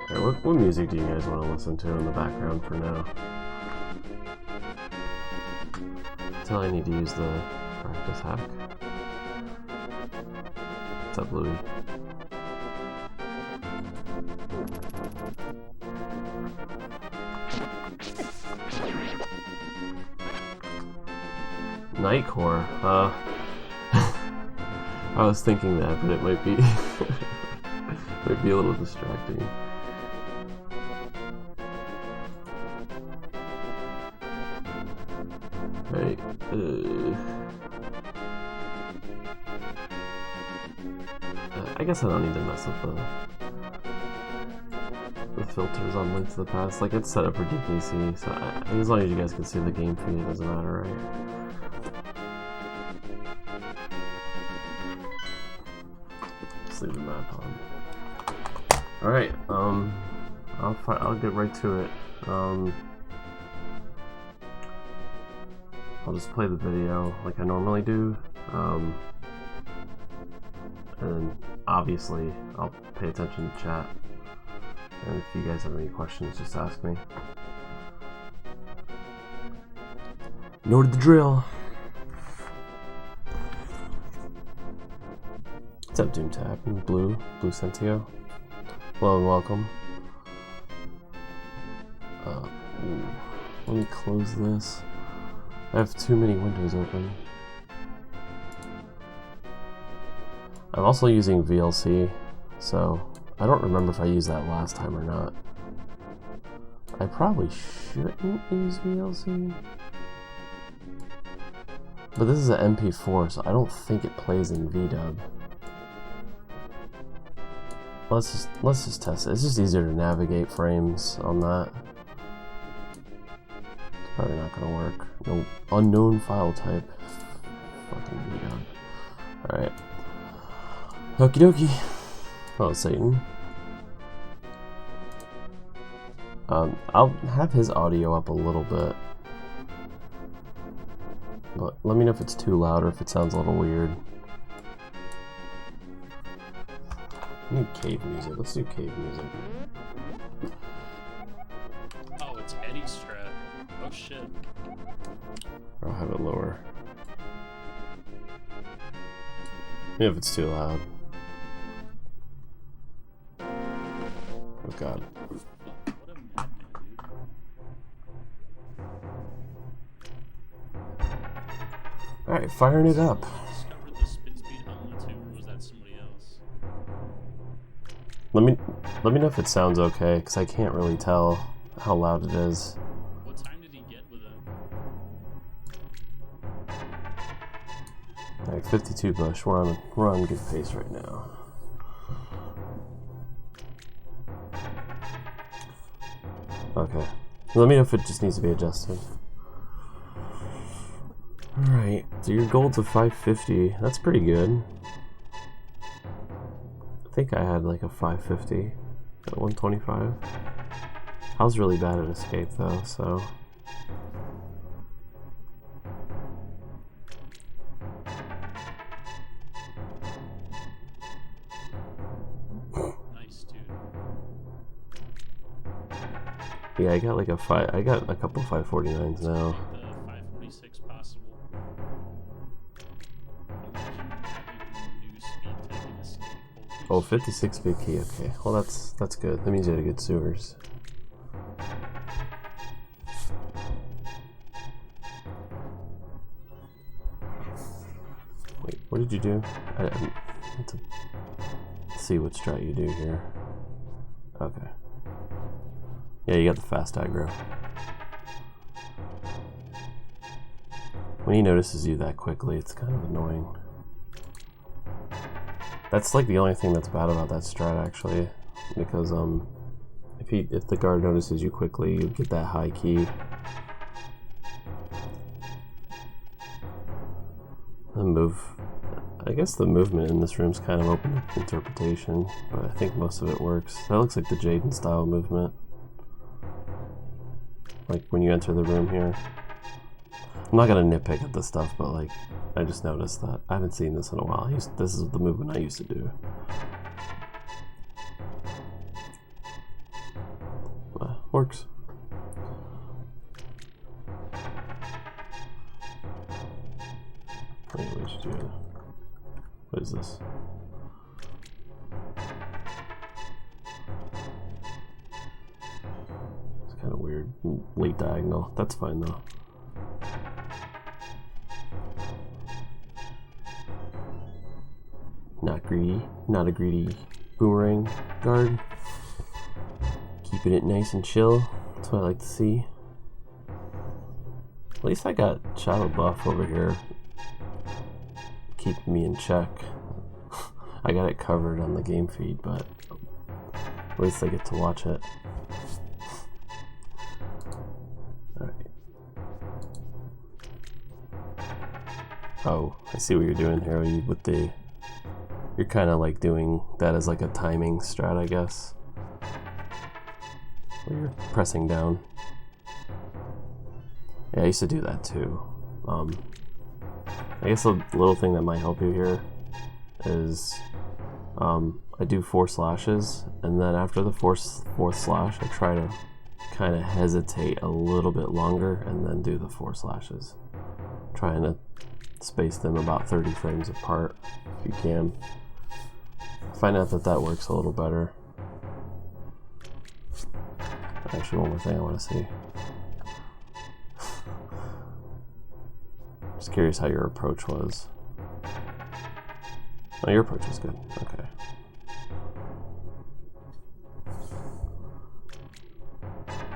Okay, what music do you guys want to listen to in the background for now? Until I need to use the practice hack. What's up, Louie? Nightcore, I was thinking that, but it might be might be a little distracting. Right. I guess I don't need to mess with the filters on Link to the Past. Like, it's set up for DKC, so as long as you guys can see the game feed, it doesn't matter, right? Just leave the map on. All right. I'll get right to it. I'll just play the video like I normally do, and obviously I'll pay attention to chat, and if you guys have any questions, just ask me. You know the drill. What's up, Doomtab and Blue Sentio? Hello and welcome. Let me close this. I have too many windows open. I'm also using VLC, so I don't remember if I used that last time or not. I probably shouldn't use VLC, but this is an MP4, so I don't think it plays in VDub. Let's just test it. It's just easier to navigate frames on that. Probably not gonna work. No unknown file type. Fucking VDub. Alright. Okie dokie. Oh, Satan. I'll have his audio up a little bit. But let me know if it's too loud or if it sounds a little weird. I need cave music. Let's do cave music. Oh, it's Eddie's strat. Oh shit. I'll have it lower. Yeah, if it's too loud. Oh god. What a madman, dude. Alright, firing it up. Discovered the spin speed helmet too, or was that somebody else? Let me know if it sounds okay, because I can't really tell how loud it is. What time did he get with it? Alright, 52 bush. We're on good pace right now. Okay. Let me know if it just needs to be adjusted. Alright, so your gold's a 550. That's pretty good. I think I had like a 550 at 125. I was really bad at escape though, so. Nice, dude. Yeah, I got like a couple 549s now. Make the 546 possible. Imagine having new speed taking escape. Oh, 56 big key, okay. Well, that's good. That means you had good sewers. Wait, what did you do? I need to see what strat you do here. Okay. Yeah, you got the fast aggro. When he notices you that quickly, it's kind of annoying. That's like the only thing that's bad about that strat, actually, because if the guard notices you quickly, you get that high key. I guess the movement in this room is kind of open to interpretation, but I think most of it works. That looks like the Jaden style movement. Like when you enter the room here. I'm not gonna nitpick at this stuff, but like, I just noticed that. I haven't seen this in a while. This is the movement I used to do. Works. Wait, what did you do? What is this? It's kind of weird. Late diagonal. That's fine though. Not greedy. Not a greedy boomerang guard. Keeping it nice and chill. That's what I like to see. At least I got Shadow Buff over here keeping me in check. I got it covered on the game feed, but at least I get to watch it. Alright. Oh, I see what you're doing here with the... You're kind of like doing that as like a timing strat, I guess. Where you're pressing down. Yeah, I used to do that too. I guess a little thing that might help you here is I do 4 slashes, and then after the fourth slash, I try to kind of hesitate a little bit longer and then do the 4 slashes. Trying to space them about 30 frames apart if you can. Find out that works a little better. Actually, one more thing I want to see. Just curious how your approach was. Oh, your approach was good. Okay.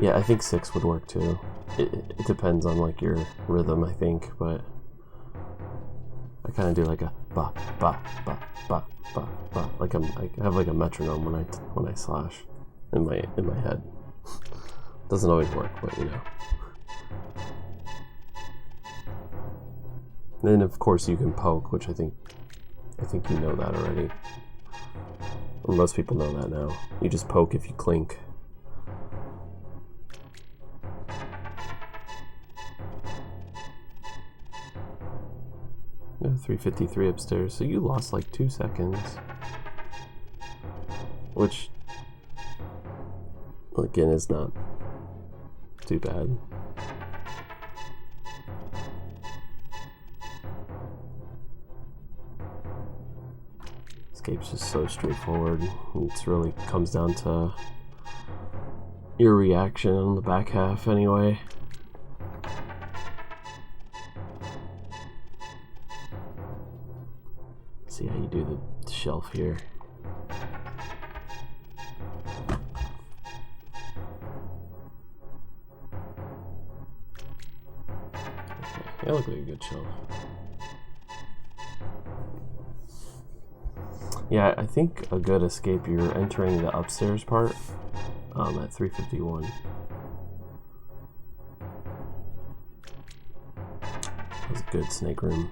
Yeah, I think 6 would work too. It depends on like your rhythm, I think, but I kind of do like a ba ba ba ba ba ba. Like I have like a metronome when I slash in my head. Doesn't always work, but you know. Then of course you can poke, which I think you know that already. Or most people know that now. You just poke if you clink. Yeah, 353 upstairs, so you lost like 2 seconds. Which, again, is not too bad. Escape's just so straightforward. It really comes down to your reaction on the back half anyway. See how you do the shelf here. Okay, that looks like a good shelf. Yeah, I think a good escape, you're entering the upstairs part at 351. That's a good snake room.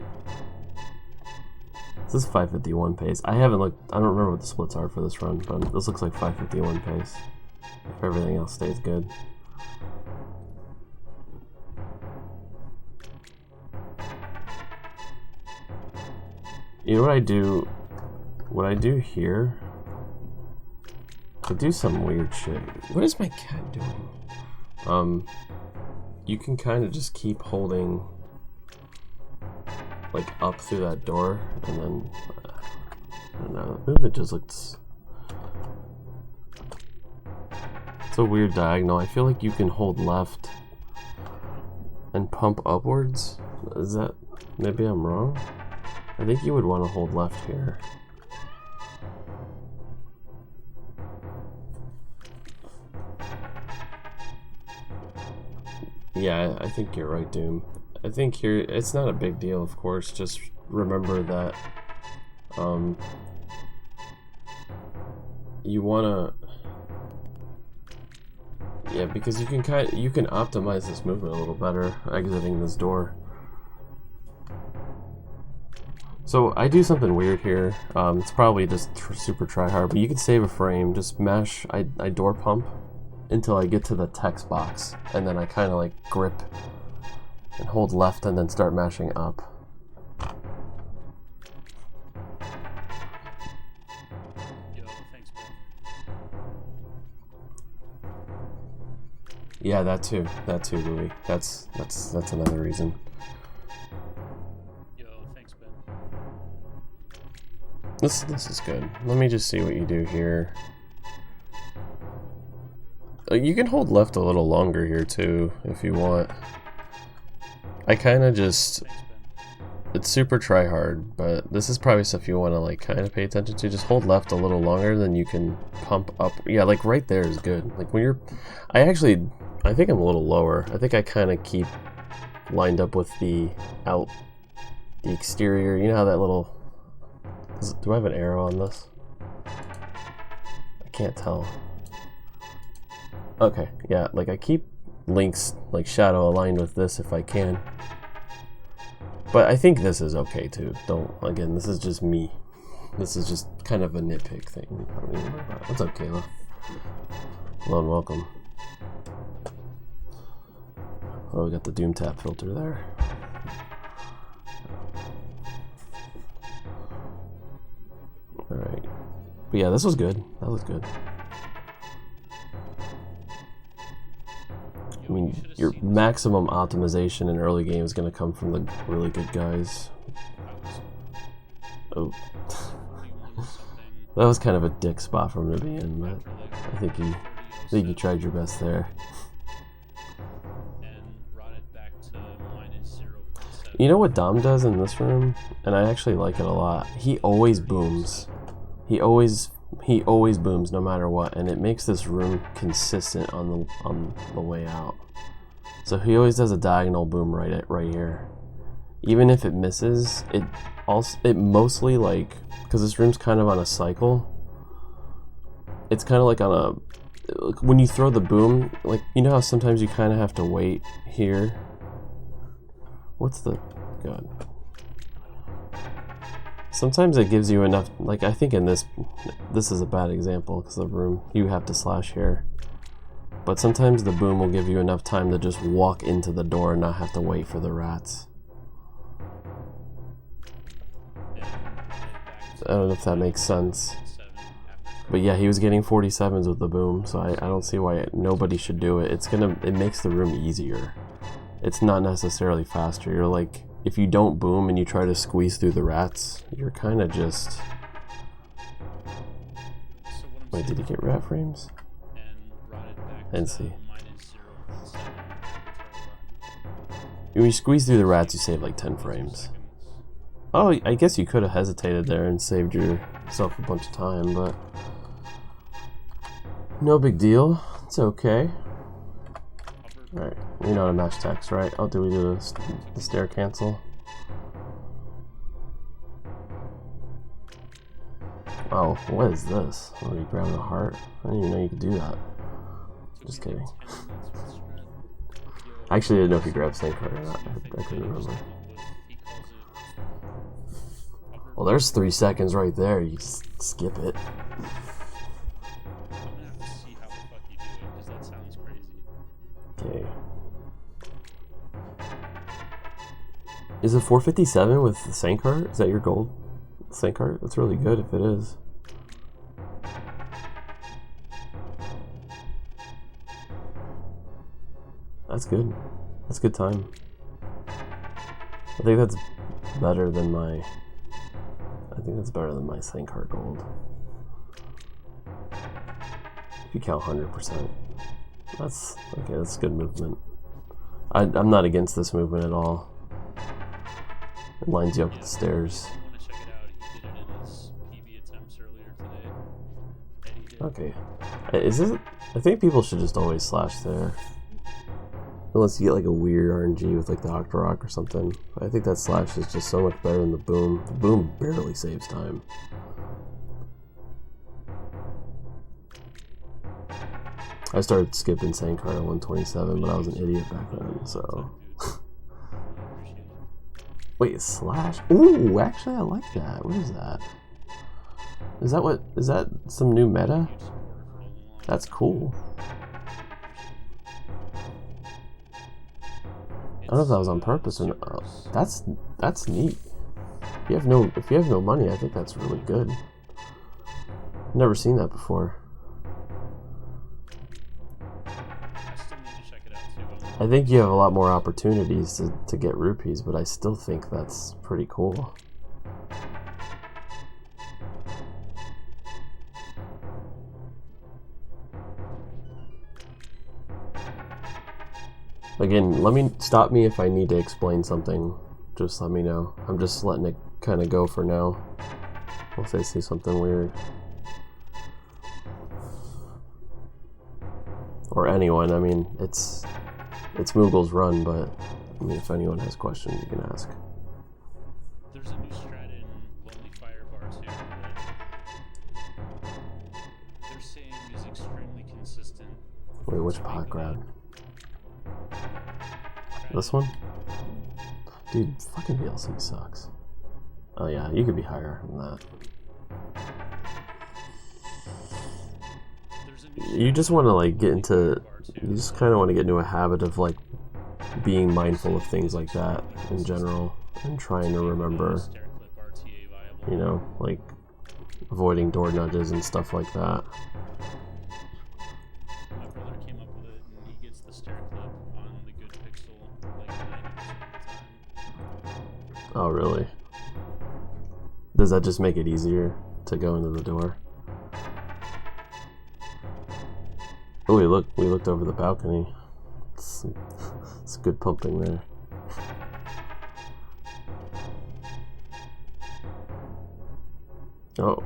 This is 551 pace. I haven't looked, I don't remember what the splits are for this run, but this looks like 551 pace. If everything else stays good. You know what I do? What I do here, I do some weird shit. What is my cat doing? You can kind of just keep holding like up through that door, and then I don't know, the movement just looks, it's a weird diagonal. I feel like you can hold left and pump upwards. Is that, maybe I'm wrong? I think you would want to hold left here. Yeah, I think you're right, Doom. I think here, it's not a big deal, of course. Just remember that you wanna, yeah, because you can optimize this movement a little better exiting this door. So I do something weird here. It's probably just super try hard, but you can save a frame. Just mash, I door pump until I get to the text box, and then I kind of like grip and hold left and then start mashing up. Yo, thanks, bro. Yeah, that too, Louis. That's another reason. Yo, thanks, Ben. This is good. Let me just see what you do here. You can hold left a little longer here too, if you want. I kind of just... Thanks, Ben. It's super try hard, but this is probably stuff you want to like kind of pay attention to. Just hold left a little longer, then you can pump up. Yeah, like right there is good. Like when you're... I think I'm a little lower. I think I kind of keep lined up with the exterior. You know how that little... Do I have an arrow on this? I can't tell. Okay, yeah, like I keep links like shadow aligned with this if I can. But I think this is okay too. Again, this is just me. This is just kind of a nitpick thing. What's up, Kayla? Hello and welcome. Oh, we got the Doom Tap filter there. Alright. But yeah, this was good. That was good. I mean, your maximum optimization in early game is going to come from the really good guys. Oh. That was kind of a dick spot for him to be in, but I think you tried your best there. You know what Dom does in this room? And I actually like it a lot. He always booms. He always booms no matter what, and it makes this room consistent on the way out. So he always does a diagonal boom right here. Even if it misses, it mostly, like, because this room's kind of on a cycle, it's kind of like on a, when you throw the boom, like, you know how sometimes you kind of have to wait here? What's the... God. Sometimes it gives you enough, like, I think in this is a bad example because the room, you have to slash here. But sometimes the boom will give you enough time to just walk into the door and not have to wait for the rats. I don't know if that makes sense. But yeah, he was getting 47s with the boom, so I don't see why nobody should do it. It makes the room easier. It's not necessarily faster. You're like, if you don't boom and you try to squeeze through the rats, you're kind of just... Wait, did he get rat frames? I didn't see. When you squeeze through the rats, you save like 10 frames. Oh, I guess you could have hesitated there and saved yourself a bunch of time, but... No big deal. It's okay. Alright, we know how to match text, right? Oh, do we do the stair cancel? Oh, what is this? Are you grabbing a heart? I didn't even know you could do that. Just kidding. I actually didn't know if you grabbed Snake Heart or not. I couldn't remember. Well, there's 3 seconds right there. You just skip it. Okay. Is it 457 with the Sank Heart? Is that your gold Sank Heart? That's really good if it is. That's good. That's good time. I think that's better than my... I think that's better than my Sank Heart gold. If you count 100%. That's okay, that's good movement. I'm not against this movement at all. It lines you up with the stairs. Okay. Is it? I think people should just always slash there. Unless you get like a weird RNG with like the Octorok or something. I think that slash is just so much better than the boom. The boom barely saves time. I started skipping Sank Heart at 127, but I was an idiot back then, so... Wait, slash? Ooh, actually I like that. What is that? Is that some new meta? That's cool. I don't know if that was on purpose or not. That's neat. If you have no money, I think that's really good. I've never seen that before. I think you have a lot more opportunities to get rupees, but I still think that's pretty cool. Again, stop me if I need to explain something. Just let me know. I'm just letting it kind of go for now. Unless I see something weird. Or anyone, I mean, it's Moogle's run, but I mean, if anyone has questions, you can ask. There's a new strat in Lonely Fire Bar too that they're saying is extremely consistent. Wait, which pot grab? This one? Dude, fucking VLC sucks. Oh yeah, you could be higher than that. You just want to like get into, you just kind of want to get into a habit of like being mindful of things like that in general and trying to remember, you know, like avoiding door nudges and stuff like that. My brother came up with it and he gets the stair clip on the good pixel like 90% of the time. Oh really? Does that just make it easier to go into the door? Oh, we looked over the balcony. It's good pumping there. Oh.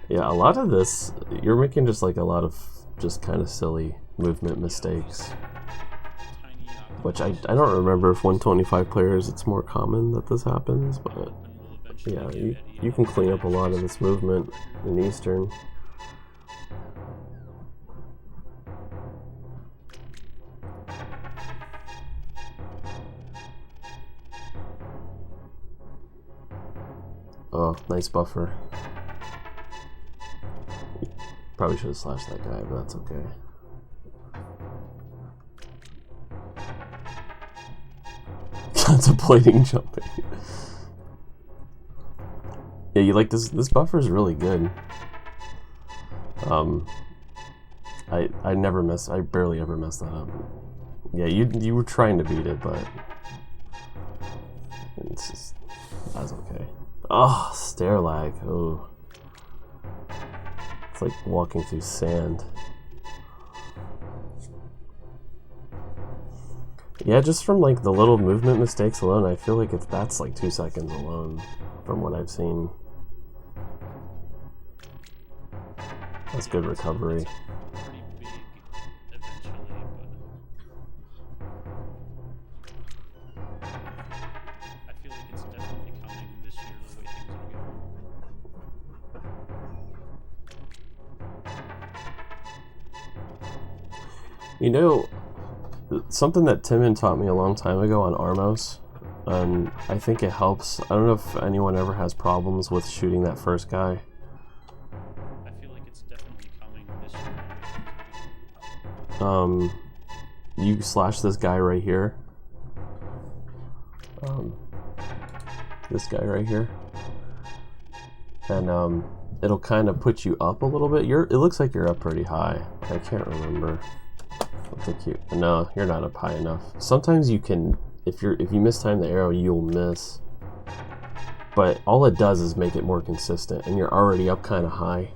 Yeah, a lot of this, you're making just like a lot of just kind of silly movement mistakes. Which I don't remember if 125 players it's more common that this happens, but yeah, you can clean up a lot of this movement in Eastern. Oh, nice buffer. Probably should have slashed that guy, but that's okay. Contemplating jumping. Yeah, you like this buffer is really good. I barely ever mess that up. Yeah, you were trying to beat it, but that's okay. Oh, stair lag. Oh. It's like walking through sand. Yeah, just from like the little movement mistakes alone, I feel like that's like 2 seconds alone from what I've seen. That's good recovery. Pretty big eventually, but I feel like it's definitely coming this year the way things are going. You know, something that Timon taught me a long time ago on Armos, and I think it helps. I don't know if anyone ever has problems with shooting that first guy. I feel like it's definitely coming this year. You slash this guy right here. This guy right here. And it'll kind of put you up a little bit. It looks like you're up pretty high. I can't remember. No, you're not up high enough. Sometimes you can, if you mistime the arrow, you'll miss. But all it does is make it more consistent, and you're already up kind of high.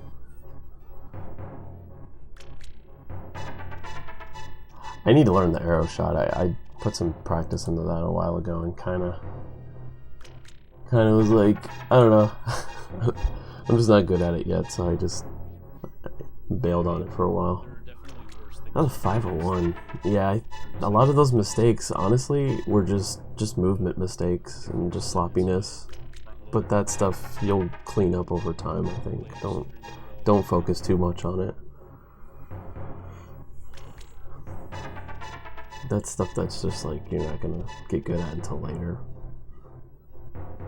I need to learn the arrow shot. I put some practice into that a while ago, and kind of was like, I don't know. I'm just not good at it yet, so I just bailed on it for a while. That was 501. Yeah, a lot of those mistakes, honestly, were just movement mistakes and just sloppiness. But that stuff you'll clean up over time, I think. Don't focus too much on it. That's stuff that's just like you're not gonna get good at until later.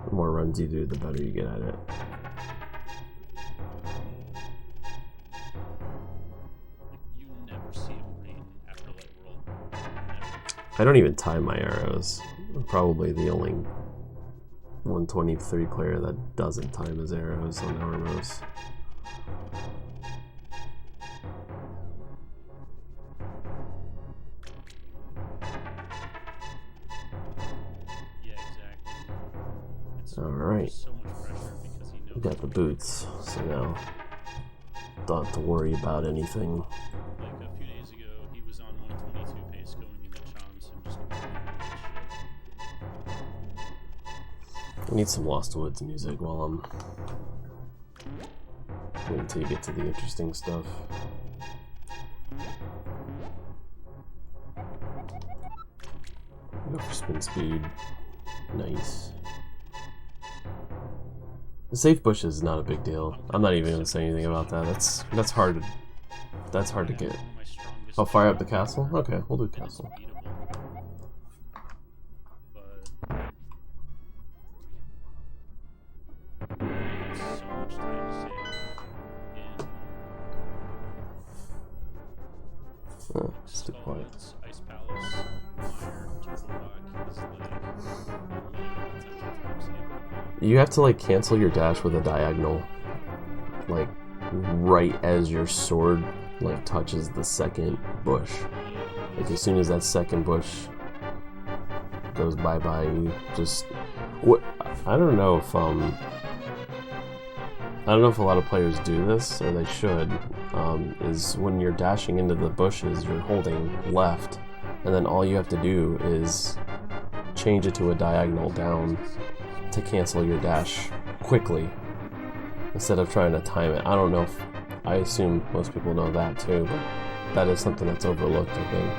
The more runs you do, the better you get at it. I don't even time my arrows. I'm probably the only 123 player that doesn't time his arrows on Armos. We got the boots, so now don't have to worry about anything. Like a few days ago, he was on 122 pace going into chomps and just I need some Lost Woods music while I'm waiting until you get to the interesting stuff. Go for spin speed. Nice. The safe bush is not a big deal. I'm not even gonna say anything about that. That's hard to get. I'll fire up the castle? Okay, we'll do castle. Stay quiet. You have to like cancel your dash with a diagonal, like right as your sword like touches the second bush. Like as soon as that second bush goes bye-bye, you just what I don't know if a lot of players do this, or they should, is when you're dashing into the bushes, you're holding left, and then all you have to do is change it to a diagonal down to cancel your dash quickly, instead of trying to time it. I don't know if, I assume most people know that too, but that is something that's overlooked, I think.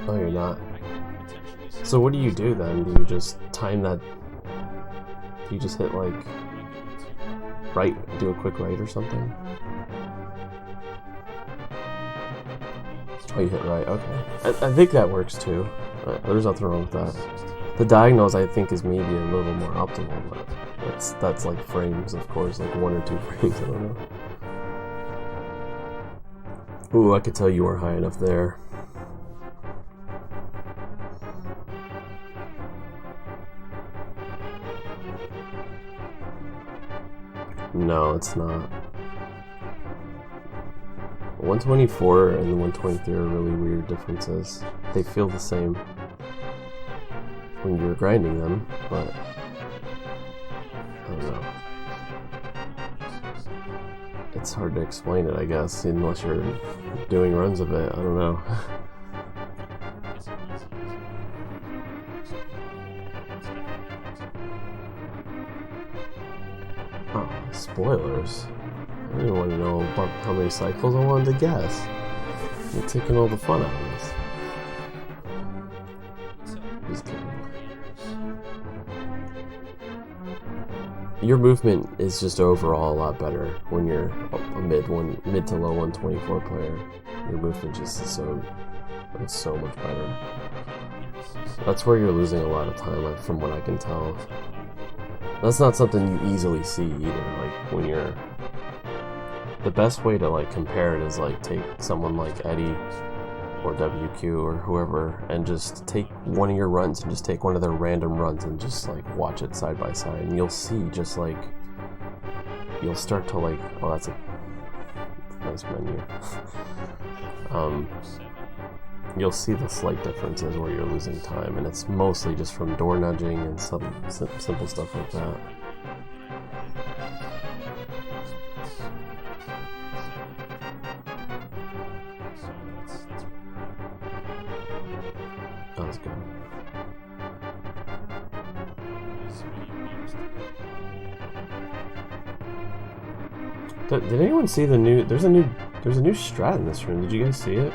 Oh, you're not? So what do you do then? Do you just time that? Do you just hit like right, do a quick right or something? Oh, you hit right, okay. I think that works too. There's nothing wrong with that. The diagonals I think is maybe a little more optimal, but that's like frames, of course, like 1 or 2 frames, I don't know. Ooh, I could tell you were high enough there. No, it's not. 124 and the 123 are really weird differences. They feel the same when you're grinding them, but I don't know. It's hard to explain it, I guess, unless you're doing runs of it. I don't know. Oh, spoilers. I didn't want to know about how many cycles I wanted to guess. You're taking all the fun out of this. Just kidding. Your movement is just overall a lot better when you're a mid to low 124 player. Your movement just is it's so much better. That's where you're losing a lot of time, like, from what I can tell. That's not something you easily see either. Like when you're, the best way to like compare it is like take someone like Eddie or WQ or whoever and just take one of your runs and just take one of their random runs and just like watch it side by side, and you'll see just like, you'll start to like, oh, that's a nice menu. You'll see the slight differences where you're losing time, and it's mostly just from door nudging and some simple stuff like that. That was good. Did anyone see the new? There's a new strat in this room. Did you guys see it?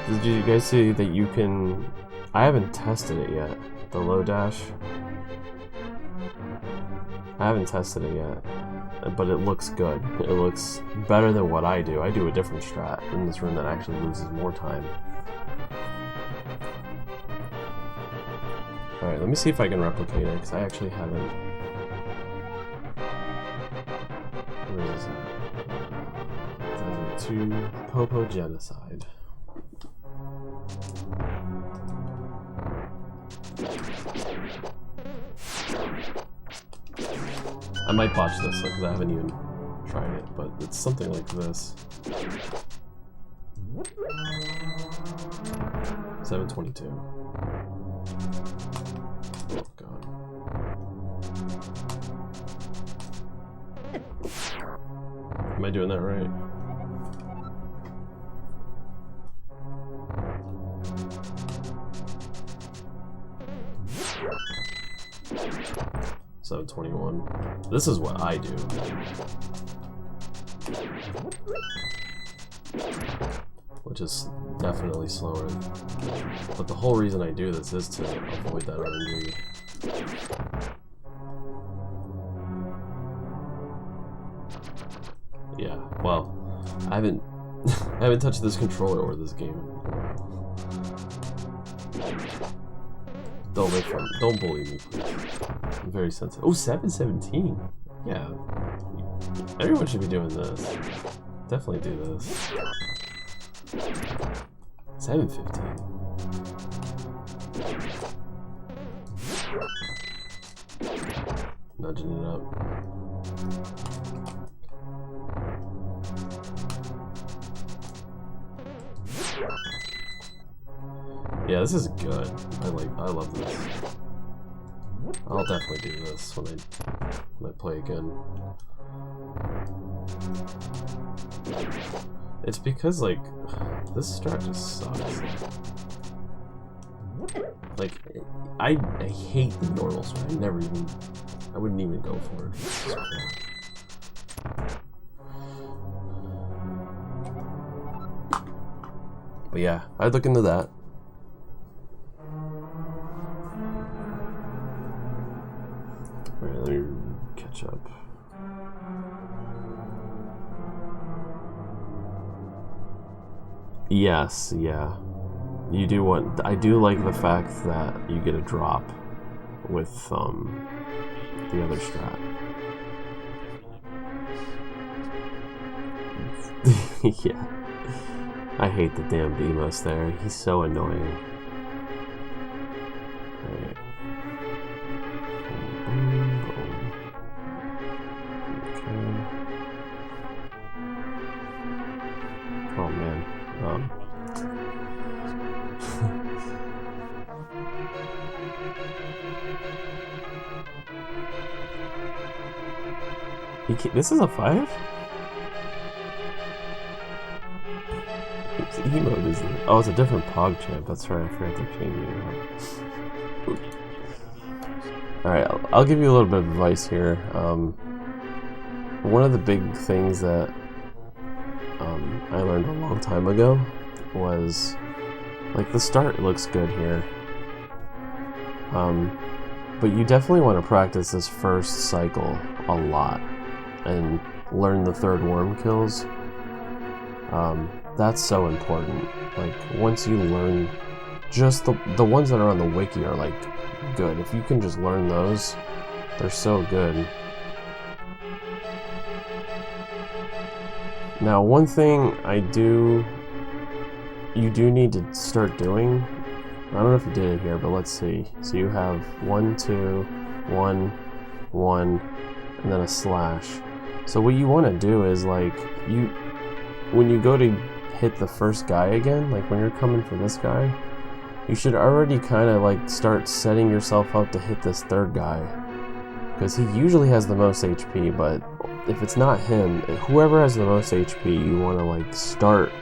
Did you guys see that you can? I haven't tested it yet. The low dash. I haven't tested it yet, but it looks good. It looks better than what I do. I do a different strat in this room that actually loses more time. Alright, let me see if I can replicate it, because I actually haven't. Where is it? 2 Popo Genocide. I might botch this because I haven't even tried it, but it's something like this. 722. Oh god. Am I doing that right? $721. This is what I do. Which is definitely slower. But the whole reason I do this is to avoid that RNG. Yeah, well, I haven't touched this controller or this game in a while. Don't make fun. Don't bully me, please. I'm very sensitive. Oh, 717. Yeah. Everyone should be doing this. Definitely do this. 715. Nudging it up. Yeah, this is good. I love this. I'll definitely do this when I play again. It's because like this strat just sucks. Like I hate the normal strat. I wouldn't even go for it. But yeah, I'd look into that. Alright, let me catch up. Yes, yeah. You do want. I do like the fact that you get a drop with the other strat. Yeah. I hate the damn Beamos there. He's so annoying. Alright. Okay. Oh man. This is a 5? Emote is it? Oh, it's a different PogChamp. That's right. I forgot to change it. Alright, I'll give you a little bit of advice here. One of the big things that I learned a long time ago was, like, the start looks good here. But you definitely want to practice this first cycle a lot and learn the third worm kills. That's so important. Like, once you learn, just the ones that are on the wiki are like good. If you can just learn those, they're so good. Now, one thing you do need to start doing, I don't know if you did it here, but let's see. So you have 1, 2, 1, 1, and then a slash. So what you want to do is, like, when you go to hit the first guy again, like when you're coming for this guy, you should already kind of like start setting yourself up to hit this third guy, because he usually has the most HP. But if it's not him, whoever has the most HP, you want to like start,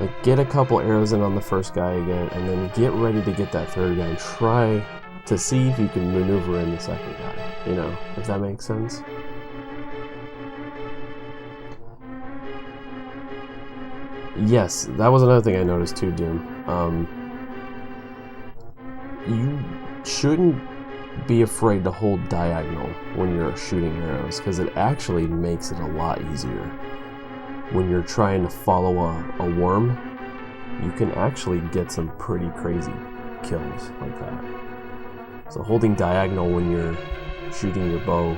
like, get a couple arrows in on the first guy again, and then get ready to get that third guy and try to see if you can maneuver in the second guy, you know, if that makes sense. Yes, that was another thing I noticed too, Doom. You shouldn't be afraid to hold diagonal when you're shooting arrows, because it actually makes it a lot easier. When you're trying to follow a worm, you can actually get some pretty crazy kills like that. So holding diagonal when you're shooting your bow,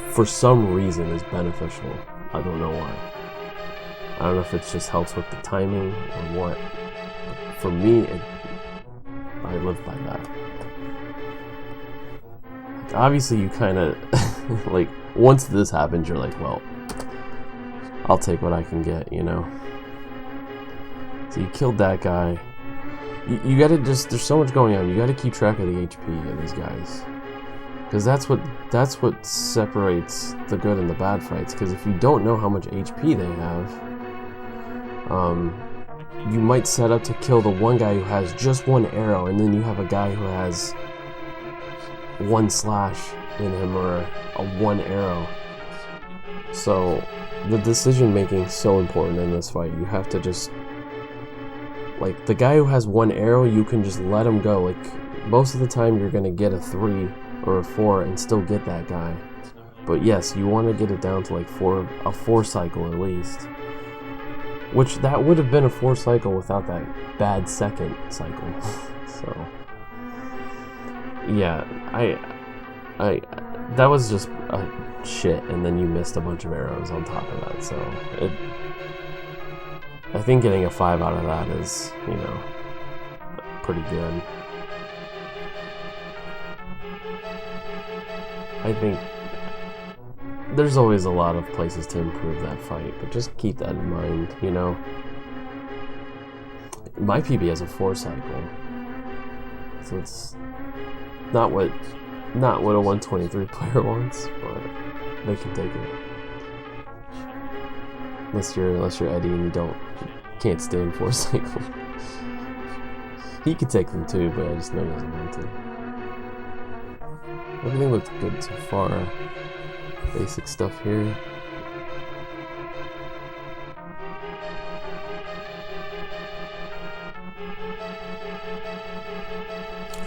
for some reason, is beneficial. I don't know why. I don't know if it just helps with the timing or what. But for me, I live by that. Like, obviously, you kind of like, once this happens, you're like, well, I'll take what I can get, you know. So you killed that guy. You gotta just, there's so much going on. You gotta keep track of the HP of these guys, because that's what separates the good and the bad fights. Because if you don't know how much HP they have, you might set up to kill the one guy who has just one arrow, and then you have a guy who has one slash in him or a one arrow. So the decision making is so important in this fight. You have to just, like, the guy who has one arrow, you can just let him go. Like, most of the time you're gonna get a 3 or a 4 and still get that guy. But yes, you want to get it down to like a 4 cycle at least. Which that would have been a 4 cycle without that bad second cycle. So yeah, I that was just a shit, and then you missed a bunch of arrows on top of that. So I think getting a 5 out of that is, you know, pretty good. I think there's always a lot of places to improve that fight, but just keep that in mind, you know. My PB has a 4 cycle, so it's not what a 123 player wants, but they can take it. Unless you're Eddie and you can't stand 4 cycles. He could take them too, but I just know he doesn't want to. Everything looked good so far. Basic stuff here.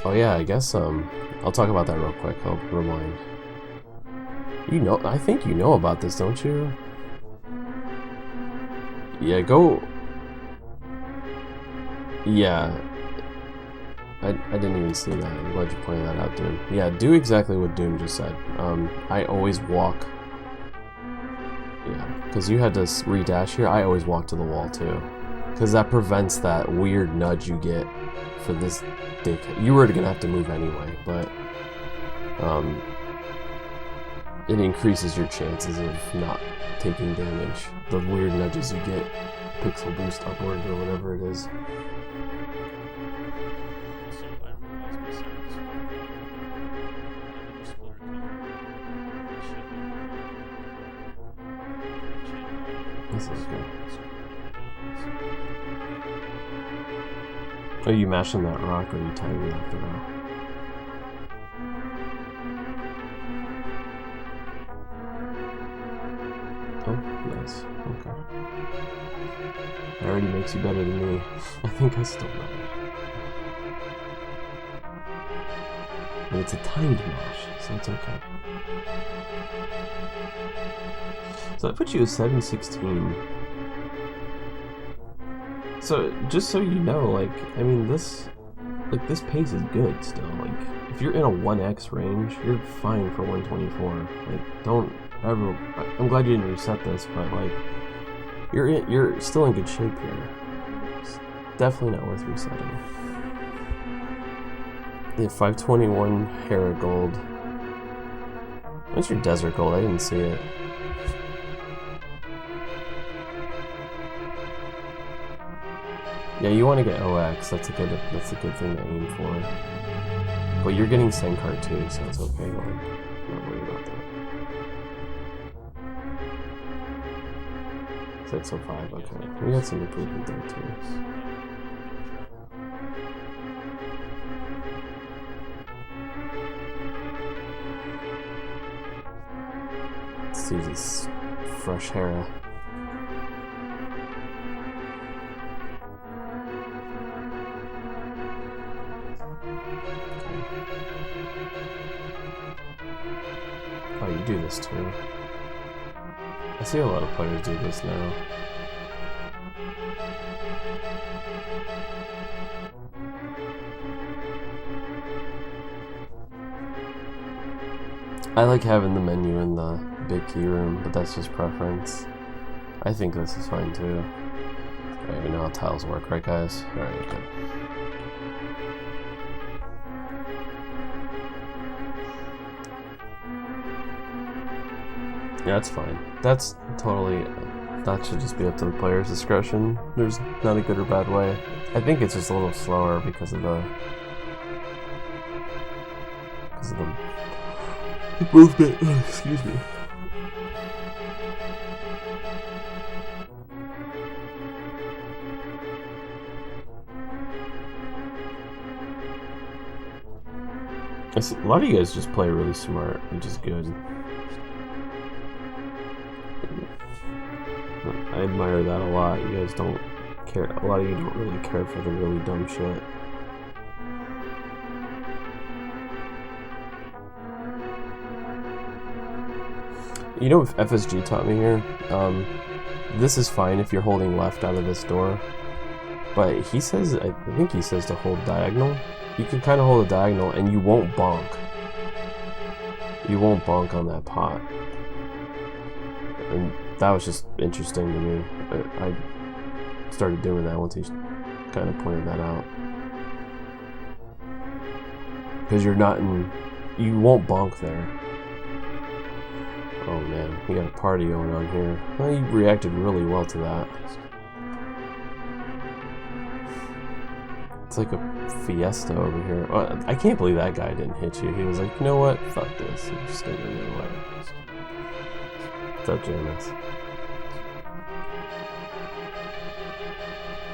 Oh yeah, I guess I'll talk about that real quick. I'll rewind. You know, I think you know about this, don't you? Yeah, go. Yeah. I didn't even see that. I'm glad you pointed that out, Doom. Yeah, do exactly what Doom just said. I always walk. Yeah, because you had to redash here. I always walk to the wall too, because that prevents that weird nudge you get for this dick. You were gonna have to move anyway, but it increases your chances of not taking damage. The weird nudges you get, pixel boost upward or whatever it is. That's okay. Are you mashing that rock or are you timing that throw? Oh, nice. Okay. That already makes you better than me. I think I still know. But it's a timed mash, so it's okay. So that puts you at 716. So just so you know, like, I mean, this pace is good still. Like, if you're in a 1x range, you're fine for 124. Like, don't ever. I'm glad you didn't reset this, but like, you're still in good shape here. It's definitely not worth resetting. Yeah, 521 Hera gold. What's your desert gold? I didn't see it. Yeah, you want to get OX. That's a good thing to aim for. But you're getting Senkar too, so it's okay. Like, not worry about that. 605. Okay, we got some improvement there too. Let's use this fresh Hera. Oh, you do this too. I see a lot of players do this now. I like having the menu in the big key room, but that's just preference. I think this is fine too. Alright, we know how tiles work, right guys? Alright, good. Yeah, that's fine. That's totally that should just be up to the player's discretion. There's not a good or bad way. I think it's just a little slower because of the movement. Excuse me. I see, a lot of you guys just play really smart, which is good. I admire that a lot. You guys don't care. A lot of you don't really care for the really dumb shit. You know what FSG taught me here? This is fine if you're holding left out of this door, but he says, I think he says to hold diagonal. You can kind of hold a diagonal and you won't bonk. You won't bonk on that pot. And that was just interesting to me. I started doing that once he kind of pointed that out. Because you're not in... You won't bonk there. Oh man, we got a party going on here. Well, you reacted really well to that. It's like a fiesta over here. Oh, I can't believe that guy didn't hit you. He was like, you know what? Fuck this. I'm just gonna go the other way. What's up, Janice?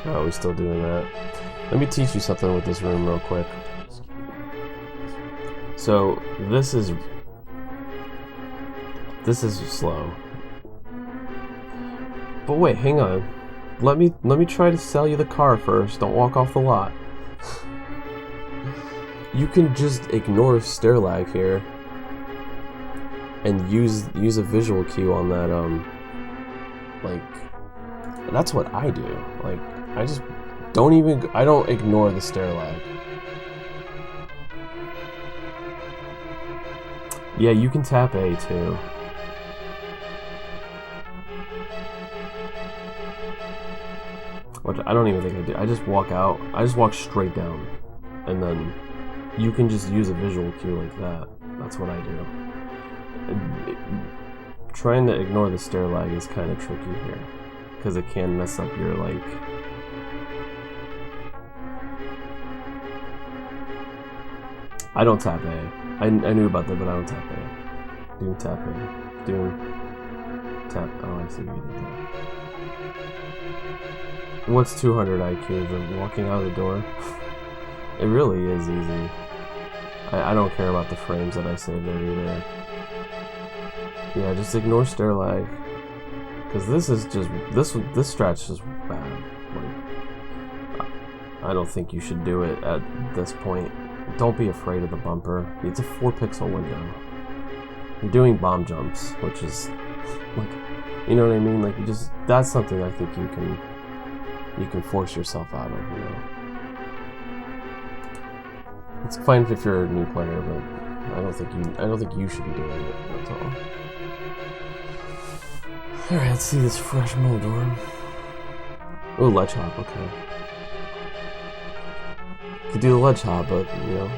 Oh, we still doing that? Let me teach you something with this room real quick. So, this is slow. But wait, hang on. Let me try to sell you the car first. Don't walk off the lot. You can just ignore stair lag here and use a visual cue on that. Like, that's what I do. Like, I just don't ignore the stair lag. Yeah, you can tap A too. Which I don't even think I do. I just walk out. I just walk straight down, and then you can just use a visual cue like that. That's what I do. Trying to ignore the stair lag is kind of tricky here, because it can mess up your, like... I don't tap A. I knew about that, but I don't tap A. Doom tap A. Doom tap... Oh, I see what you did there. What's 200 IQ? The walking out of the door? It really is easy. I don't care about the frames that I save there either. Yeah, just ignore stair lag. Because this is just... This strat's just bad. Like, I don't think you should do it at this point. Don't be afraid of the bumper. It's a 4-pixel window. You're doing bomb jumps, which is... like, you know what I mean? Like, you just... That's something I think you can force yourself out of, you know. It's fine if you're a new player, but I don't think you should be doing it. That's all. All right, let's see this fresh Moldor. Oh, ledge hop. Okay. You could do the ledge hop, but you know,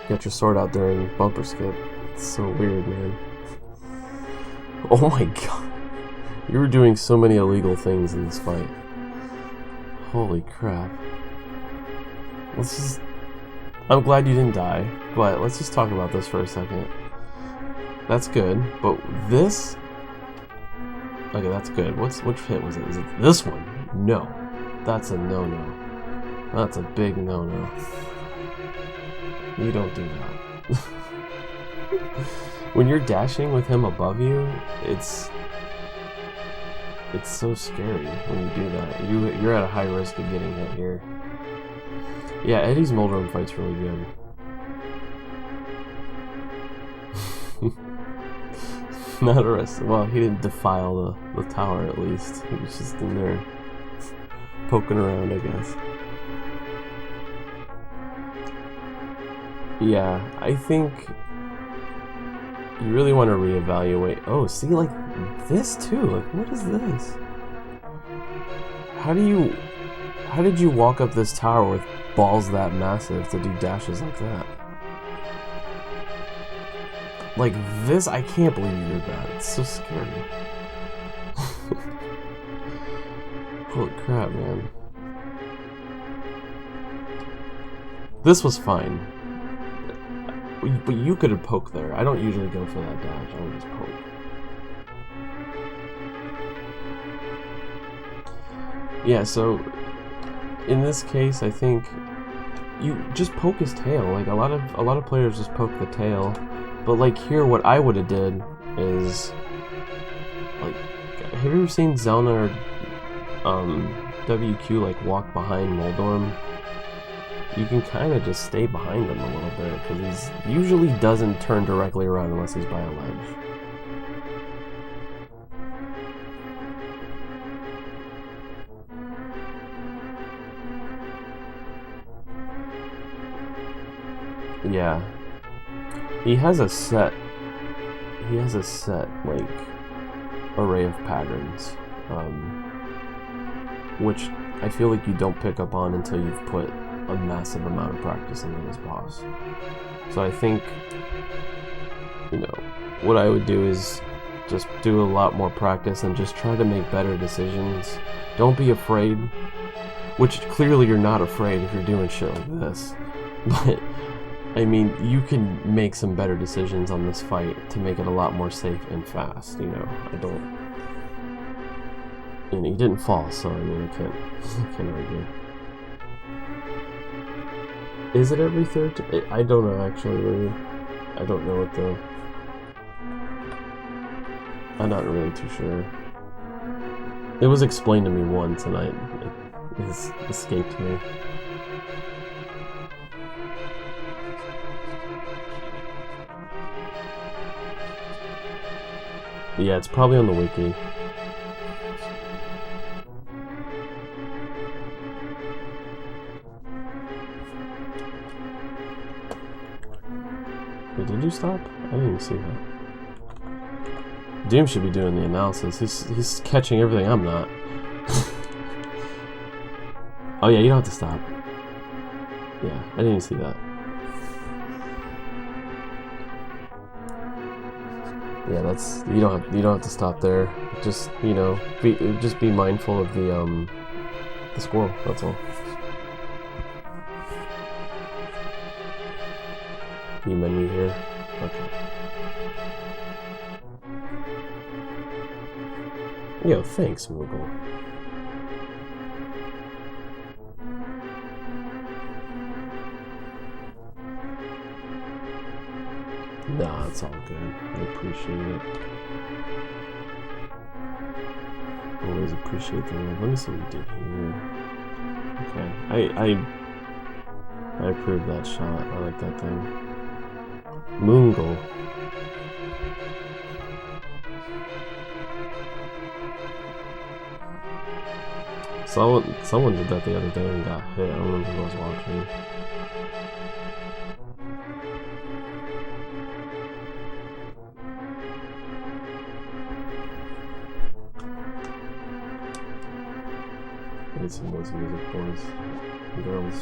get your sword out there and bumper skip. It's so weird, man. Oh my god, you were doing so many illegal things in this fight. Holy crap. Let's just... I'm glad you didn't die, but let's just talk about this for a second. That's good, but this... Okay, that's good. Which hit was it? Is it this one? No. That's a no-no. That's a big no-no. You don't do that. When you're dashing with him above you, it's so scary when you do that. You're at a high risk of getting hit here. Yeah, Eddie's Moldorm fight's really good. Not arrested. Well, he didn't defile the tower at least. He was just in there poking around, I guess. Yeah, I think you really want to reevaluate. Oh, see, like this too. Like, what is this? How did you walk up this tower with balls that massive to do dashes like that? Like this, I can't believe you did that. It's so scary. Holy crap, man. This was fine. But you could have poked there. I don't usually go for that dash. I would just poke. Yeah, so in this case, I think you just poke his tail. Like a lot of players just poke the tail. But like here, what I would have did is like, have you ever seen Zelna or WQ like walk behind Moldorm? You can kind of just stay behind him a little bit, because he usually doesn't turn directly around unless he's by a ledge. Yeah. He has a set like array of patterns, which I feel like you don't pick up on until you've put a massive amount of practice into this boss. So I think, you know, what I would do is just do a lot more practice and just try to make better decisions. Don't be afraid, which clearly you're not afraid if you're doing shit like this. But I mean, you can make some better decisions on this fight to make it a lot more safe and fast, you know. You know, he didn't fall, so I mean, I can't argue. Is it every third? I don't know, actually, really. I don't know what the... I'm not really too sure. It was explained to me once, and it escaped me. Yeah, it's probably on the wiki. Wait, did you stop? I didn't even see that. Doom should be doing the analysis. He's catching everything I'm not. Oh yeah, you don't have to stop. Yeah, I didn't even see that. Yeah, that's you don't have to stop there. Just, you know, be mindful of the squirrel. That's all. New menu here. Okay. Yo, thanks, Moogle. Nah, it's all good. I appreciate it. Always appreciate the love. Let me see what we did here. Okay, I approve that shot. I like that thing. Moongle. Someone did that the other day and got hit. I don't remember who was watching. I need some more music, boys and girls.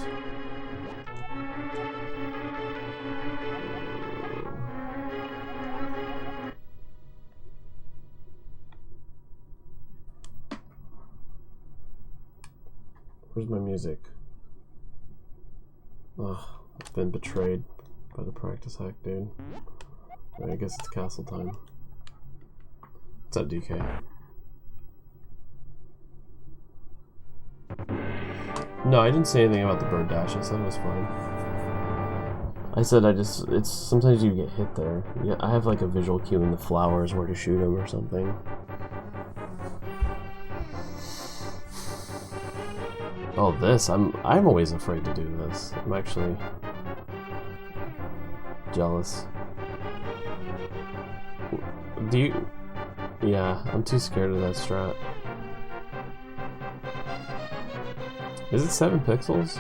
Where's my music? Ugh, I've been betrayed by the practice hack, dude. I guess it's castle time. What's up, DK? No, I didn't say anything about the bird dash. I said it was fine. I said it's sometimes you get hit there. Yeah, I have like a visual cue in the flowers where to shoot him or something. Oh, this, I'm always afraid to do this. I'm actually jealous. Do you? Yeah, I'm too scared of that strat. Is it 7 pixels?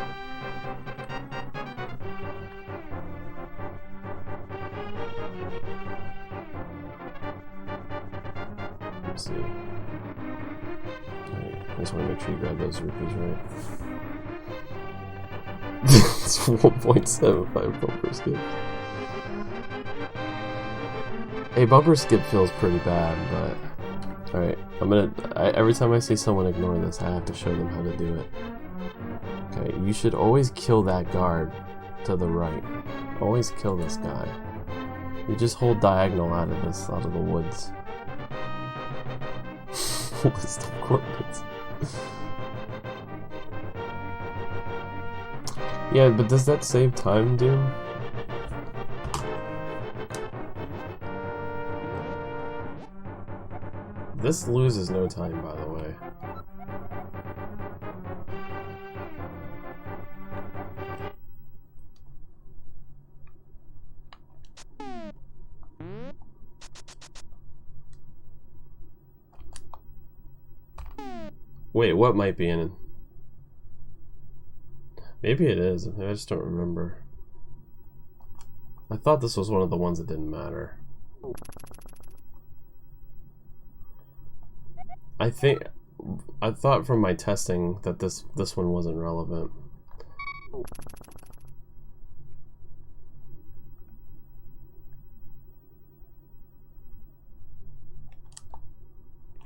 Let's see. I just want to make sure you grab those rupees right. It's 1.75 bumper skip. Hey, bumper skip feels pretty bad, but Alright, every time I see someone ignore this, I have to show them how to do it. Okay, you should always kill that guard to the right. Always kill this guy. You just hold diagonal out of the woods. List of coordinates. Yeah, but does that save time, Doom? This loses no time, by the way. Wait, what might be in it? Maybe it is. I just don't remember. I thought this was one of the ones that didn't matter. I thought from my testing that this one wasn't relevant.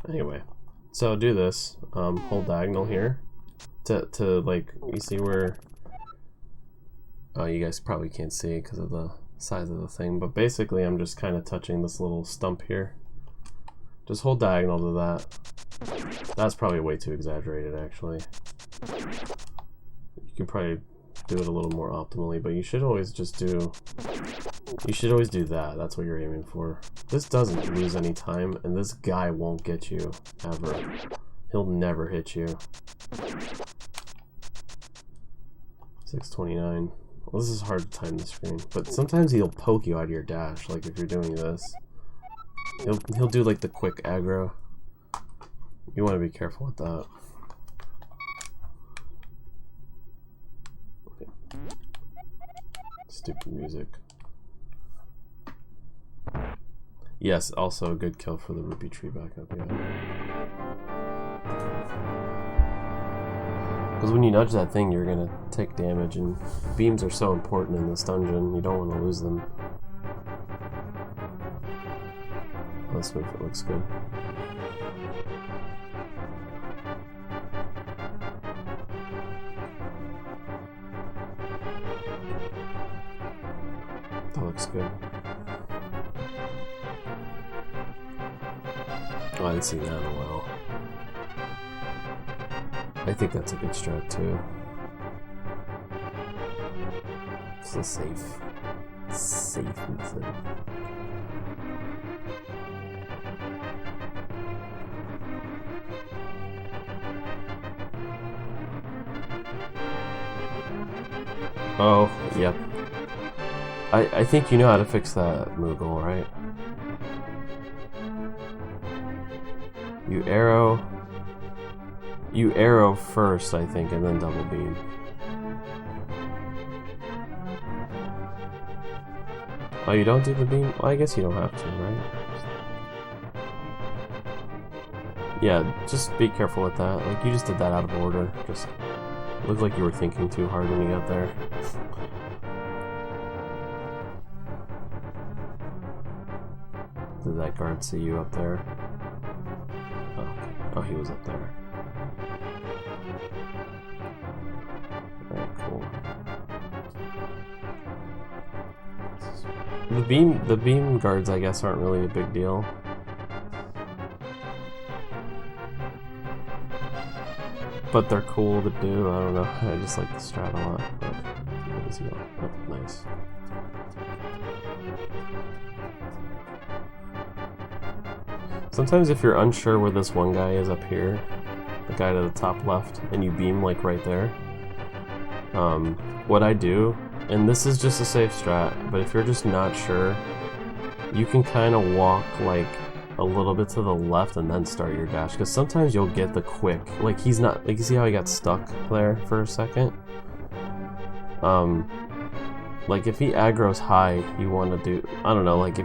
Anyway, so do this. Hold diagonal here to like, you see where, oh, you guys probably can't see it because of the size of the thing, but basically I'm just kind of touching this little stump here. Just hold diagonal to that. That's probably way too exaggerated, actually. You can probably do it a little more optimally, but you should always just do... You should always do that. That's what you're aiming for. This doesn't lose any time, and this guy won't get you, ever. He'll never hit you. 629. Well, this is hard to time the screen, but sometimes he'll poke you out of your dash, like if you're doing this. He'll do like the quick aggro. You want to be careful with that. Okay. Stupid music. Yes, also a good kill for the rupee tree back up here. Because when you nudge that thing, you're gonna take damage, and beams are so important in this dungeon. You don't want to lose them. Let's see if it looks good. That looks good. Oh, I didn't see that in a while. I think that's a good strat too. It's the safe method. Oh, yep. I think you know how to fix that, Moogle, right? You arrow first, I think, and then double beam. Oh, you don't do the beam? Well, I guess you don't have to, right? Yeah, just be careful with that. Like, you just did that out of order. Just looked like you were thinking too hard when you got there. Did that guard see you up there? Oh, okay. Oh, he was up there. Alright, cool. The beam guards, I guess, aren't really a big deal. But they're cool to do. I don't know. I just like the strat a lot. But where does he go? Oh, nice. Sometimes if you're unsure where this one guy is up here, the guy to the top left, and you beam like right there, what I do, and this is just a safe strat, but if you're just not sure, you can kind of walk like a little bit to the left and then start your dash, because sometimes you'll get the quick, like he's not, like you see how he got stuck there for a second? Like if he aggro's high, you want to do, I don't know, like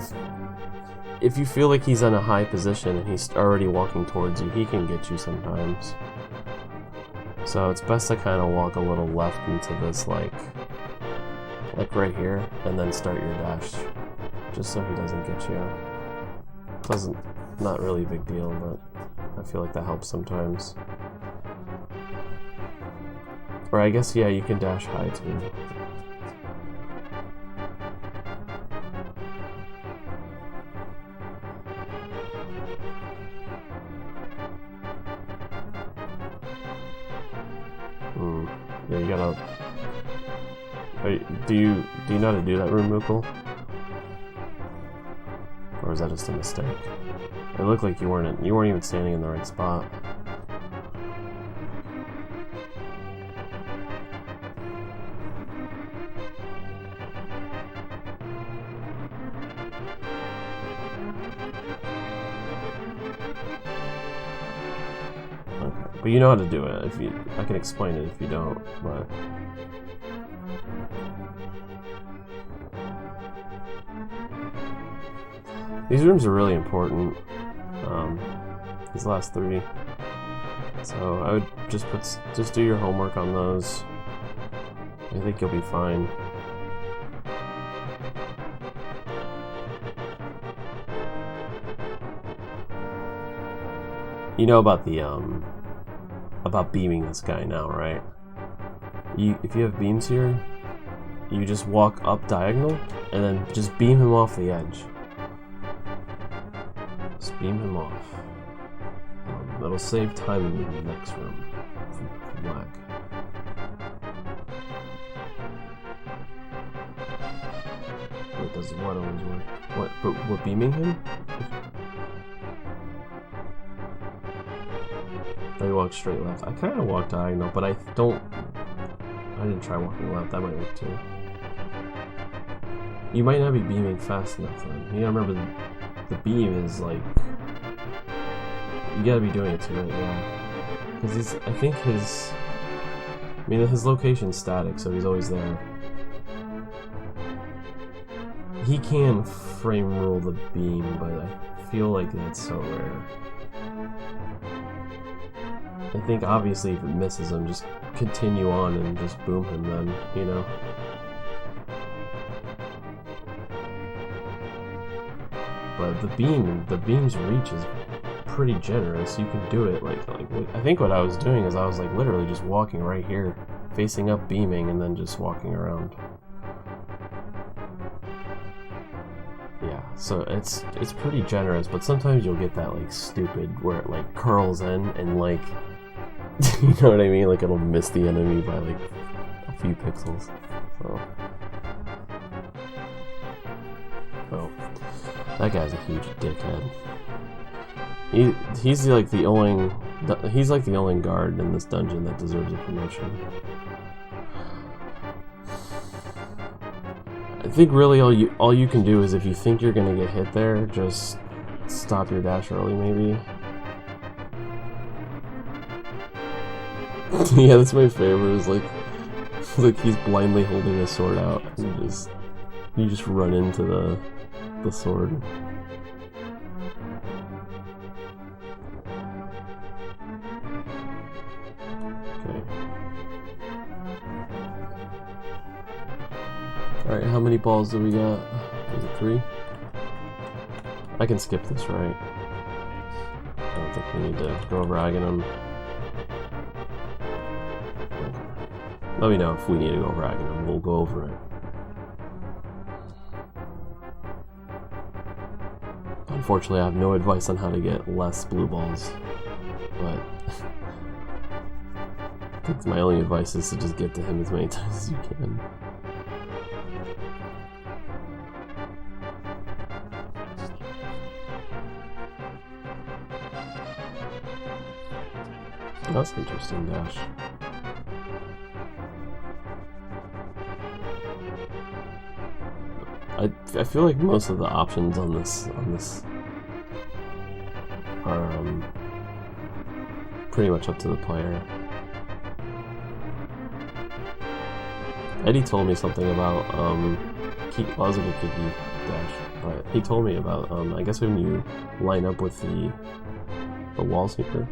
if you feel like he's in a high position and he's already walking towards you, he can get you sometimes. So it's best to kind of walk a little left into this, like right here, and then start your dash, just so he doesn't get you. Not really a big deal, but I feel like that helps sometimes. Or I guess, yeah, you can dash high too. Yeah, you gotta... Wait, do you know how to do that room, Moogle? Or is that just a mistake? It looked like you weren't even standing in the right spot. Okay, but you know how to do it. I can explain it if you don't, but... These rooms are really important, these last 3. So I would just do your homework on those. I think you'll be fine. You know about the about beaming this guy now, right? If you have beams here, you just walk up diagonal and then just beam him off the edge. Just beam him off. That'll save time in the next room from lag. Wait, does what always work? What? But we're beaming him? I walk straight left. I kind of walk diagonal, but I didn't try walking left. That might work too. You might not be beaming fast enough then. You gotta remember the beam is like... You gotta be doing it too, right? Yeah. Because I think his location's static, so he's always there. He can frame rule the beam, but I feel like that's so rare. I think obviously if it misses him, just continue on and just boom him then, you know? But the beam's reach is pretty generous. You can do it like I think what I was doing is I was like literally just walking right here, facing up beaming and then just walking around. Yeah, so it's pretty generous, but sometimes you'll get that like stupid where it like curls in and like you know what I mean? Like it'll miss the enemy by like a few pixels. So oh, that guy's a huge dickhead. He's like the only guard in this dungeon that deserves a promotion. I think really all you can do is if you think you're gonna get hit there, just stop your dash early maybe. Yeah, that's my favorite. Is like he's blindly holding a sword out, and you just run into the sword. Okay. All right, how many balls do we got? Is it 3? I can skip this, right? I don't think we need to go ragging them. Let me know if we need to go ragging them. We'll go over it. Unfortunately, I have no advice on how to get less blue balls, but I think my only advice is to just get to him as many times as you can. That's interesting, Dash. I feel like most of the options on this are pretty much up to the player. Eddie told me something about well, it was a good Kiki Dash, but he told me about I guess when you line up with the wall sweeper,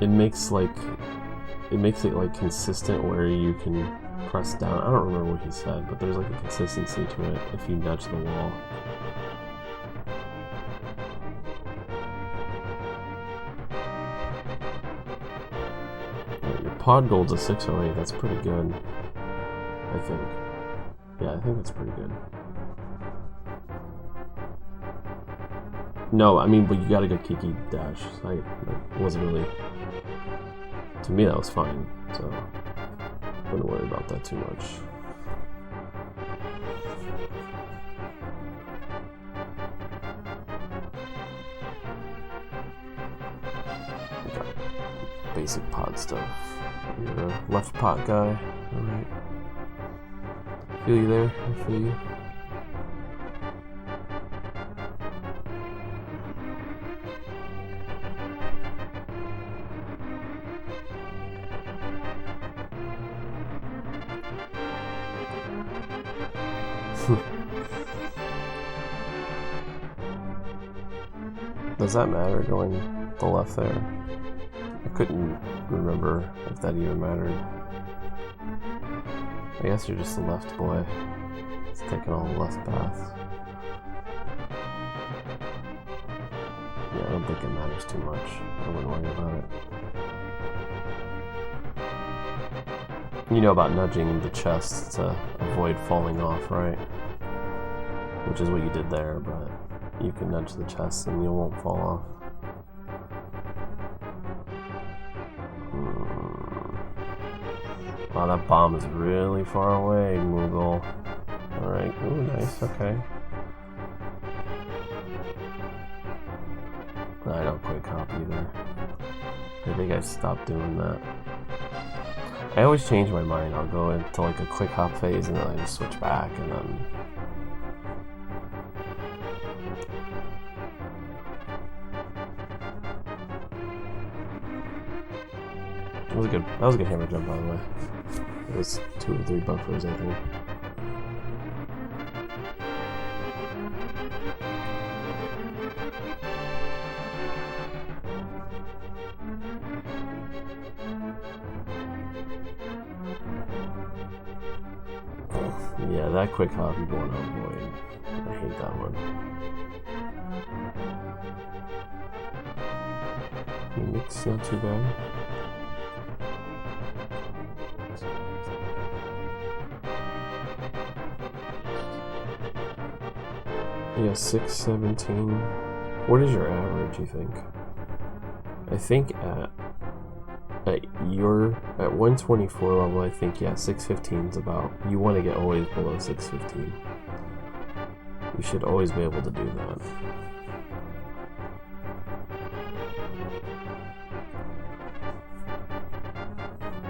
it makes it like consistent where you can press down. I don't remember what he said, but there's like a consistency to it if you nudge the wall. pod gold's a 608. That's pretty good, I think. Yeah, I think that's pretty good. No, I mean, but you got a good Kiki dash. I wasn't really... To me, that was fine, so I wouldn't worry about that too much. Okay. Basic pod stuff. You're a left pot guy, alright. Feel you there, I feel you. Does that matter going the left there? I couldn't remember if that even mattered. I guess you're just a left boy. It's taking all the left paths. Yeah, I don't think it matters too much. I wouldn't worry about it. You know about nudging the chest to avoid falling off, right? Which is what you did there, but you can nudge the chest and you won't fall off. Wow, that bomb is really far away, Moogle. Alright, ooh, nice, okay. I don't quick hop either. I think I stopped doing that. I always change my mind. I'll go into like a quick hop phase and then I just switch back and then... That was a good hammer jump, by the way. It was 2 or 3 buffers, I think. Yeah, that quick hop you want to avoid. I hate that one. Mix not too bad. Yeah, 617. What is your average, you think? I think at 124 level, I think, yeah, 615 is about... You want to get always below 615. You should always be able to do that.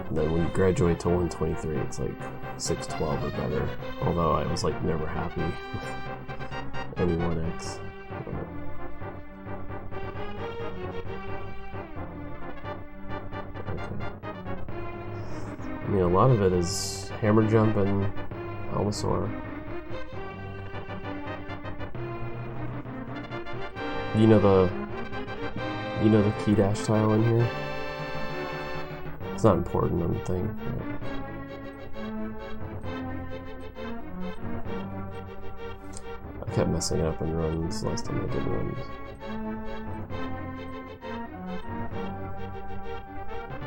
And then when you graduate to 123, it's like 612 or better. Although I was like never happy with any 1x. Okay. I mean, a lot of it is hammer jump and Almasaur. You know the key dash tile in here? It's not important, I don't think. I kept messing up in runs last time I did runs.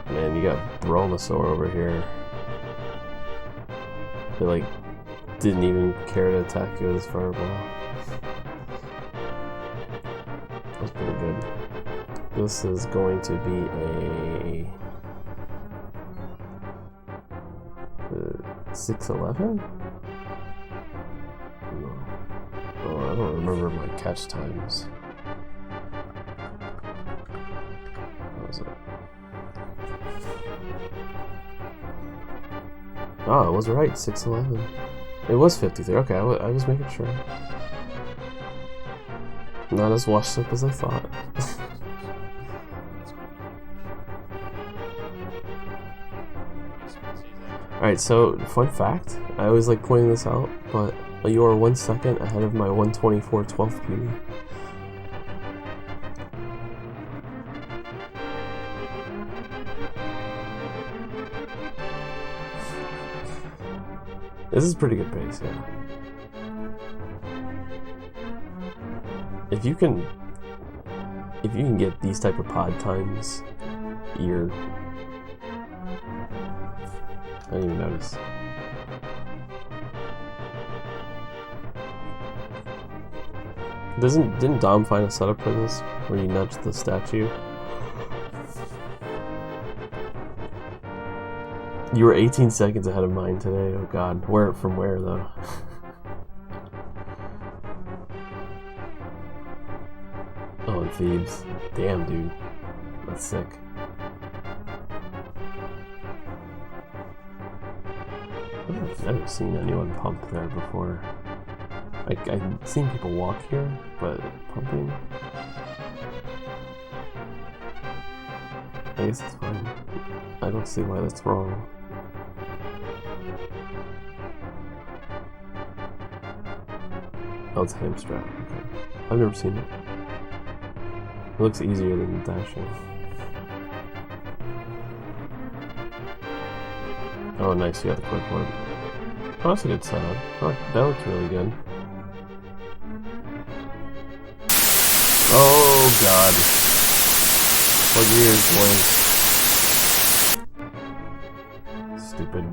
Man, you got Bromosaur over here. They like didn't even care to attack you with his fireball. That's pretty good. This is going to be a 611? No. Oh, I don't remember my catch times. What was it? Oh, I was right, 611. It was 53. Okay, I was making sure. Not as washed up as I thought. Alright, so, fun fact, I always like pointing this out, but you are 1 second ahead of my 124 12th beauty. This is pretty good pace, yeah. If you can get these type of pod times, you're I didn't even notice. Didn't Dom find a setup for this where you nudge the statue? You were 18 seconds ahead of mine today. Oh god, from where though? Oh, and Thebes. Damn, dude, that's sick. I've never seen anyone pump there before. I've seen people walk here, but pumping? I guess it's fine. I don't see why that's wrong. Oh, it's hamstrap. Okay. I've never seen it. It looks easier than dashing. Oh, nice. You got the quick one. Oh, that's a good setup. Oh, that looks really good. Oh, God. Plug your ears, boys. Stupid,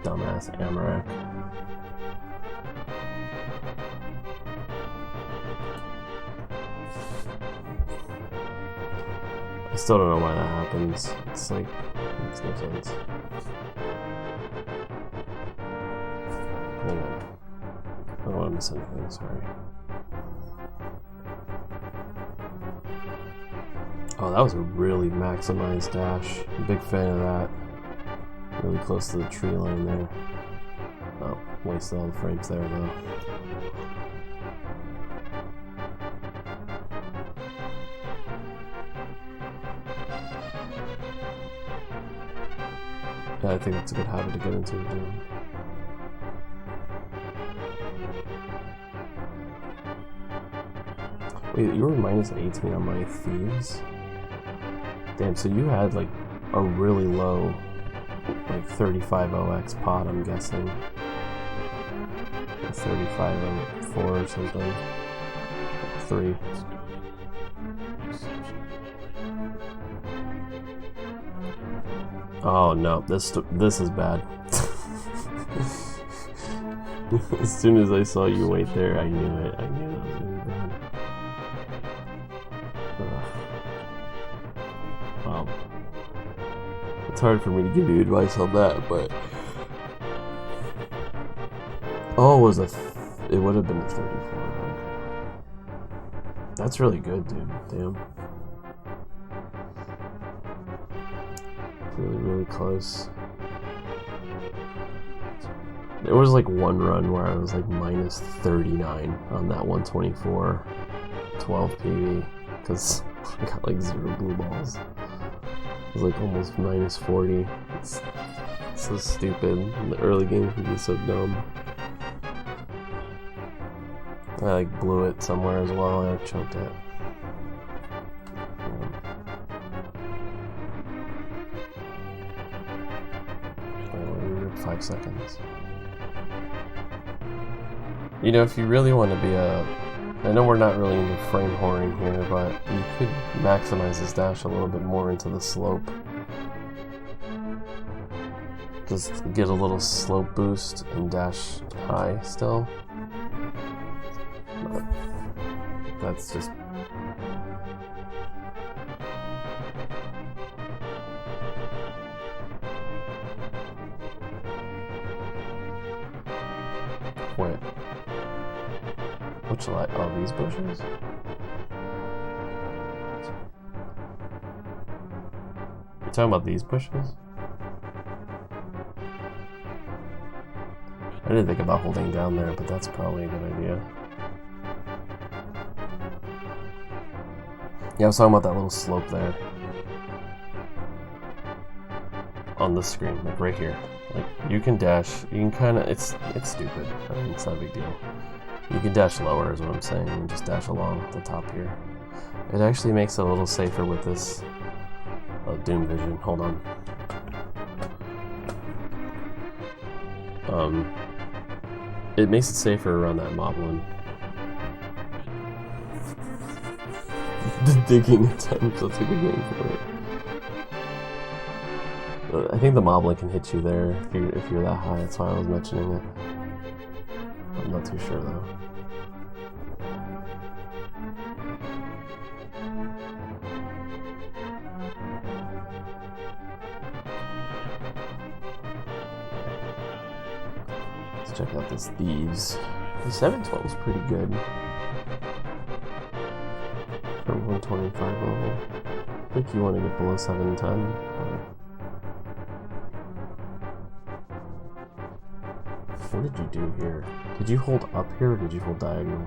dumbass Amarak. I still don't know why that happens. It's like, it makes no sense. Hang on. I don't want to miss anything, sorry. Oh, that was a really maximized dash. Big fan of that. Really close to the tree line there. Oh, wasted all the frames there though. Yeah, I think that's a good habit to get into, too. Wait, you were minus 18 on my Thieves? Damn, so you had like a really low, like 35OX pot, I'm guessing. 3504 or something. 3. Oh no, this is bad. As soon as I saw you wait there, I knew it. I knew it was really bad. Wow. It's hard for me to give you advice on that, but oh, it would have been a 34. Okay. That's really good, dude. Damn. Really close. There was like one run where I was like minus 39 on that 124 12 PV because I got like 0 blue balls. It was like almost minus 40. It's so stupid. In the early game can be so dumb. I like blew it somewhere as well. I choked it. 5 seconds. You know, if you really want to be I know we're not really into frame whoring here, but you could maximize this dash a little bit more into the slope. Just get a little slope boost and dash high still. But that's just... Wait. Which light? Oh, these bushes? You're talking about these bushes? I didn't think about holding down there, but that's probably a good idea. Yeah, I was talking about that little slope there. On the screen, like right here. Like, you can dash, you can kinda, it's stupid. I mean, it's not a big deal. You can dash lower is what I'm saying, and just dash along the top here. It actually makes it a little safer with this Doom Vision. Hold on. It makes it safer around that moblin. The digging attempt, that's a good name for it. I think the moblin can hit you there if you're that high. That's why I was mentioning it. I'm not too sure though. Let's check out this Thieves. The 712 is pretty good for 125 level. I think you want to get below 710. What did you do here? Did you hold up here or did you hold diagonal?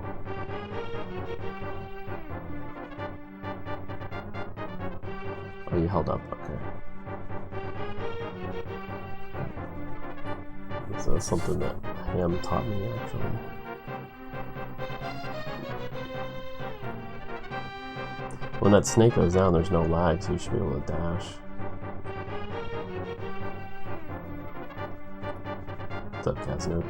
Oh, you held up, okay. So that's something that Ham taught me actually. When that snake goes down, there's no lag, so you should be able to dash. What's up, Cat Snoop?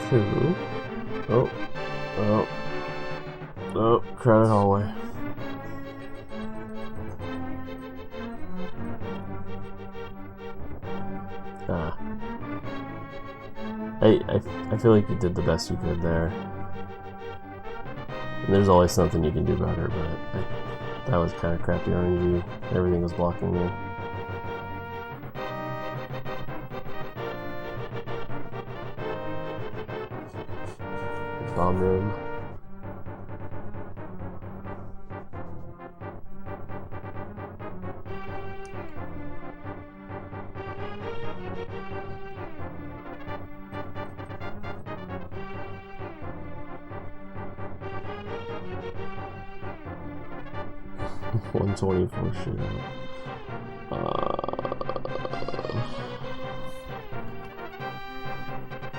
Cool. Oh. Oh. Oh, crowded hallway. Ah. I feel like you did the best you could there. And there's always something you can do better, but that was kind of crappy RNG. Everything was blocking me. Bomb room. $124 shootout.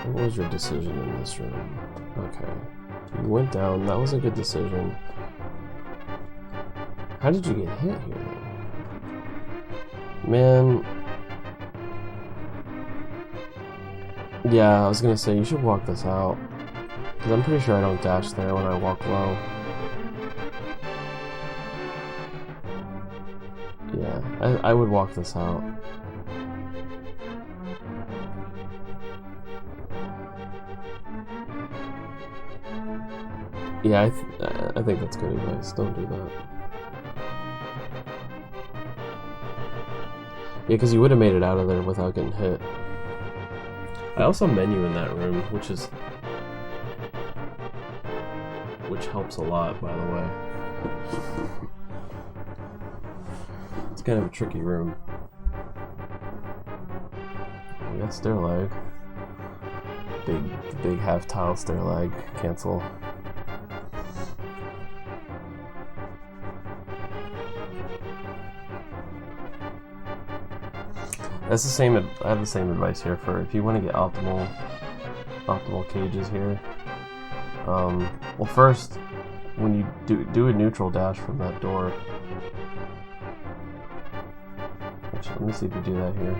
What was your decision in this room? Okay. You went down. That was a good decision. How did you get hit here, though? Man. Yeah, I was gonna say, you should walk this out. Because I'm pretty sure I don't dash there when I walk low. Yeah, I would walk this out. Yeah, I think that's good advice. Don't do that. Yeah, because you would have made it out of there without getting hit. I also menu in that room, which helps a lot, by the way. It's kind of a tricky room. We got stair lag. Big half tile stair lag. Cancel. That's the same. I have the same advice here for if you want to get optimal cages here. Well, first, when you do a neutral dash from that door. Actually, let me see if you do that here.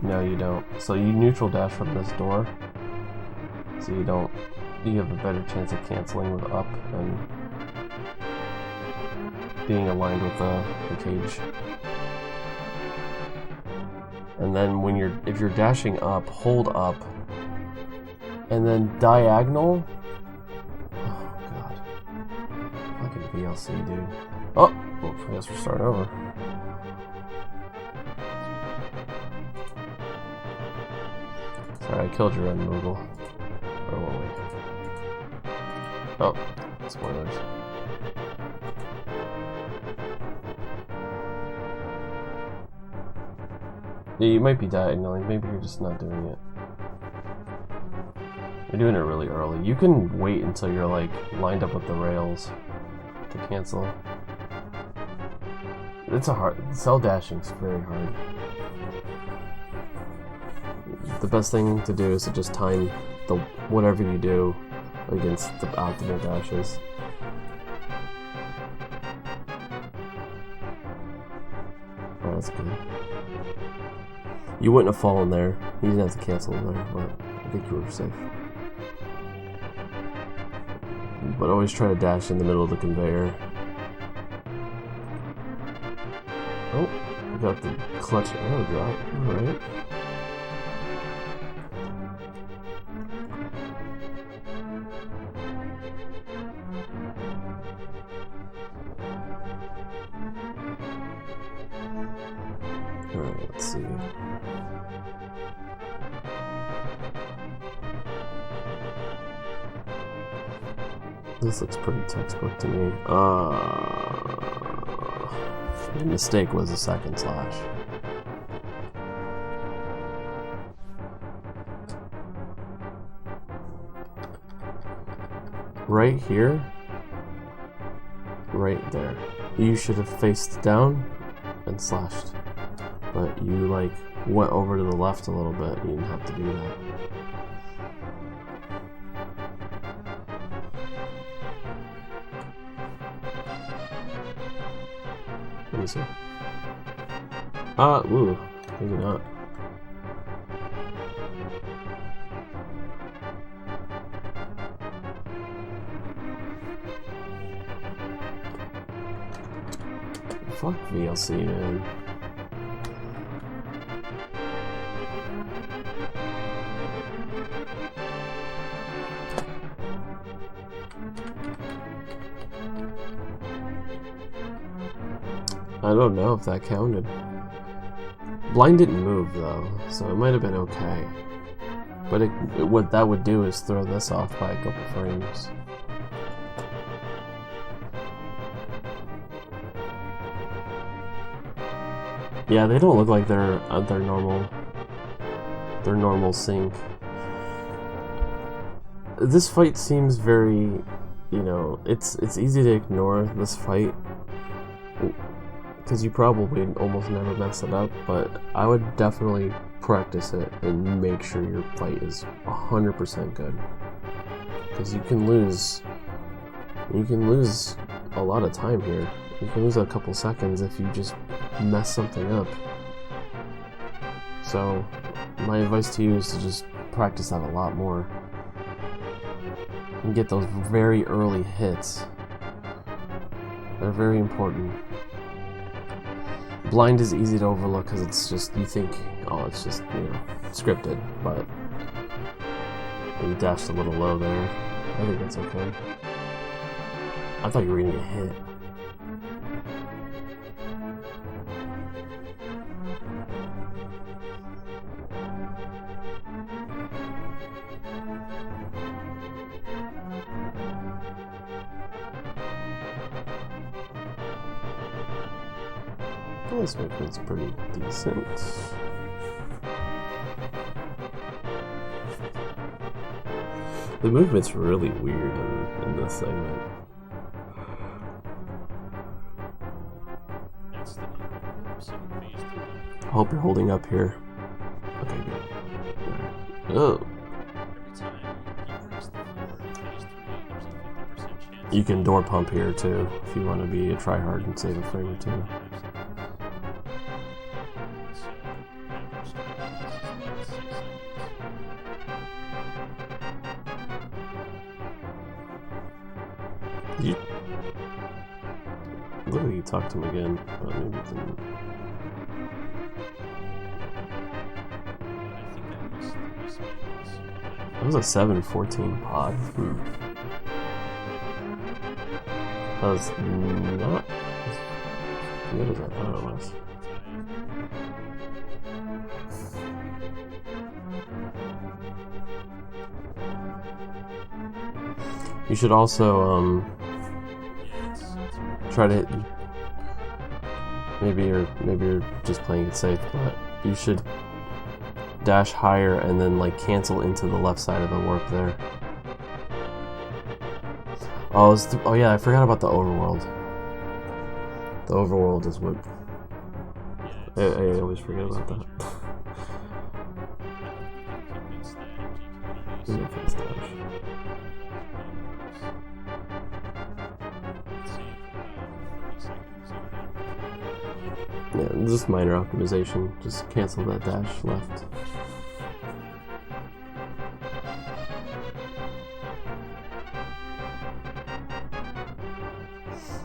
No, you don't. So you neutral dash from this door. So you have a better chance of canceling with up and being aligned with the cage. And then if you're dashing up, hold up, and then diagonal. Oh god, fucking VLC, dude. Oh, well, I guess we're starting over. Sorry, I killed your end, Moogle. Or won't we? Oh, spoilers. Yeah, you might be diagonaling, maybe you're just not doing it. You're doing it really early. You can wait until you're like lined up with the rails to cancel. It's cell dashing's very hard. The best thing to do is to just time whatever you do against the optimal dashes. Oh, that's good. You wouldn't have fallen there. You didn't have to cancel there, but I think you were safe. but always try to dash in the middle of the conveyor. Oh, we got the clutch arrow drop. Alright. Alright, let's see. This looks pretty textbook to me. The mistake was a second slash. Right here, right there. You should have faced down and slashed. But you like went over to the left a little bit. You didn't have to do that. Let me see. Ooh, maybe not. Fuck VLC, man. I don't know if that counted. Blind didn't move though, so it might have been okay. But what that would do is throw this off by a couple frames. Yeah, they don't look like they're at their normal sync. This fight seems very, you know, it's easy to ignore this fight because you probably almost never mess it up, but I would definitely practice it and make sure your fight is 100% good, because you can lose a lot of time here. You can lose a couple seconds if you just mess something up. So my advice to you is to just practice that a lot more and get those very early hits. They're very important. Blind is easy to overlook because it's just, you think, oh, it's just, you know, scripted, but you dashed a little low there. I think that's okay. I thought you were gonna get hit. This movement's pretty decent. The movement's really weird in this segment. I hope you're holding up here. Okay, good. Oh. You can door pump here too if you want to be a tryhard and save a frame or two. Look like you talked to him again, but maybe you didn't. That was a 714 pod. That was not as good as I thought it was. You should also try to hit. Maybe you're just playing it safe, but you should dash higher and then like cancel into the left side of the warp there. Oh, oh yeah, I forgot about the overworld. The overworld is what I always forget about that. Yeah, just minor optimization. Just cancel that dash left.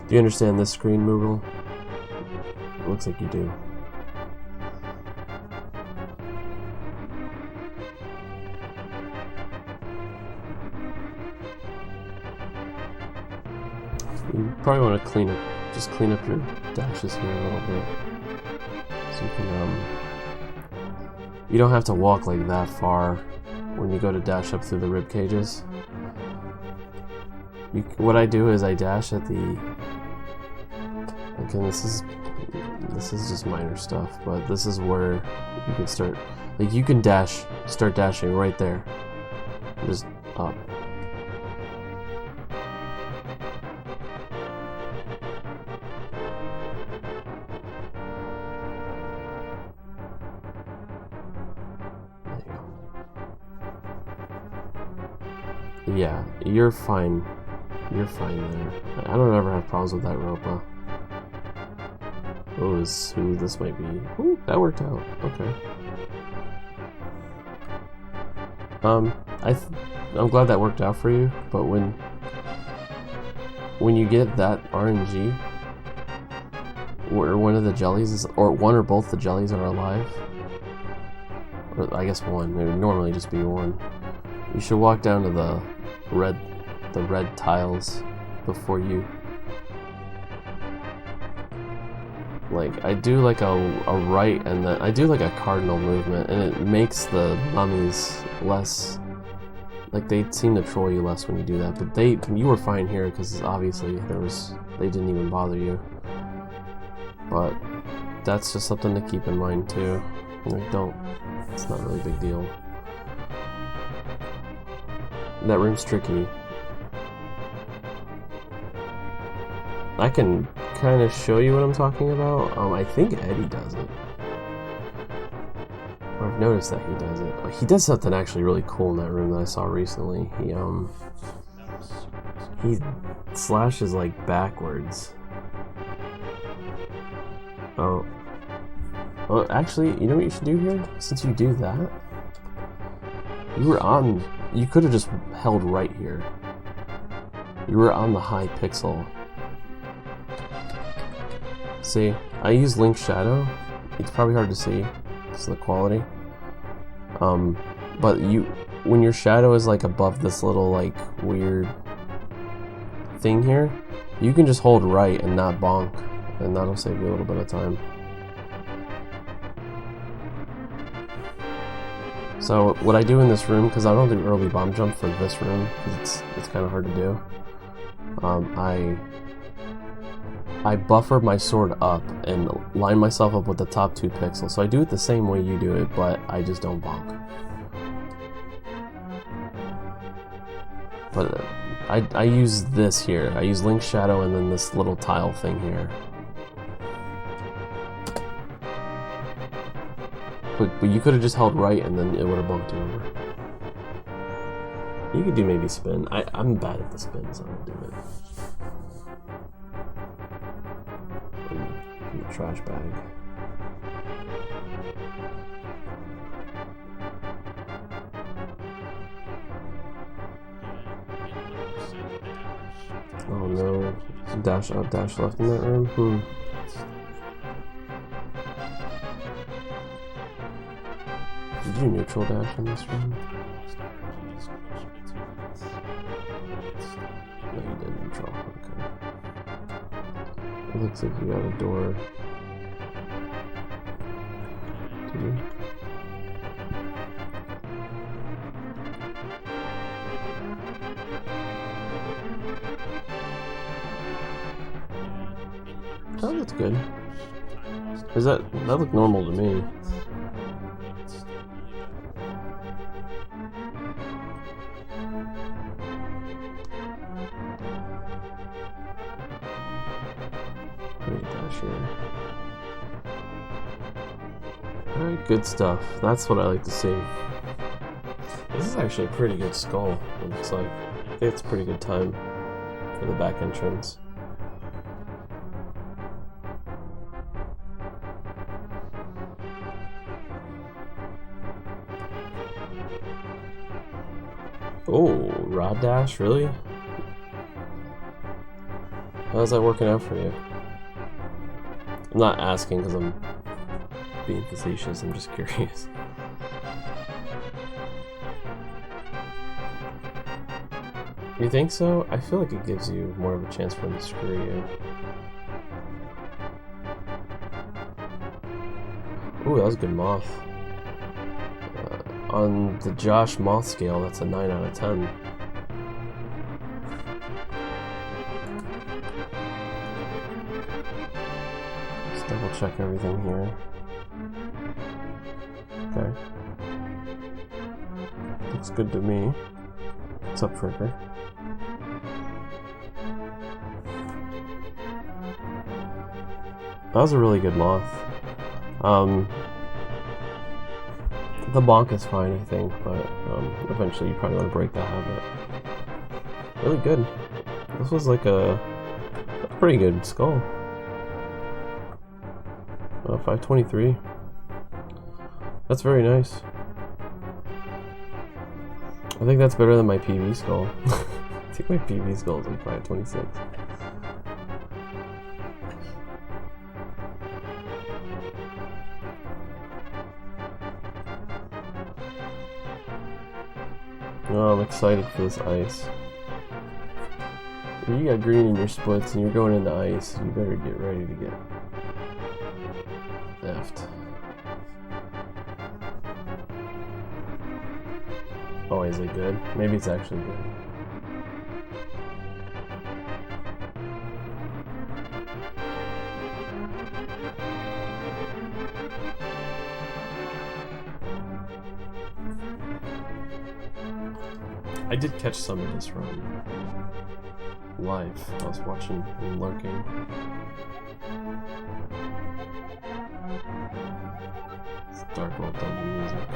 Do you understand this screen, Moogle? It looks like you do. You probably want to just clean up your dashes here a little bit. So you can, you don't have to walk like that far when you go to dash up through the rib cages. What I do is I dash at the, again, this is just minor stuff, but this is where you can start, like you can start dashing right there, just up. There you go. Yeah, you're fine. You're fine there. I don't ever have problems with that rope. Ooh, this might be. Ooh, that worked out. Okay. I'm glad that worked out for you. But when you get that RNG, where one of the jellies is, or one or both the jellies are alive, or I guess one. It would normally just be one. You should walk down to the red tiles before you, like, I do like a right, and then I do like a cardinal movement, and it makes the mummies less, like, they seem to troll you less when you do that. But you were fine here because obviously they didn't even bother you. But that's just something to keep in mind too. Like, it's not really a big deal. That room's tricky. I can kind of show you what I'm talking about. I think Eddie does it. Or I've noticed that he does it. He does something actually really cool in that room that I saw recently. He slashes like backwards. Oh. Well, actually, you know what you should do here? Since you do that, you could have just held right here. You were on the high pixel. See, I use Link Shadow. It's probably hard to see. It's the quality. But when your shadow is like above this little like weird thing here, you can just hold right and not bonk, and that'll save you a little bit of time. So what I do in this room, because I don't do early bomb jump for this room, because it's kind of hard to do. I buffer my sword up and line myself up with the top 2 pixels. So I do it the same way you do it, but I just don't bonk. But I use this here. I use Link Shadow and then this little tile thing here. But you could have just held right and then it would have bumped you over. You could do maybe spin. I'm bad at the spin, so I don't do it. In the trash bag. Oh no. Dash up, dash left in that room? Did you neutral dash in this room? No, you didn't neutral. Okay. It looks like you got a door. Did you? Oh, that's good. That looked normal to me. Alright, good stuff. That's what I like to see. This is actually a pretty good skull, it looks like. I think it's a pretty good time for the back entrance. Oh, rod dash, really? How's that working out for you? I'm not asking because I'm being facetious, I'm just curious. You think so? I feel like it gives you more of a chance for him to screw you. Ooh, that was a good moth. On the Josh moth scale, that's a 9 out of 10. Just double check everything here. Okay. Looks good to me. What's up, Fricker? That was a really good moth. The bonk is fine, I think, but eventually you probably want to break that habit. Really good. This was like a pretty good skull. 523. That's very nice. I think that's better than my PV skull. I think my PV skull is like 526. Oh, I'm excited for this ice. If you got green in your splits and you're going into ice, you better get ready to get effed. Oh, is it good? Maybe it's actually good. I did catch some of this run live. I was watching and lurking. It's Dark World Dungeon music.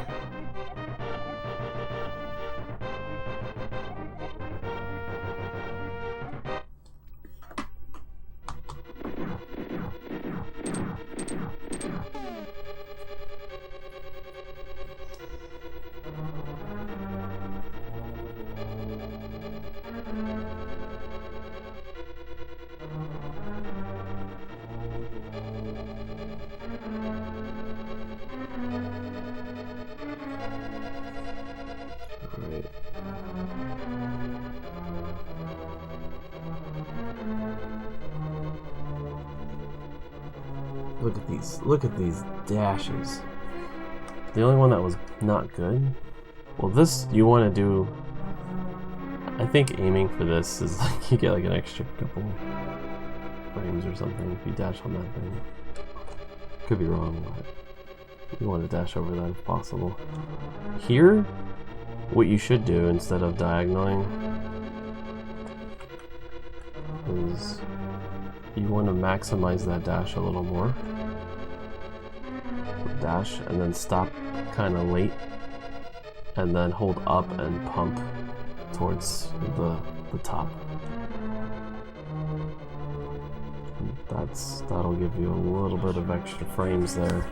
Look at these dashes. The only one that was not good. Well, this you want to do. I think aiming for this is like you get like an extra couple frames or something if you dash on that thing. Could be wrong, but you want to dash over that if possible. Here, what you should do instead of diagonaling is you want to maximize that dash a little more. Dash and then stop kind of late and then hold up and pump towards the top. That'll give you a little bit of extra frames there.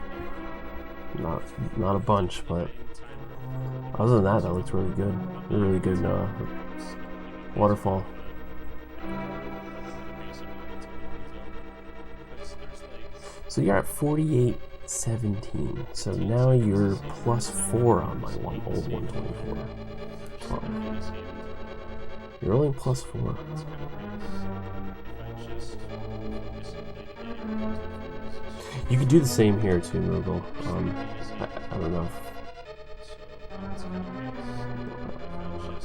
Not a bunch, but other than that looks really good. Really good waterfall. So you're at 48.17. So now you're +4 on my old 124. Oh. You're only +4. You could do the same here too, Moogle. I don't know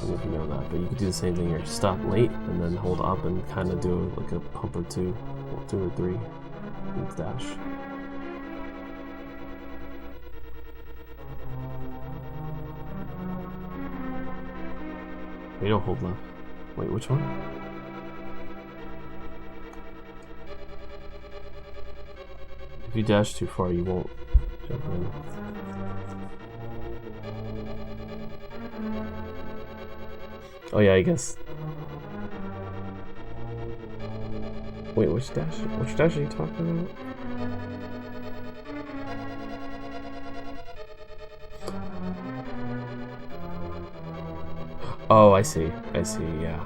if you know that, but you could do the same thing here. Stop late and then hold up and kind of do like a pump or two or three, and dash. Wait, don't hold left. Wait, which one? If you dash too far, you won't jump in. Oh yeah, I guess. Wait, which dash? Which dash are you talking about? Oh, I see, yeah.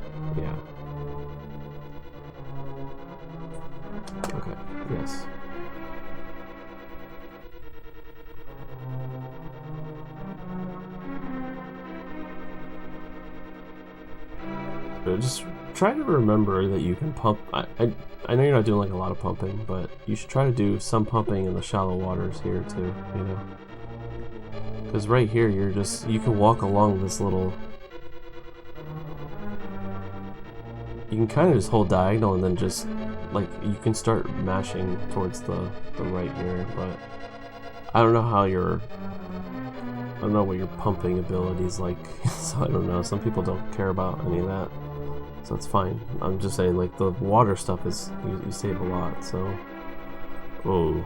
Yes. But just try to remember that you can pump. I know you're not doing like a lot of pumping, but you should try to do some pumping in the shallow waters here too, you know. Because right here, you can walk along this little. You can kind of just hold diagonal and then just, like, you can start mashing towards the right here, but I don't know how I don't know what your pumping ability is like, so I don't know. Some people don't care about any of that, so it's fine. I'm just saying, like, the water stuff is, you save a lot, so. Oh.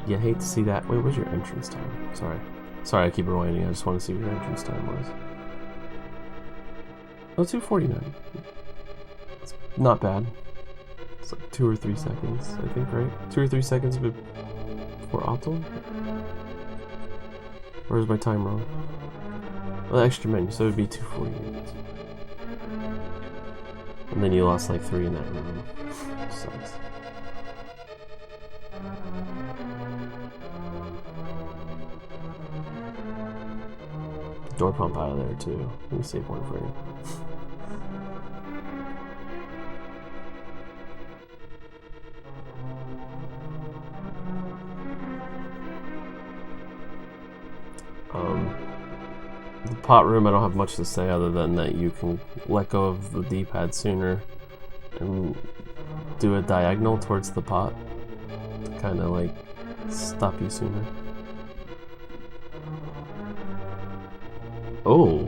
You hate to see that. Wait, what's your entrance time? Sorry, I keep rewinding. I just want to see what your entrance time was. Oh, 2:49. It's not bad. It's like 2 or 3 seconds, I think, right? 2 or 3 seconds before optimal? Or is my time wrong? Well, extra menu, so it would be 2:48. And then you lost like 3 in that room. Sucks. Door pump out of there too. Let me save one for you. The pot room, I don't have much to say other than that you can let go of the D-pad sooner and do a diagonal towards the pot to kind of like stop you sooner. Oh.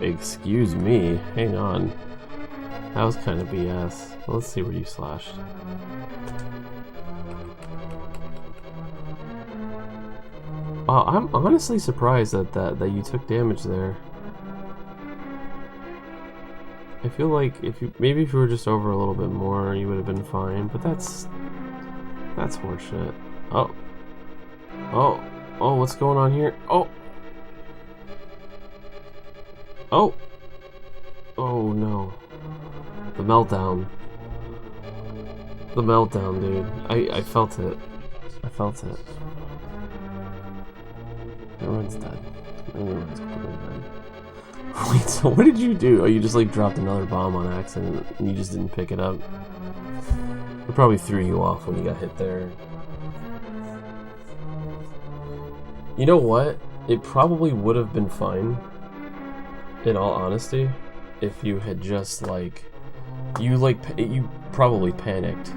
Excuse me. Hang on. That was kind of BS. Let's see where you slashed. I'm honestly surprised that you took damage there. I feel like if you were just over a little bit more, you would have been fine. But that's horseshit. Oh, what's going on here? Oh no, the meltdown, dude. I felt it. Everyone's dead. Everyone's completely dead. Wait, so what did you do? Oh, you just like dropped another bomb on accident and you just didn't pick it up? It probably threw you off when you got hit there. You know what? It probably would have been fine, in all honesty, if you had just you probably panicked.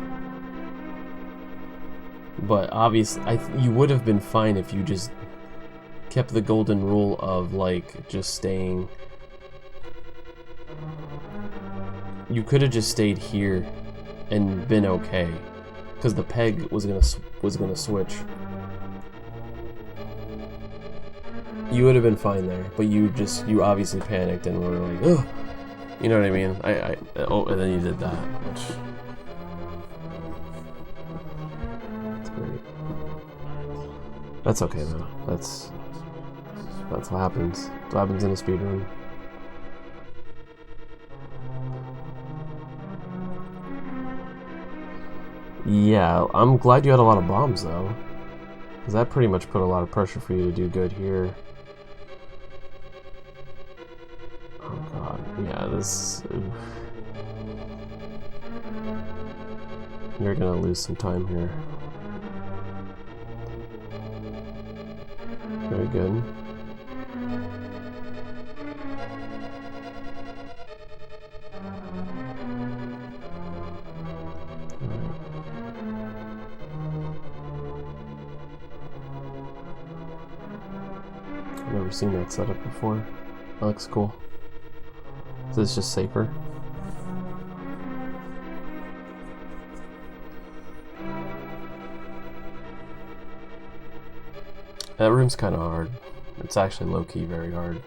But obviously, you would have been fine if you just kept the golden rule of like just staying. You could have just stayed here and been okay, because the peg was gonna switch. You would have been fine there, but you obviously panicked and were like, ugh, you know what I mean? And then you did that, which that's great. That's okay though. That's what happens. That's what happens in a speedrun. Yeah, I'm glad you had a lot of bombs though, because that pretty much put a lot of pressure for you to do good here. Oh god, yeah, this. You're gonna lose some time here. Very good. I've never seen that setup before. That looks cool. Is this just safer? That room's kind of hard. It's actually low-key very hard.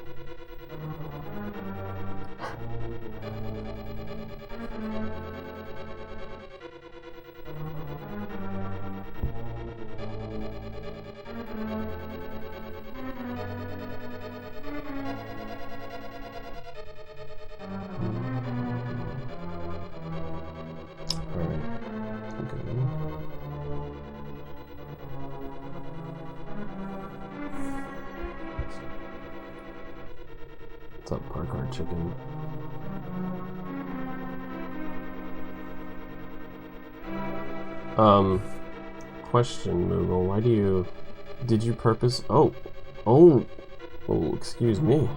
What's up, Parkour Chicken? Question, Moogle. Why do you... Did you purpose... Oh, excuse me.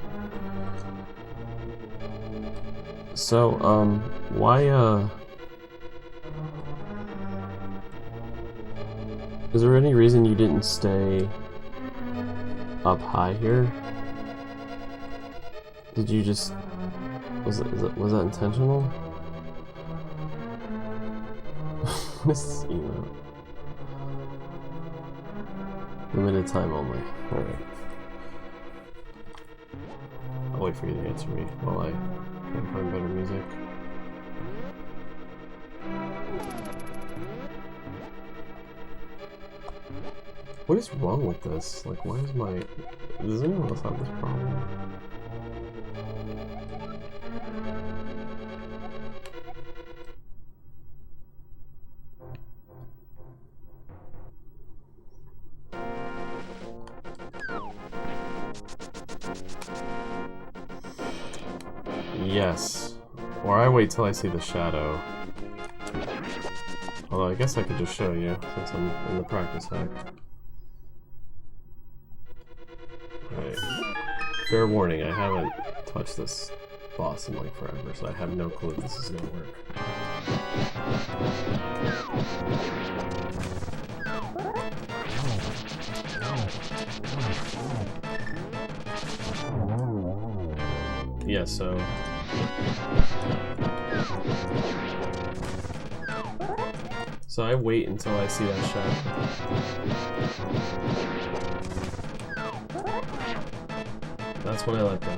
So, why, is there any reason you didn't stay up high here? Did you just... Was that intentional? This emote. Limited time only. Alright. I'll wait for you to answer me while I try to find better music. What is wrong with this? Like, why is my... Does anyone else have this problem? Yes. Or I wait till I see the shadow. Although I guess I could just show you since I'm in the practice hack. Alright. Fair warning, I haven't touched this boss in like forever, so I have no clue if this is gonna work. Yeah, so... So I wait until I see that shadow. That's when I let go.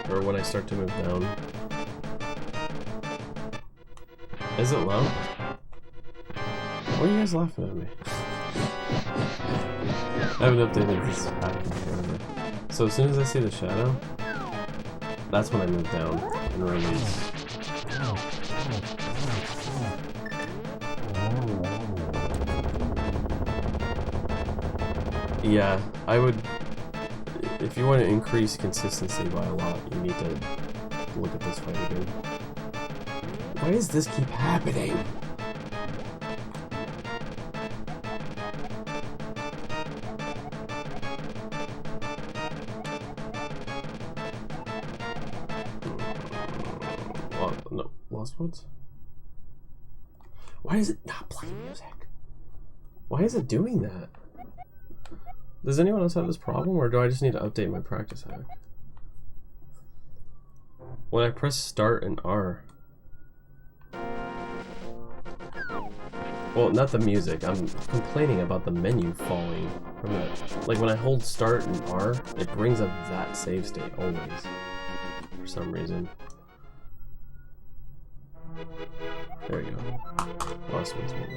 Or when I start to move down. Is it low? Why are you guys laughing at me? I haven't updated this hack in forever. So as soon as I see the shadow, that's when I move down and release. Yeah, I would... If you want to increase consistency by a lot, you need to look at this fight again. Why does this keep happening? No, Lost Woods? Why is it not playing music? Why is it doing that? Does anyone else have this problem, or do I just need to update my practice hack? When I press start and R... Well, not the music, I'm complaining about the menu falling from it. Like when I hold start and R, it brings up that save state always. For some reason. There we go. Lost Woods music.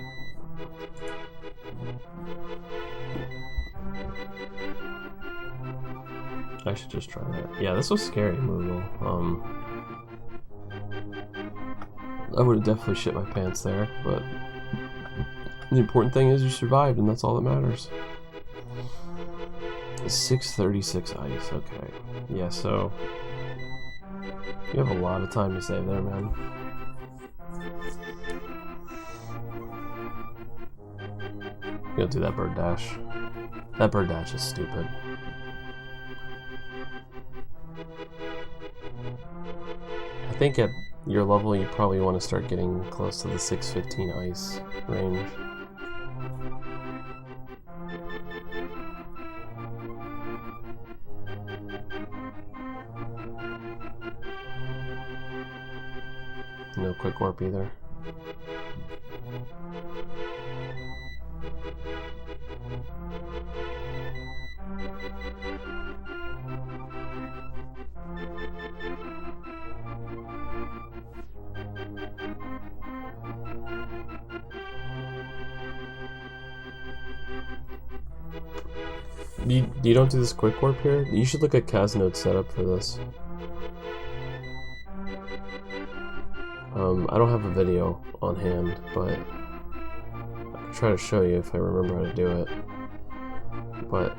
I should just try that. Yeah, this was scary, Moogle. I would have definitely shit my pants there, but the important thing is you survived, and that's all that matters. 636 ice, okay. Yeah, so you have a lot of time to save there, man. You'll do that bird dash. That bird dash is stupid. I think at your level you probably want to start getting close to the 615 ice range. No quick warp either. You don't do this quick warp here? You should look at Casnode's setup for this. I don't have a video on hand, but I can try to show you if I remember how to do it. But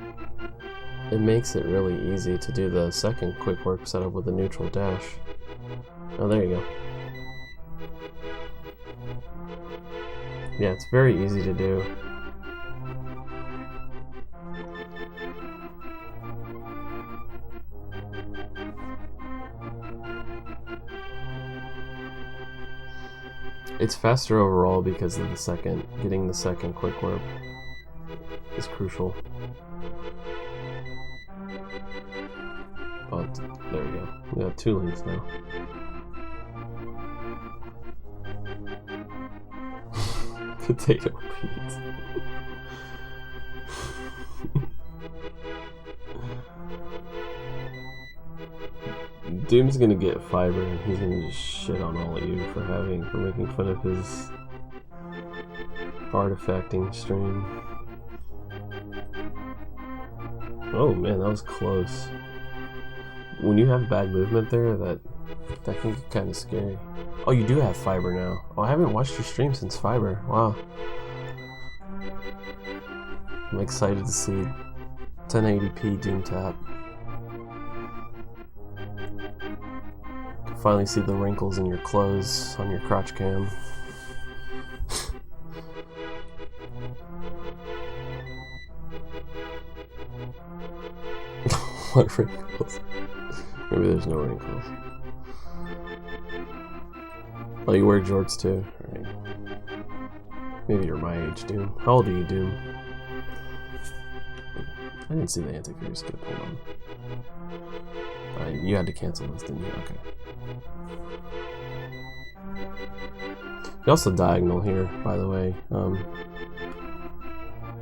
it makes it really easy to do the second quick work setup with a neutral dash. Oh, there you go. Yeah, it's very easy to do. It's faster overall because of getting the second quick warp is crucial. Oh, there we go. We have 2 links now. Potato peas. Doom's gonna get fiber and he's gonna just shit on all of you for making fun of his artifacting stream. Oh man, that was close. When you have bad movement there, that can get kind of scary. Oh, you do have fiber now. Oh, I haven't watched your stream since fiber. Wow. I'm excited to see 1080p Doom tap. Finally see the wrinkles in your clothes on your crotch cam. What wrinkles? Maybe there's no wrinkles. Oh, you wear jorts too? Right. Maybe you're my age, Doom. How old are you, Doom? I didn't see the anti-furious skip. Hold on. You had to cancel this, didn't you? Okay. You also diagonal here, by the way.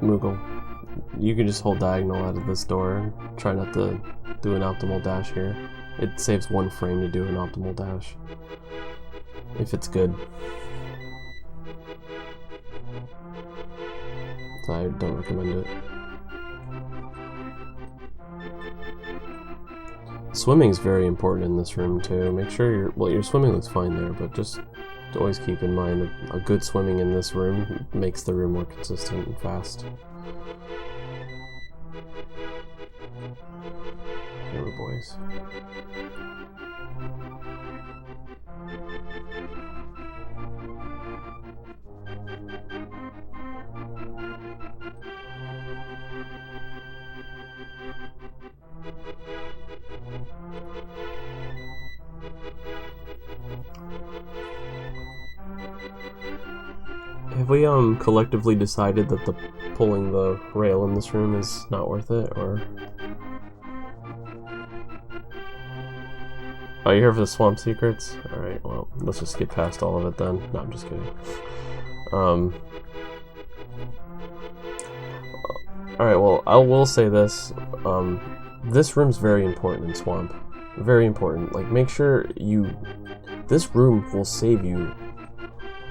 Moogle. You can just hold diagonal out of this door and try not to do an optimal dash here. It saves 1 frame to do an optimal dash. If it's good. So I don't recommend it. Swimming is very important in this room too. Make sure your swimming looks fine there, but just always keep in mind that a good swimming in this room makes the room more consistent and fast. Here we boys. Have we collectively decided that pulling the rail in this room is not worth it, or? Oh, you're here for the swamp secrets? Alright, well, let's just get past all of it then. No, I'm just kidding. Alright, well, I will say this. This room's very important in swamp. Very important. Like, make sure this room will save you.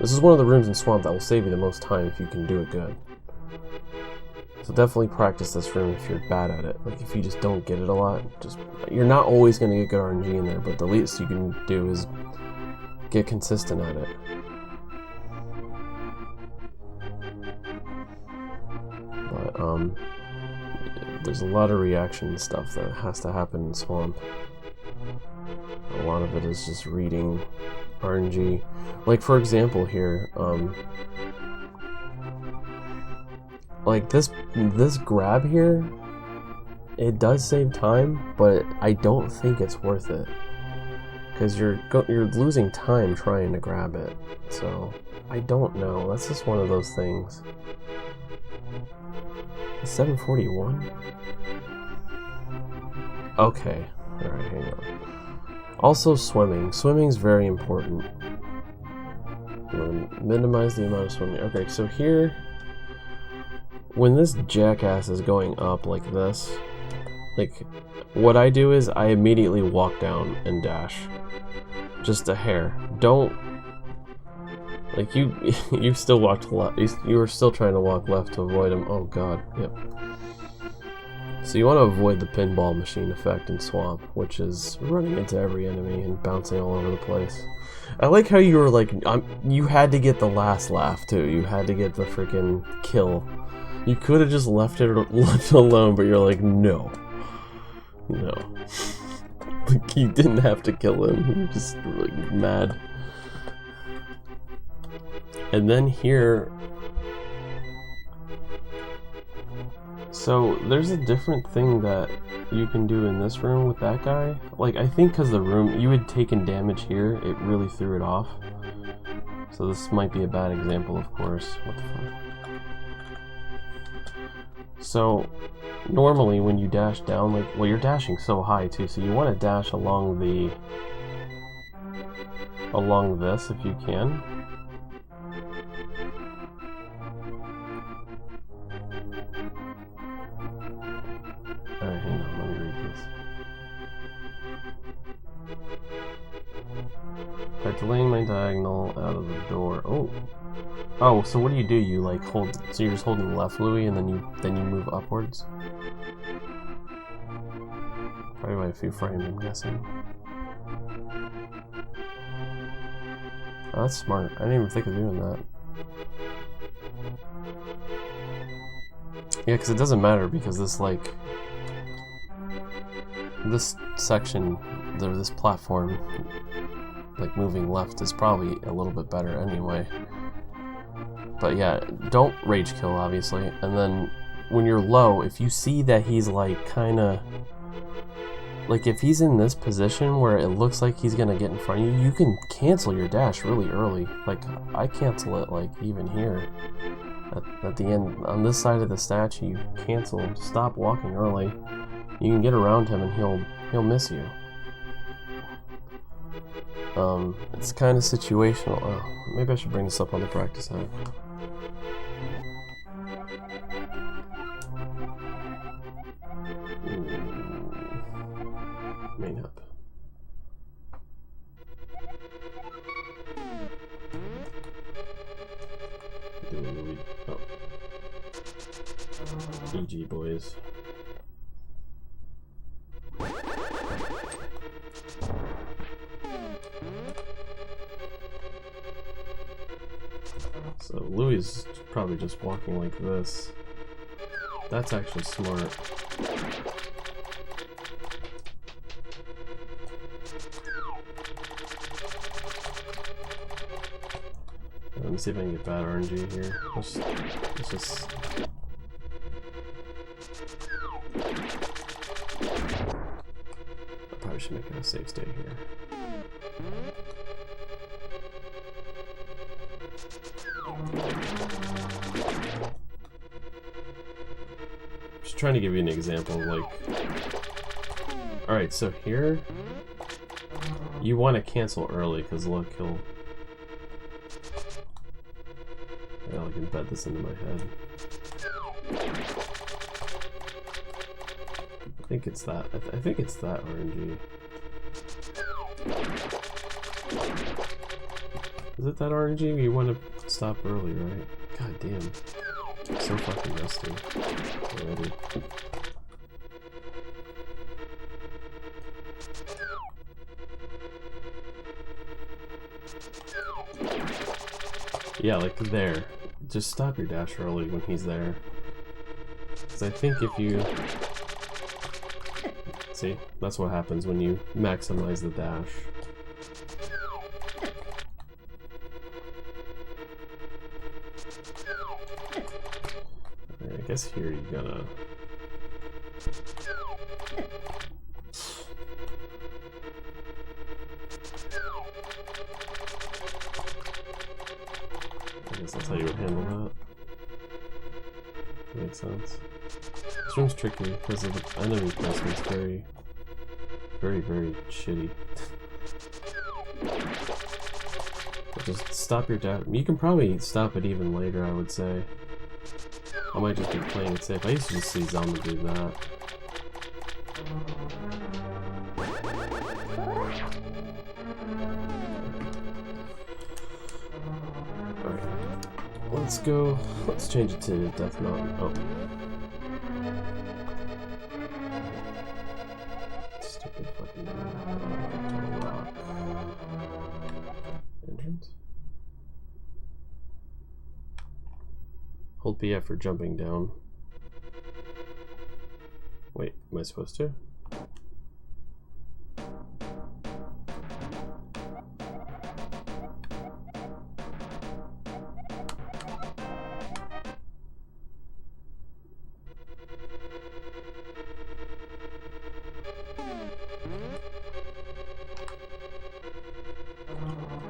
This is one of the rooms in swamp that will save you the most time if you can do it good. So definitely practice this room if you're bad at it. Like, if you just don't get it a lot, you're not always going to get good RNG in there, but the least you can do is get consistent at it. But, there's a lot of reaction stuff that has to happen in swamp. A lot of it is just reading RNG. Like, for example here, like this grab here, it does save time, but I don't think it's worth it, because you're losing time trying to grab it. So I don't know. That's just one of those things. 741. Okay. All right. Hang on. Also, swimming. Swimming's very important. I'm gonna minimize the amount of swimming. Okay, so here, when this jackass is going up like this, like, what I do is I immediately walk down and dash. Just a hair. Don't, like, you still walked left. You were still trying to walk left to avoid him. Oh god, yep. So you want to avoid the pinball machine effect in swamp, which is running into every enemy and bouncing all over the place. I like how you were like, you had to get the last laugh too. You had to get the freaking kill. You could have just left it alone, but you're like, no, No. Like, you didn't have to kill him. You're just like mad. And then here... So, there's a different thing that you can do in this room with that guy. Like, I think because the room, you had taken damage here, it really threw it off. So this might be a bad example, of course. What the fuck? So, normally when you dash down, like, well, you're dashing so high too, so you want to dash along this if you can. Alright, hang on, let me read this. By delaying my diagonal out of the door. Oh, so what do? You like hold, so you're just holding left, Louis, and then you move upwards? Probably by a few frames, I'm guessing. Oh, that's smart. I didn't even think of doing that. Yeah, because it doesn't matter, because this, like... This section, this platform, like, moving left is probably a little bit better anyway. But yeah, don't rage kill, obviously. And then, when you're low, if you see that he's, like, kinda... Like, if he's in this position where it looks like he's gonna get in front of you, you can cancel your dash really early. Like, I cancel it, like, even here. At the end, on this side of the statue, you cancel him. Stop walking early. You can get around him and he'll miss you. It's kind of situational. Oh, maybe I should bring this up on the practice hack. Main hub. Oh. EG boys. So Louis is probably just walking like this. That's actually smart. Let me see if I can get bad RNG here. Let's just... I probably should make it a safe state here. Just trying to give you an example of, like... Alright, so here... You want to cancel early, because look, he'll... Yeah, I can embed this into my head. I think it's that. I think it's that RNG. Is it that RNG? You want to stop early, right? God damn. I'm so fucking rusty already. Yeah, like there. Just stop your dash early when he's there. Because I think if you... See, that's what happens when you maximize the dash. I guess here you gotta... I guess that's how you would handle that. Makes sense. This room's tricky because of the enemy placement's very, very shitty. But just stop your dash. You can probably stop it even later, I would say. I might just be playing it safe. I used to just see Zelda do that. Alright. Let's go. Let's change it to Death Mountain. Oh. Stupid fucking rock. Entrance? Hold PF for jumping down. Wait, am I supposed to?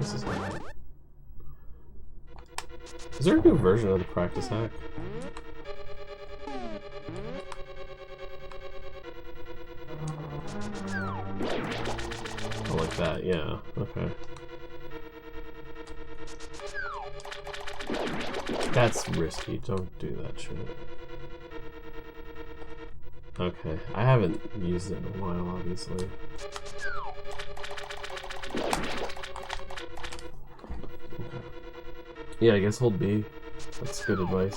This is hard. Is there a new version of the practice hack? Oh, like that, yeah. Okay. That's risky. Don't do that shit. Okay. I haven't used it in a while, obviously. Okay. Yeah, I guess hold B. That's good advice.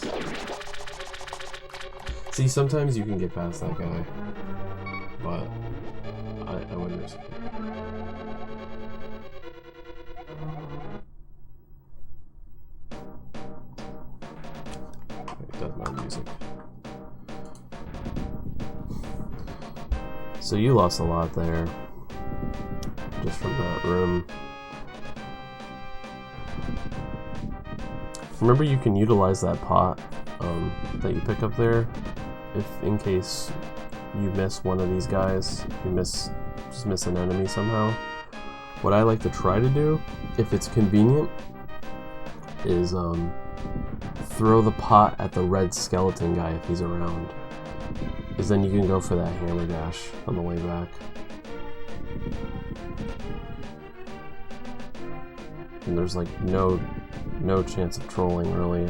See, sometimes you can get past that guy, but I wouldn't risk it. It does my music. So you lost a lot there, just from that room. Remember, you can utilize that pot that you pick up there, if in case you miss one of these guys, if you just miss an enemy somehow. What I like to try to do, if it's convenient, is throw the pot at the red skeleton guy if he's around, because then you can go for that hammer dash on the way back. And there's like no chance of trolling really,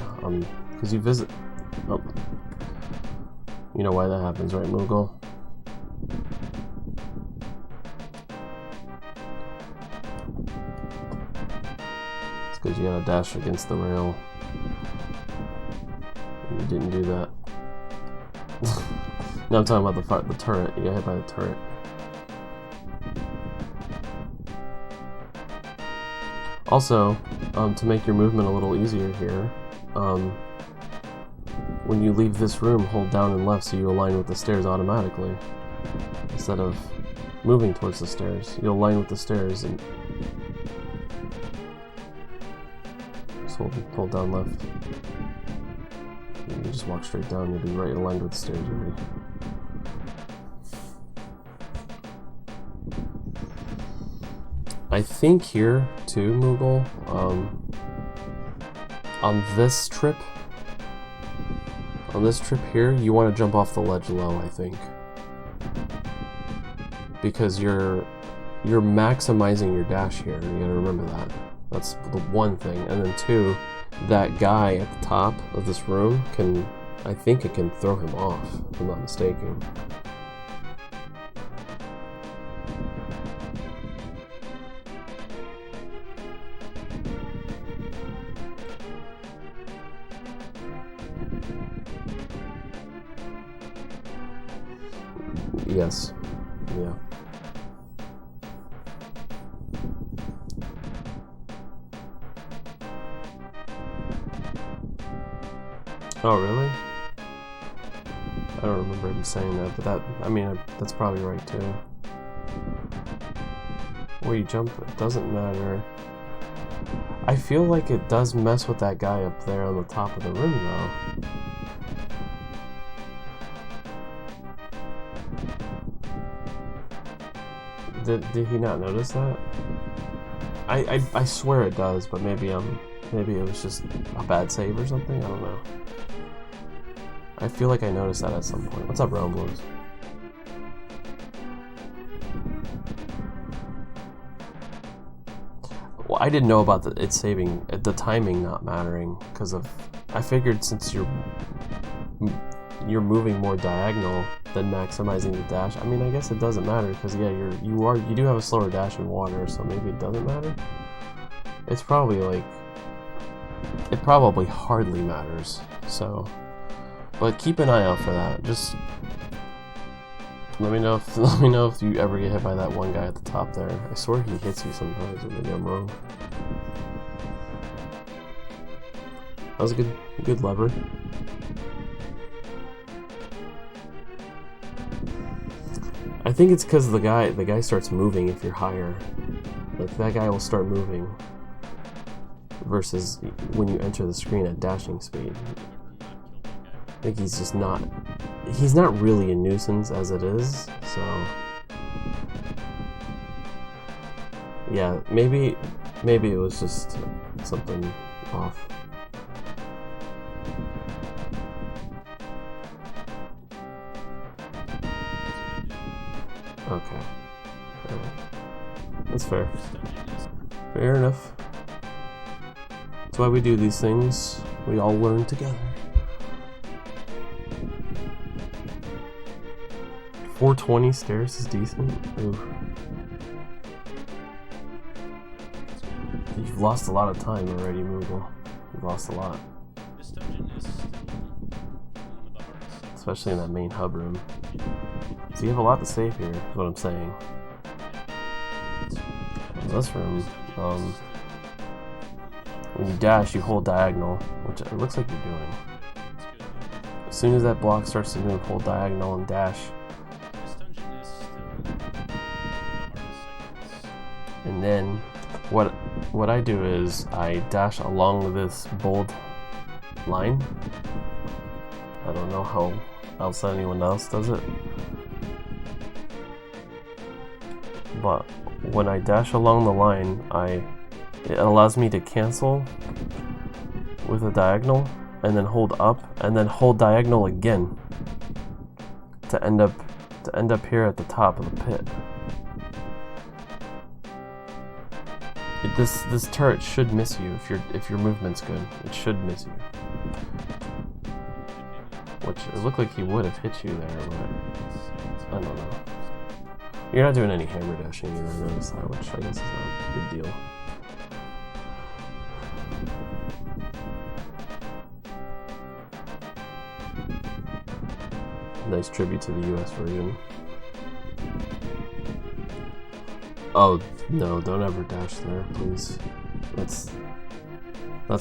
because you visit. Oh, you know why that happens, right, Moogle? It's because you gotta dash against the rail. And you didn't do that. No, I'm talking about the turret. You got hit by the turret. Also, to make your movement a little easier here, when you leave this room, hold down and left so you align with the stairs automatically. Instead of moving towards the stairs, you align with the stairs and just hold down left. And you just walk straight down, you'll be right aligned with the stairs already. I think here too, Moogle, on this trip here, you want to jump off the ledge low, I think, because you're maximizing your dash here. You gotta remember that. That's the one thing. And then two, that guy at the top of this room I think it can throw him off, if I'm not mistaken. Yes. Yeah. Oh, really? I don't remember him saying that, but that's probably right too. Where you jump, it doesn't matter. I feel like it does mess with that guy up there on the top of the room, though. Did he not notice that? I swear it does, but maybe it was just a bad save or something. I don't know. I feel like I noticed that at some point. What's up, Realm Blues? Well, I didn't know about it saving, the timing not mattering, because I figured since you're moving more diagonal than maximizing the dash. I mean, I guess it doesn't matter because yeah, you do have a slower dash in water, so maybe it doesn't matter. It's probably like it probably hardly matters. So, but keep an eye out for that. Just let me know if you ever get hit by that one guy at the top there. I swear he hits you sometimes, or maybe I'm wrong. That was a good lever. I think it's because the guy starts moving if you're higher. Like that guy will start moving versus when you enter the screen at dashing speed. I think he's not really a nuisance as it is, so yeah, maybe Maybe it was just something off. Okay. That's fair. Fair enough. That's why we do these things. We all learn together. 420 stairs is decent. Ooh. You've lost a lot of time already, Moogle. You've lost a lot. This dungeon is still one of the hardest. Especially in that main hub room. So you have a lot to save here, is what I'm saying. In this room, when you dash, you hold diagonal, which it looks like you're doing. As soon as that block starts to move, hold diagonal and dash. This dungeon is still one of the hardest segments. And then what I do is I dash along this bold line. I don't know how else anyone else does it. But when I dash along the line, it allows me to cancel with a diagonal and then hold up and then hold diagonal again to end up here at the top of the pit. This turret should miss you if your movement's good. It should miss you. Which it looked like he would have hit you there, but I don't know. You're not doing any hammer dashing either, I noticed that, which I guess is not a big deal. Nice tribute to the US version. Oh, no, don't ever dash there, please. That's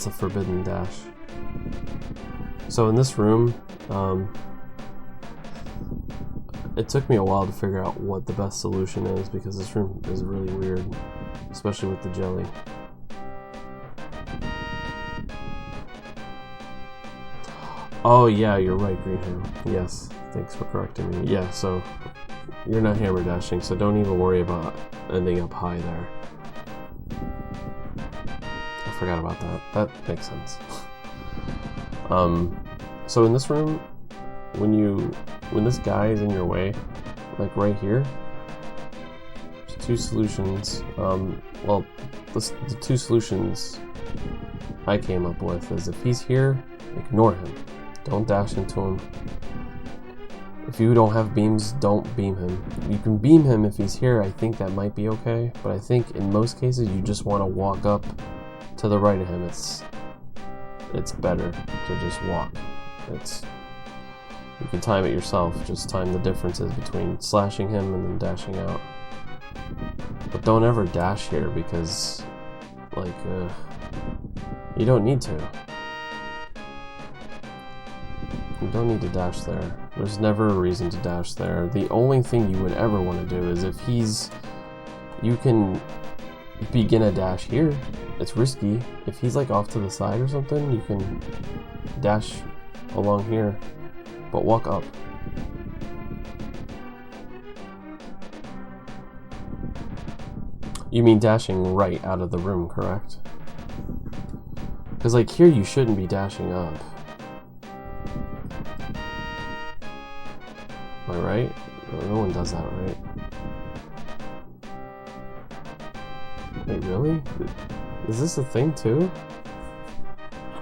a forbidden dash. So in this room, it took me a while to figure out what the best solution is because this room is really weird, especially with the jelly. Oh yeah, you're right, Greenham. Yes, thanks for correcting me. Yeah, so you're not hammer dashing, so don't even worry about ending up high there. I forgot about that. That makes sense. So in this room, when this guy is in your way, like right here, there's two solutions. Well, the two solutions I came up with is if he's here, ignore him. Don't dash into him. If you don't have beams, don't beam him. You can beam him if he's here. I think that might be okay, but I think in most cases you just want to walk up to the right of him. It's better to just walk. You can time it yourself. Just time the differences between slashing him and then dashing out. But don't ever dash here because, like, you don't need to. You don't need to dash there. There's never a reason to dash there. The only thing you would ever want to do is if you can begin a dash here. It's risky. If he's like off to the side or something, you can dash along here, but walk up. You mean dashing right out of the room, correct? Because like here you shouldn't be dashing up. Am I right? No one does that, right? Wait, really? Is this a thing too?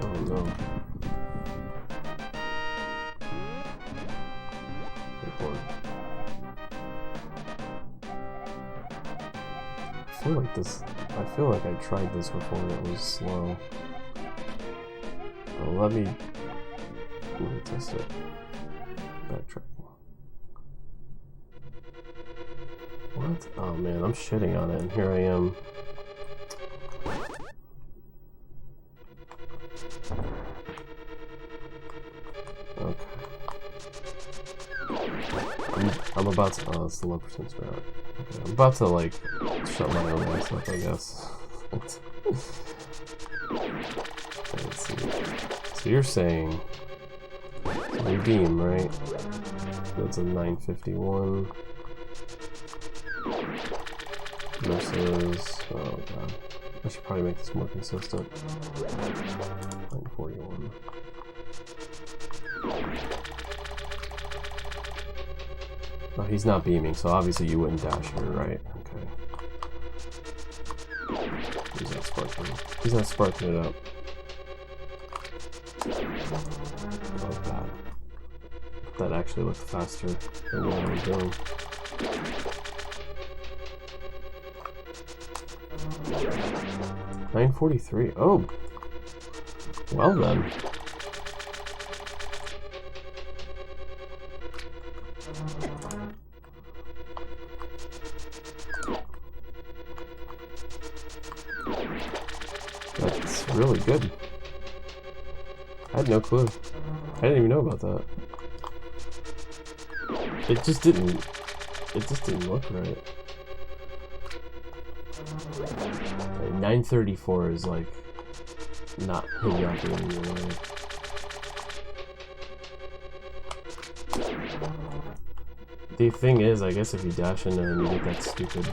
Oh no. I feel like I tried this before and it was slow. Oh, let me test it. Backtracking. What? Oh man, I'm shitting on it and here I am. Okay. I'm about to, oh, it's the low percent sprout. Okay, I'm about to like shut my own ass up, I guess. Okay, let's see. So you're saying redeem, right? That's a 951 versus, oh god, I should probably make this more consistent. 941. Oh, he's not beaming, so obviously you wouldn't dash here, right? Okay. He's not sparking. He's not sparking it up. Oh god. That actually looked faster than what I was doing. $9.43. Oh, well then. That's really good. I had no clue. I didn't even know about that. It just didn't look right. 934 is like not hitting out the enemy way. The thing is, I guess if you dash into him, you get that stupid.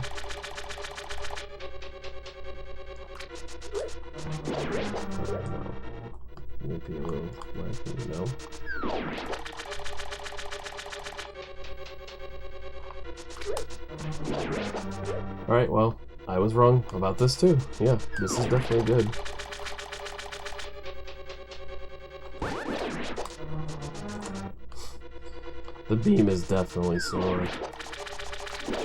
Maybe a little laggy, no. Alright, well, I was wrong about this too. Yeah, this is definitely good. The beam is definitely slower.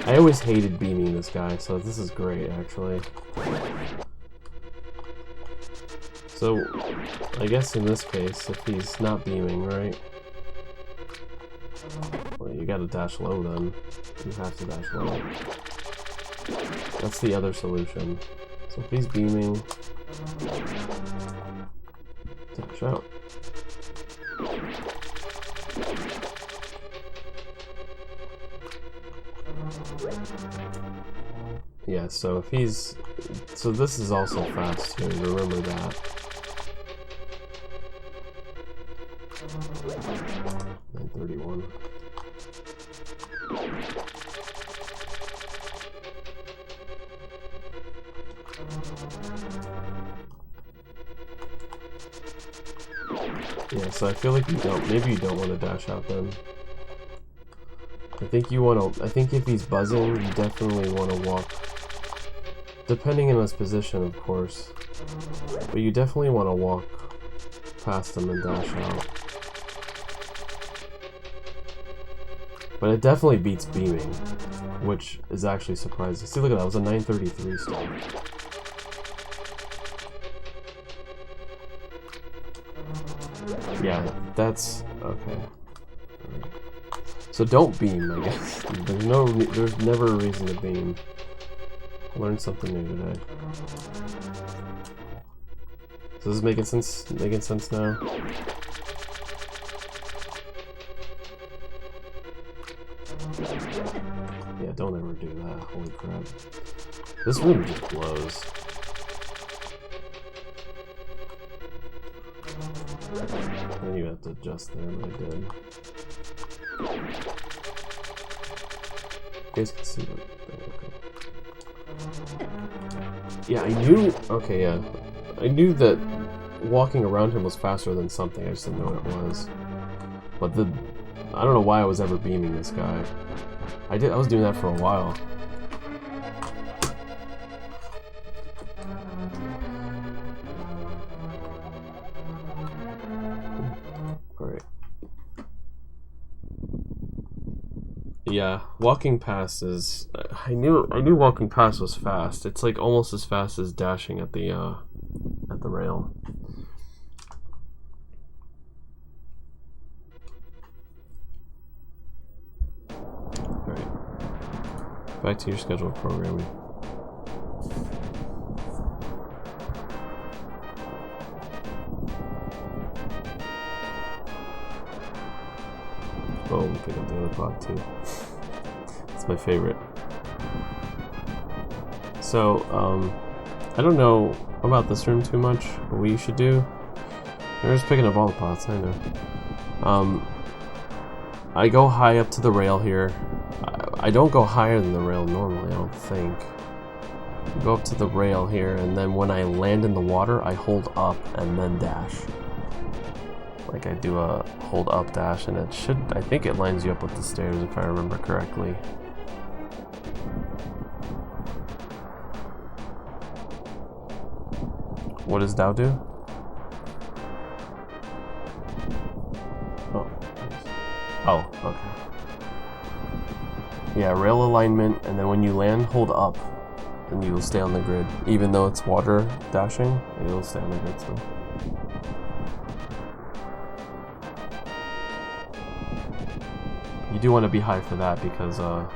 I always hated beaming this guy, so this is great, actually. So, I guess in this case, if he's not beaming, right? Well, you gotta dash low then. You have to dash low. That's the other solution. So if he's beaming, dash out. Yeah, so if he's... So this is also fast too, remember that. 931. Yeah, so I feel like you don't, maybe you don't want to dash out then. I think you want to, I think if he's buzzing, you definitely want to walk, depending on his position, of course, but you definitely want to walk past him and dash out. But it definitely beats beaming, which is actually surprising. See, look at that, it was a 933 still. Yeah, that's okay. So don't beam, I guess. There's never a reason to beam. Learned something new today. So this is making sense. Making sense now. Yeah, don't ever do that. Holy crap! This room just blows. Then you have to adjust there, but I did. You guys can see that. Okay. Yeah, I knew. Okay, yeah, I knew that walking around him was faster than something. I just didn't know what it was. But I don't know why I was ever beaming this guy. I was doing that for a while. Yeah, walking past is... I knew walking past was fast. It's like almost as fast as dashing at the rail. Alright. Back to your scheduled programming. Oh, we pick up the other pot too. It's my favorite. So, I don't know about this room too much. What we should do? We're just picking up all the pots, I know. I go high up to the rail here. I don't go higher than the rail normally, I don't think. go up to the rail here, and then when I land in the water, I hold up and then dash. Like I do a hold up dash, and it should, I think it lines you up with the stairs if I remember correctly. What does Dow do? Oh, nice. Oh, okay. Yeah, rail alignment, and then when you land, hold up, and you will stay on the grid. Even though it's water dashing, you'll stay on the grid still. You do want to be high for that because of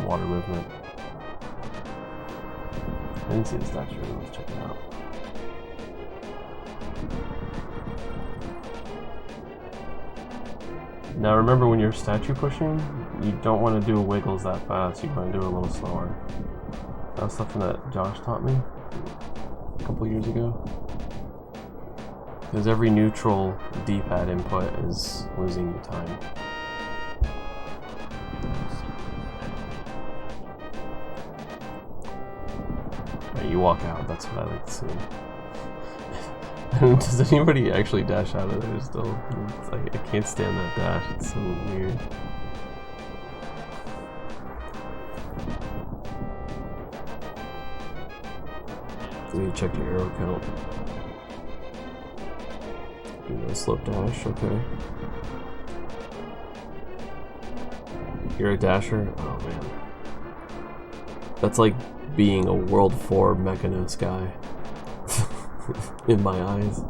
water movement. I didn't see the statue. Let's check it out. Now remember, when you're statue pushing, you don't want to do wiggles that fast. You want to do it a little slower. That was something that Josh taught me a couple years ago. Because every neutral D-pad input is losing you time. Right, you walk out, that's what I like to see. Does anybody actually dash out of there still? It's like, I can't stand that dash, it's so weird. So you check your arrow count. Slope dash, okay. You're a dasher? Oh man. That's like being a World 4 Mechanos guy. In my eyes.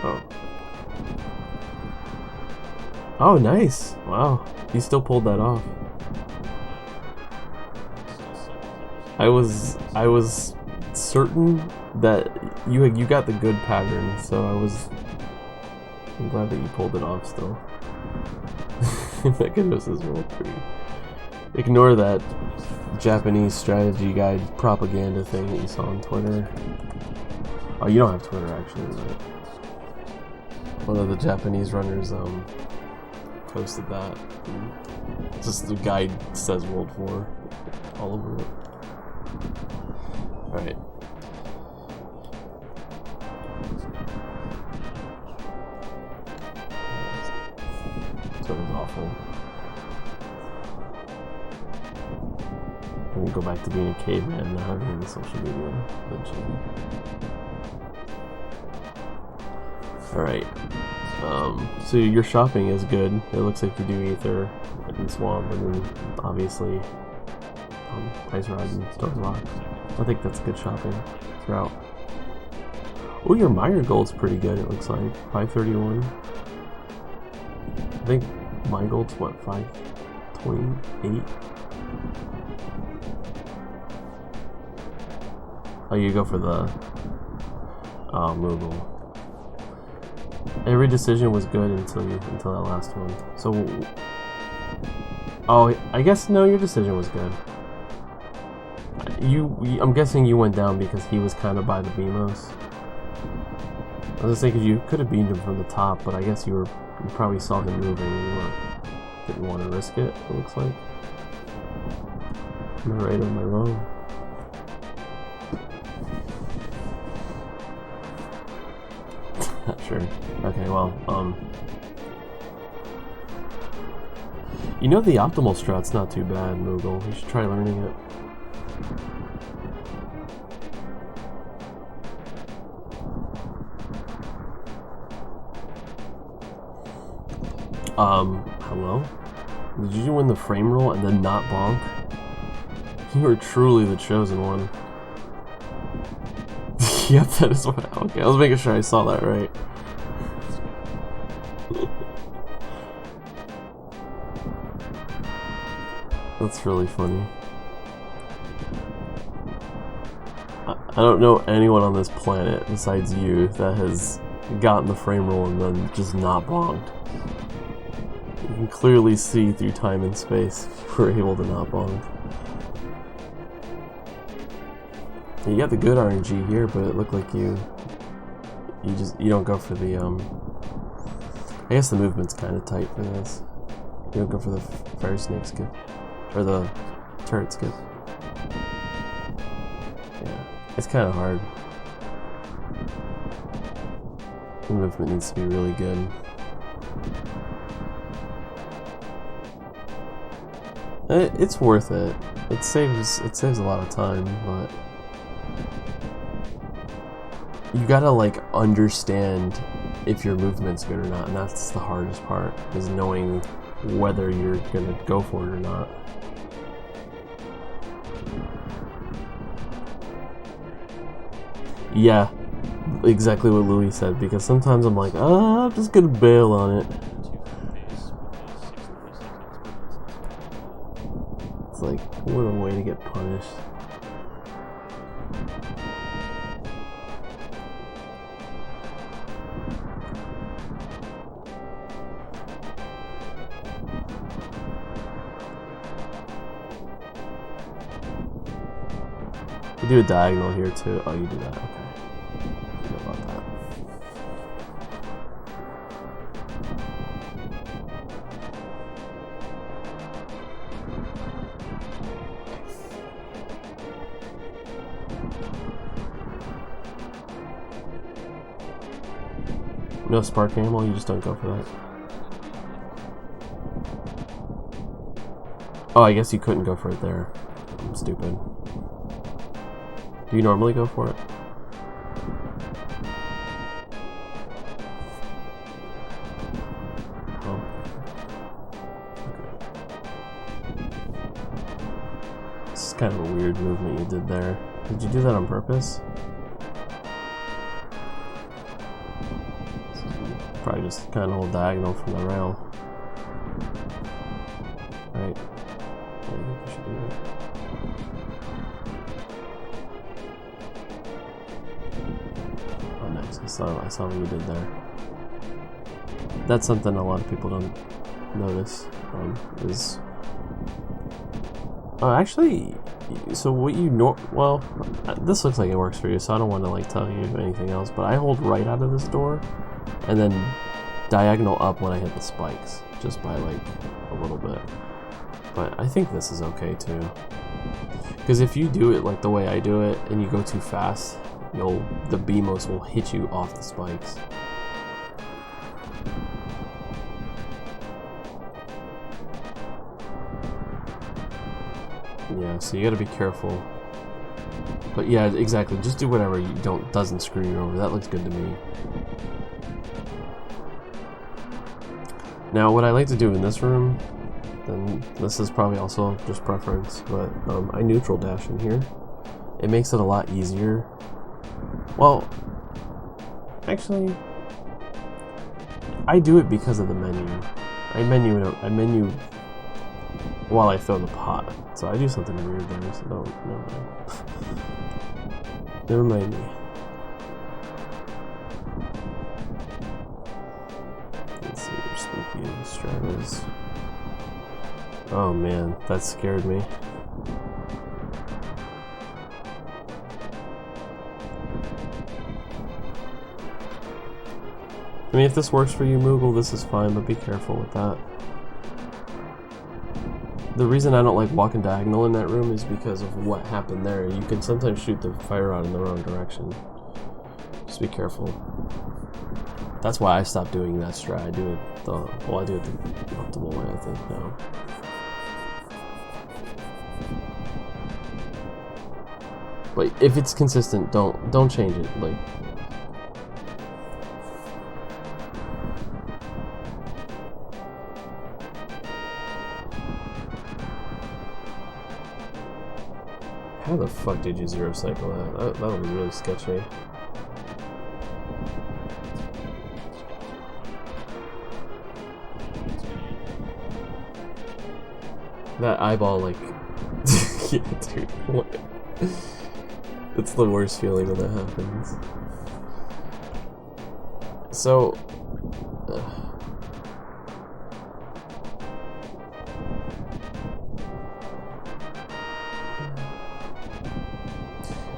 Oh. Oh, nice. Wow. You still pulled that off. I was certain that you got the good pattern, so I'm glad that you pulled it off still. Mechanos is real pretty. Ignore that Japanese strategy guide propaganda thing that you saw on Twitter. Oh, you don't have Twitter actually, right? One of the Japanese runners posted that. Just the guide says World 4 all over it. Alright. Twitter's awful. I'm gonna go back to being a caveman now, having social media eventually. Alright. So your shopping is good. It looks like you do Ether and Swamp, and then obviously Ice Rod and Dark Rock. I think that's good shopping throughout. Oh, your Meyer gold's pretty good, it looks like. 531. I think my gold's what, 528? Oh, you go for the Moogle. Every decision was good until that last one. So, oh, I guess no, your decision was good. I'm guessing you went down because he was kind of by the BMOS. I was gonna say, because you could have beamed him from the top, but I guess you probably saw him moving and didn't want to risk it. It looks like. Am I right or am I wrong? Not sure. Okay, well, you know the optimal strat's not too bad, Moogle. You should try learning it. Hello? Did you win the frame roll and then not bonk? You are truly the chosen one. Yep, that is what. Okay, I was making sure I saw that right. That's really funny. I don't know anyone on this planet besides you that has gotten the frame roll and then just not bonked. You can clearly see through time and space if you were able to not bonk. You got the good RNG here, but it looked like you don't go for the I guess the movement's kind of tight for this. You don't go for the fire snake skip. Or the turret skip. Yeah, it's kind of hard. The movement needs to be really good. It's worth it. It saves a lot of time, but you gotta like understand if your movement's good or not, and that's the hardest part, is knowing whether you're gonna go for it or not. Yeah, exactly what Louis said, because sometimes I'm like, I'm just gonna bail on it. It's like, what a way to get punished. You do a diagonal here too. Oh, you do that. Okay. I know about that. No spark ammo, you just don't go for that. Oh, I guess you couldn't go for it there. I'm stupid. Do you normally go for it? Oh. Okay. This is kind of a weird movement you did there. Did you do that on purpose? Probably just kind of hold diagonal from the rail. Right? Yeah, I think you should do that. Oh, nice. I saw what you did there. That's something a lot of people don't notice. Is actually, so what you well, this looks like it works for you, so I don't want to like tell you anything else. But I hold right out of this door, and then diagonal up when I hit the spikes, just by like a little bit. But I think this is okay too, because if you do it like the way I do it and you go too fast, the BMOS will hit you off the spikes. Yeah, so you gotta be careful. But yeah, exactly. Just do whatever doesn't screw you over. That looks good to me. Now, what I like to do in this room, and this is probably also just preference, but I neutral dash in here. It makes it a lot easier. Well, actually, I do it because of the menu. I menu while I throw the pot. So I do something weird there, so never mind. Never mind me. Let's see your spooky stratas. Oh man, that scared me. I mean, if this works for you, Moogle, this is fine, but be careful with that. The reason I don't like walking diagonal in that room is because of what happened there. You can sometimes shoot the fire rod in the wrong direction. Just be careful. That's why I stopped doing that strat. I do it the optimal way, I think, now. But if it's consistent, don't change it. Like, how the fuck did you zero cycle that? That would be really sketchy. That eyeball, like, yeah, dude, what? It's the worst feeling when that happens. So,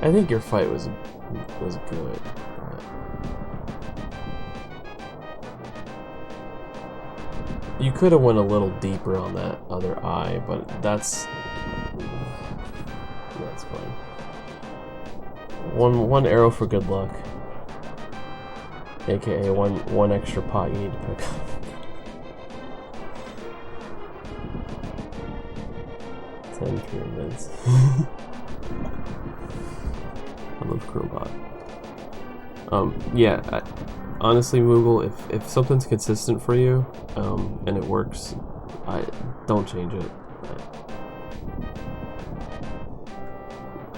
I think your fight was good, but You could have went a little deeper on that other eye, but that's fine. One arrow for good luck, aka one extra pot you need to pick up. Pyramids. I love Crowbot. Yeah, honestly, Moogle, if something's consistent for you, and it works, don't change it.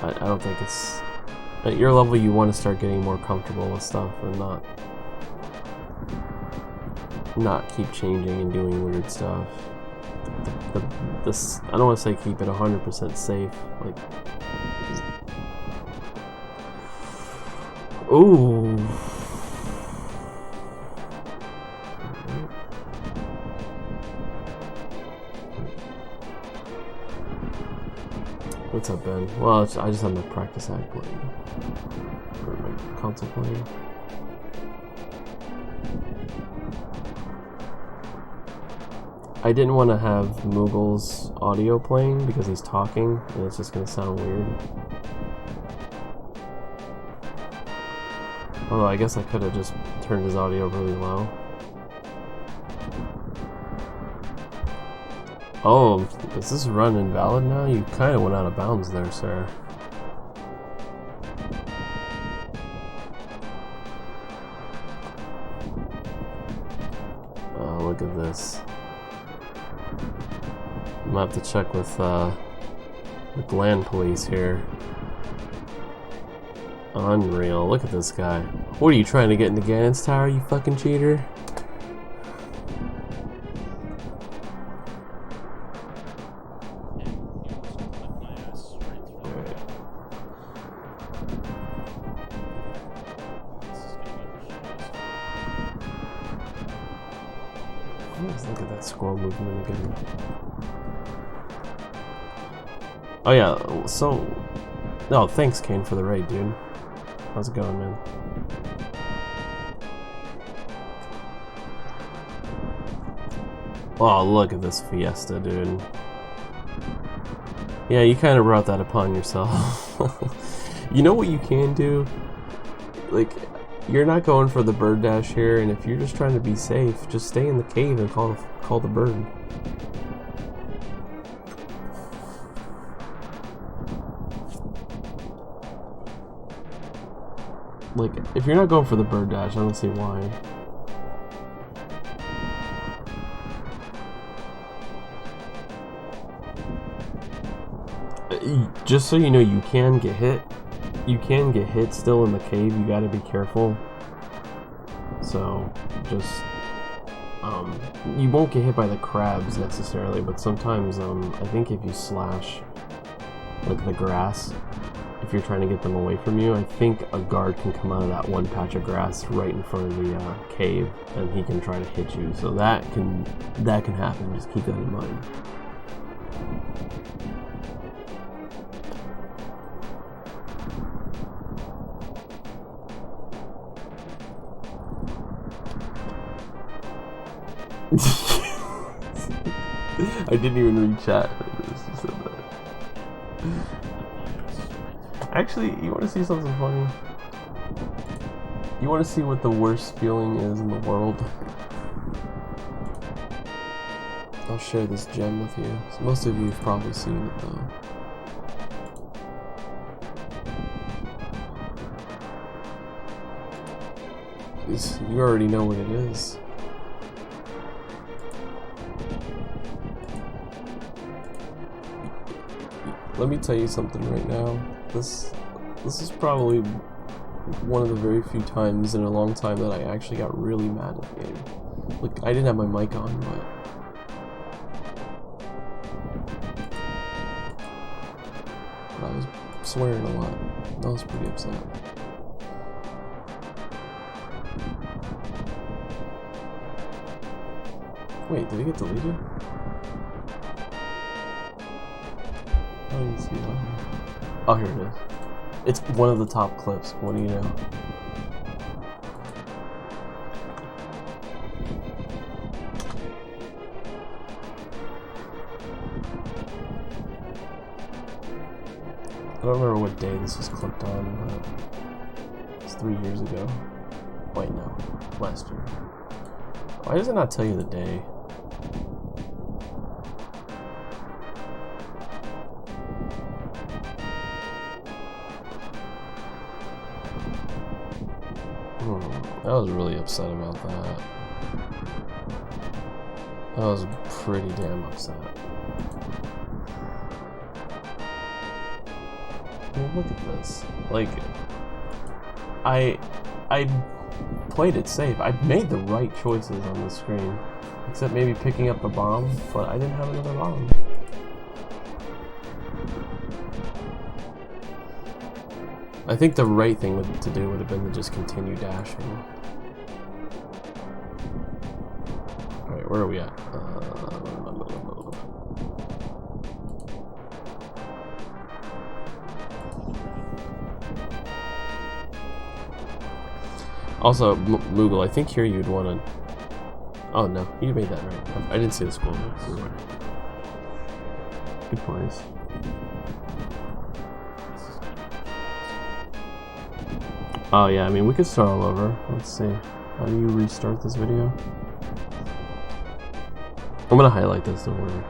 I don't think it's... At your level, you want to start getting more comfortable with stuff and not keep changing and doing weird stuff. This, I don't want to say keep it 100% safe, like... Ooh! What's up, Ben? Well, I just have my practice act playing. Or my console playing. I didn't want to have Moogle's audio playing because he's talking and it's just going to sound weird. Although I guess I could have just turned his audio really low. Oh, is this run invalid now? You kind of went out of bounds there, sir. Oh, look at this. I'm gonna have to check with land police here. Unreal. Look at this guy. What are you trying to get into Ganon's Tower, you fucking cheater? Let's look at that squirrel movement again. Oh yeah, so... No, thanks Kane for the raid, dude. How's it going, man? Oh, look at this fiesta, dude. Yeah, you kind of brought that upon yourself. You know what you can do? Like, you're not going for the bird dash here, and if you're just trying to be safe, just stay in the cave and call the bird. Like, if you're not going for the bird dash, I don't see why. Just so you know, you can get hit. You can get hit still in the cave, you gotta be careful. So, just... you won't get hit by the crabs necessarily, but sometimes, I think if you slash, like, the grass, if you're trying to get them away from you, I think a guard can come out of that one patch of grass right in front of the cave, and he can try to hit you. So that can happen. Just keep that in mind. I didn't even read chat. I just said that. Actually, you want to see something funny? You want to see what the worst feeling is in the world? I'll share this gem with you. So most of you have probably seen it though. You already know what it is. Let me tell you something right now. This is probably one of the very few times in a long time that I actually got really mad at the game. Like, I didn't have my mic on, but... I was swearing a lot. I was pretty upset. Wait, did it get deleted? I didn't see that. Oh, here it is. It's one of the top clips. What do you know? I don't remember what day this was clicked on, but it's 3 years ago. Wait, no, last year. Why does it not tell you the day? I was really upset about that. I was pretty damn upset. I mean, look at this. Like, I played it safe. I made the right choices on the screen. Except maybe picking up the bomb, but I didn't have another bomb. I think the right thing to do would have been to just continue dashing. Alright, where are we at? Also, Moogle, I think here you'd want to... Oh no, you made that right. I didn't see the school. Good points. Oh yeah, I mean, we could start all over. Let's see. How do you restart this video? I'm gonna highlight this, don't worry.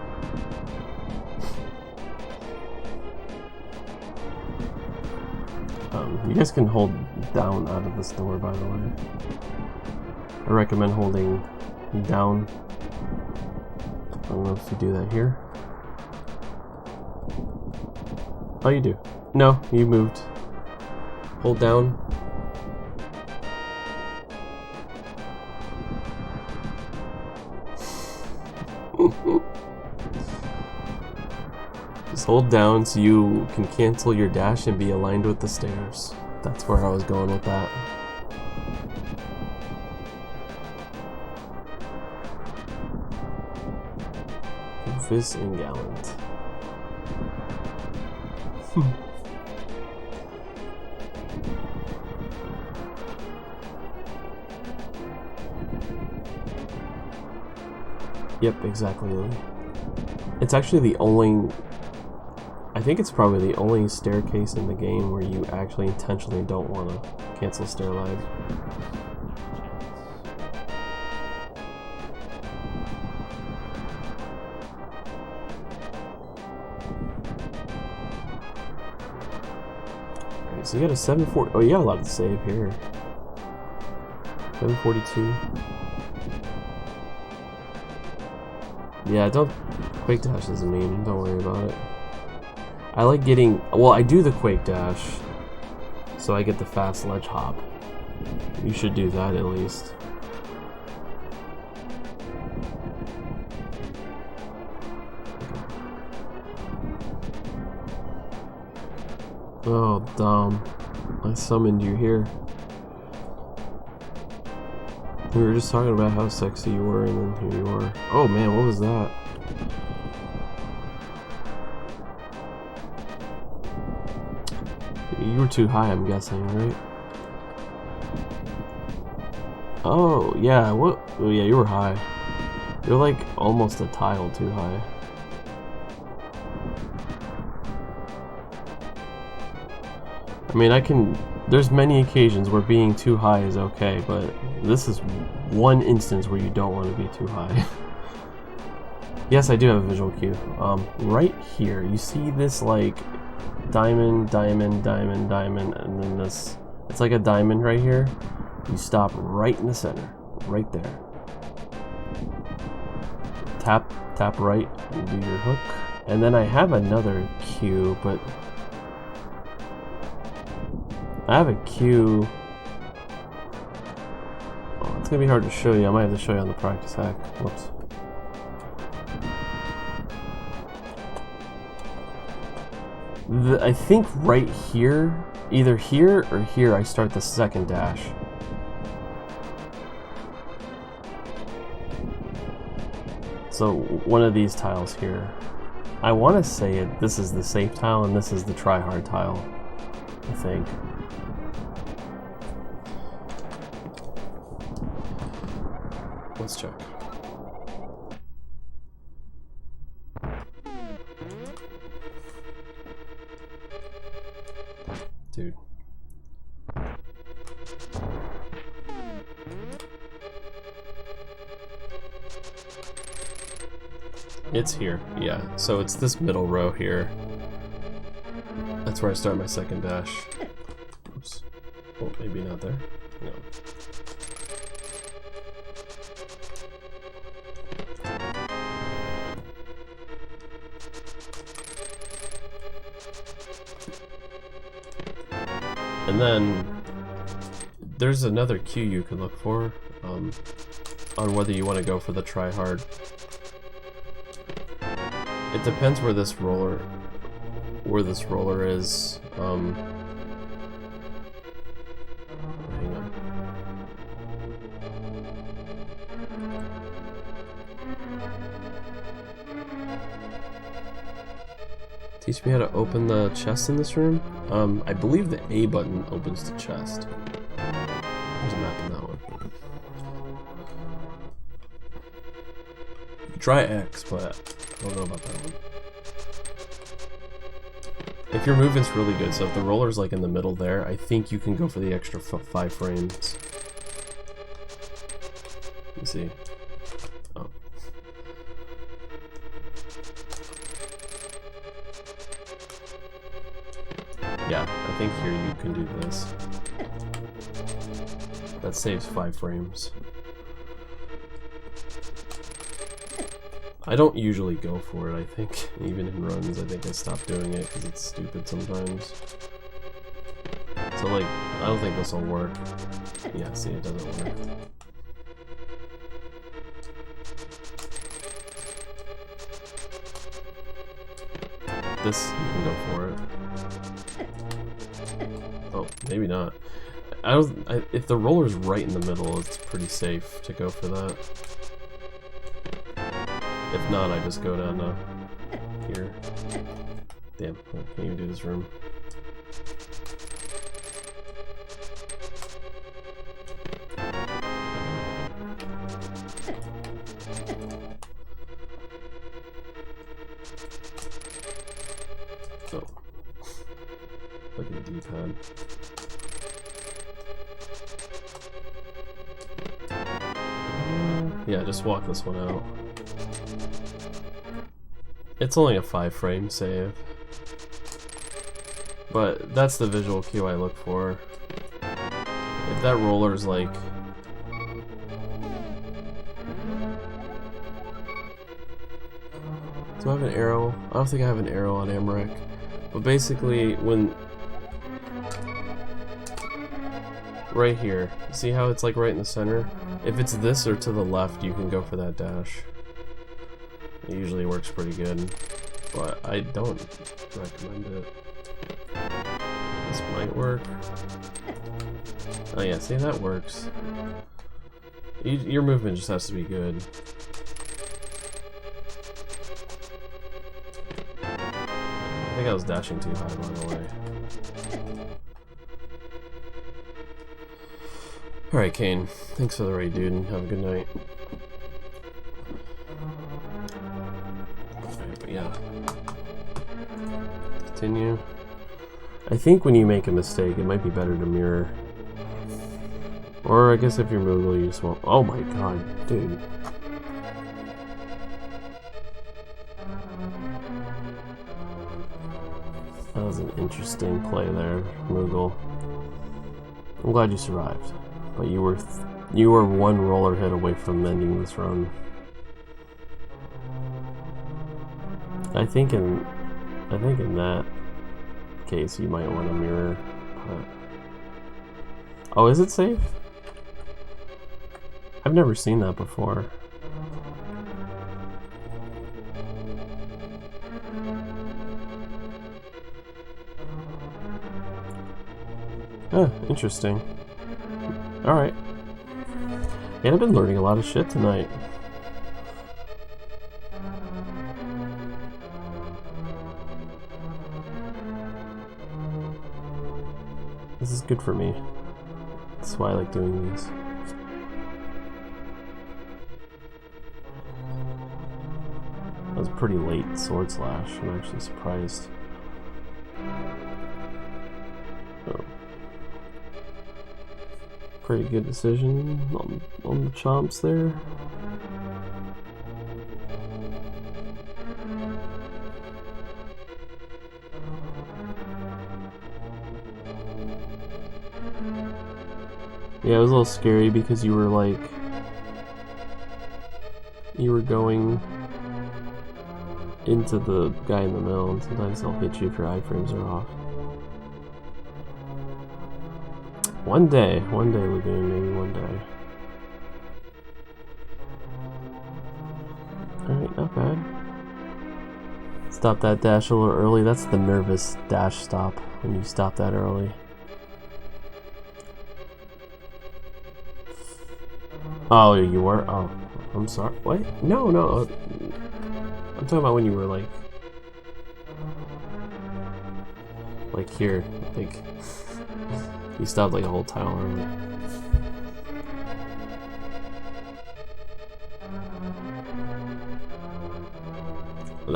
You guys can hold down out of this door, by the way. I recommend holding down. I don't know if you do that here. Oh, you do. No, you moved. Hold down. Just hold down so you can cancel your dash and be aligned with the stairs. That's where I was going with that. Goofus and gallant. Yep, exactly, Lily. It's actually the only... I think it's probably the only staircase in the game where you actually intentionally don't want to cancel stair lag. Alright, so you got a 740... Oh, you got a lot to save here. 742. Yeah, don't... Quake Dash isn't mean, don't worry about it. I like getting... Well, I do the Quake Dash, so I get the fast ledge hop. You should do that at least. Oh, dumb. I summoned you here. We were just talking about how sexy you were, and then here you are. Oh man, what was that? You were too high, I'm guessing, right? Oh, yeah, what? Oh yeah, you were high. You're like almost a tile too high. I mean, there's many occasions where being too high is okay, but this is one instance where you don't want to be too high. Yes, I do have a visual cue. Right here, you see this like diamond, diamond, diamond, diamond, and then this, it's like a diamond right here. You stop right in the center, right there. Tap right and do your hook. And then I have another cue, but I have a cue. Oh, it's gonna be hard to show you. I might have to show you on the practice hack. Whoops. I think right here, either here or here, I start the second dash. So one of these tiles here. I want to say this is the safe tile and this is the try-hard tile, I think. Let's check. It's here, yeah. So it's this middle row here. That's where I start my second dash. Oops. Oh, maybe not there. No. And then there's another cue you can look for on whether you want to go for the try hard. It depends where this roller is. Hang on. Teach me how to open the chest in this room? I believe the A button opens the chest. There's a map in that one. You can try X, but I don't know about that one. If your movement's really good, so if the roller's like in the middle there, I think you can go for the extra 5 frames. Let me see. Oh. Yeah, I think here you can do this. That saves 5 frames. I don't usually go for it, I think. Even in runs, I think I stopped doing it because it's stupid sometimes. So like, I don't think this will work. Yeah, see, it doesn't work. This, you can go for it. Oh, maybe not. If the roller's right in the middle, it's pretty safe to go for that. If not, I just go down to here. Damn, I can't even do this room. Oh. Look at the D-pad. Yeah, just walk this one out. It's only a 5 frame save. But that's the visual cue I look for. If that roller's like... Do I have an arrow? I don't think I have an arrow on Amarek. But basically, when... Right here. See how it's like right in the center? If it's this or to the left, you can go for that dash. It usually works pretty good, but I don't recommend it. This might work. Oh yeah, see, that works. Your movement just has to be good. I think I was dashing too high, by the way. Alright, Kane. Thanks for the raid, dude, and have a good night. Yeah. Continue. I think when you make a mistake, it might be better to mirror. Or I guess if you're Moogle, you just won't. Oh my god, dude. That was an interesting play there, Moogle. I'm glad you survived, but you were one roller hit away from ending this run. I think in that case you might want to mirror. But... Oh, is it safe? I've never seen that before. Huh, interesting. Alright. Yeah, I've been learning a lot of shit tonight. This is good for me. That's why I like doing these. That was a pretty late sword slash. I'm actually surprised. Oh. Pretty good decision on the chomps there. Yeah, it was a little scary because you were like... You were going into the guy in the middle, and sometimes they'll hit you if your iframes are off. One day, Lagoon, maybe one day. Alright, not bad. Stop that dash a little early. That's the nervous dash stop when you stop that early. Oh, you were? Oh, I'm sorry. What? No. I'm talking about when you were like here. Like, you stopped like a whole tile early.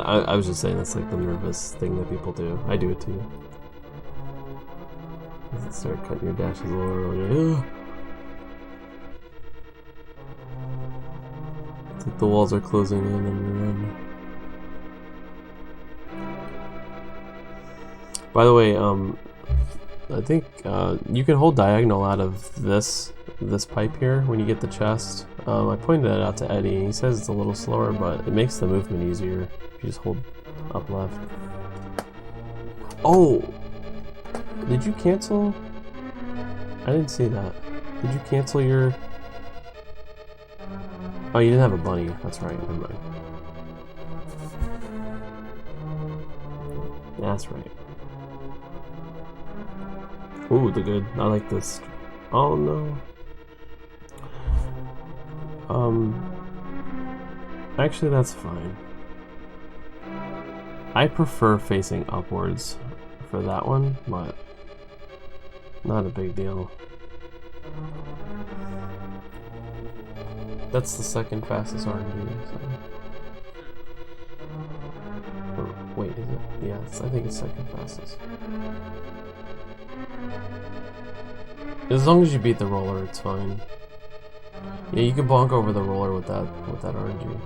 I was just saying that's like the nervous thing that people do. I do it too. Start cutting your dashes a little earlier. It's like the walls are closing in on your end. By the way, I think you can hold diagonal out of this pipe here when you get the chest. I pointed that out to Eddie, and he says it's a little slower, but it makes the movement easier if you just hold up left. Oh! Did you cancel? I didn't see that. Did you cancel your... Oh, you didn't have a bunny. That's right. Never mind. That's right. Ooh, the good. I like this. Oh no. Actually, that's fine. I prefer facing upwards for that one, but not a big deal. That's the second fastest RNG. So. Or, wait, is it? Yeah, I think it's second fastest. As long as you beat the roller, it's fine. Yeah, you can bonk over the roller with that RNG.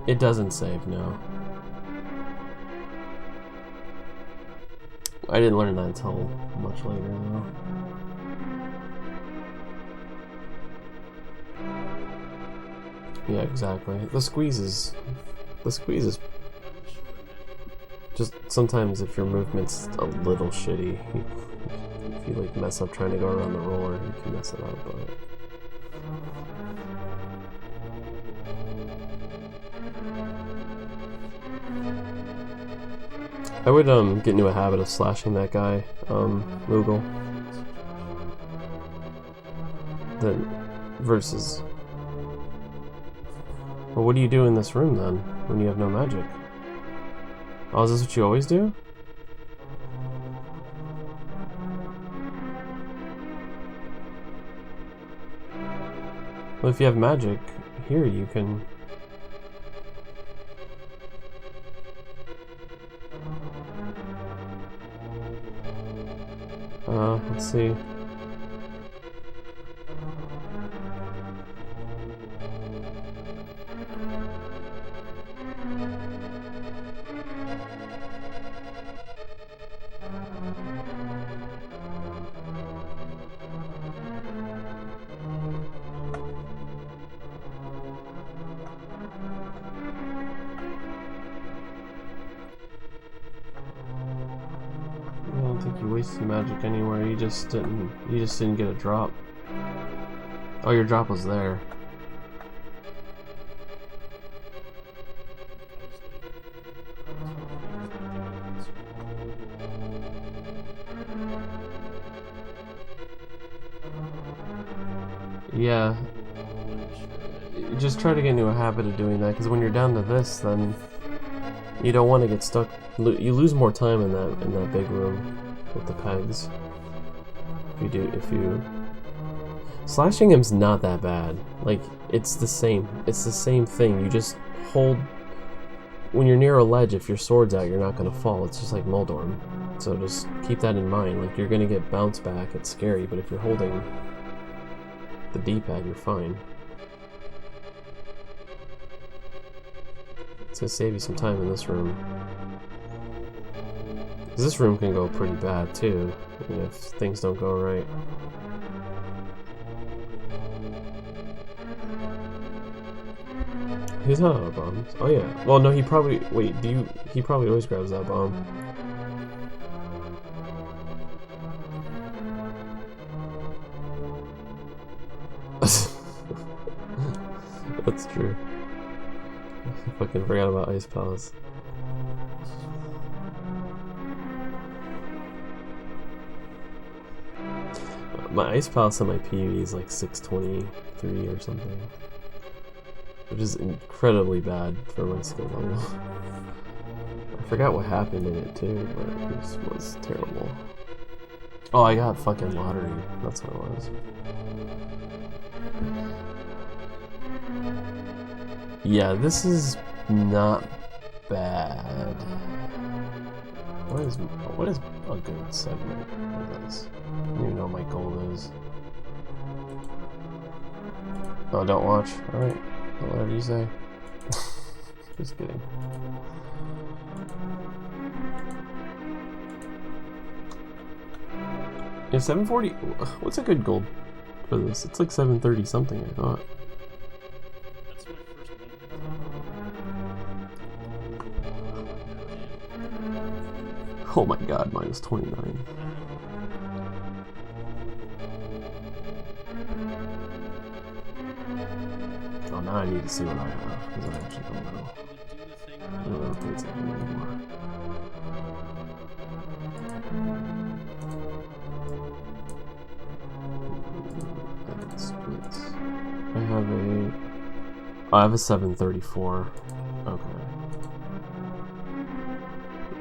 It doesn't save, no. I didn't learn that until much later, though. Yeah, exactly. The squeeze is just sometimes if your movement's a little shitty, if you like mess up trying to go around the roller, you can mess it up, but I would get into a habit of slashing that guy, Moogle. Then versus. Well, what do you do in this room then when you have no magic? Oh, is this what you always do? Well, if you have magic here, you can. Let's see. I don't think you wasted magic anywhere. You just didn't get a drop. Oh, your drop was there. Yeah. Just try to get into a habit of doing that, because when you're down to this, then you don't want to get stuck. You lose more time in that big room with the pegs. If you slashing him's not that bad. Like it's the same thing. You just hold when you're near a ledge. If your sword's out, you're not gonna fall. It's just like Moldorm. So just keep that in mind. Like you're gonna get bounce back. It's scary, but if you're holding the D-pad, you're fine. It's gonna save you some time in this room. 'Cause this room can go pretty bad too, you know, if things don't go right. He's not out of bombs. Oh yeah. Well, no, he probably. Wait, he probably always grabs that bomb. That's true. I fucking forgot about Ice Palace. My Ice Palace and my PUE is like 623 or something. Which is incredibly bad for my skill level. I forgot what happened in it too, but it was terrible. Oh, I got fucking lottery. That's what it was. Yeah, this is not bad. What is a good segment for this? I don't even know what my goal is. Oh, don't watch? Alright. Whatever you say. Just kidding. Yeah, 740. What's a good gold for this? It's like 730 something, I thought. That's my first 115. Oh my god, minus 29. Oh, now I need to see what I have, because I actually don't know. I don't know pay attention anymore. Edit splits. I have a 734. Okay.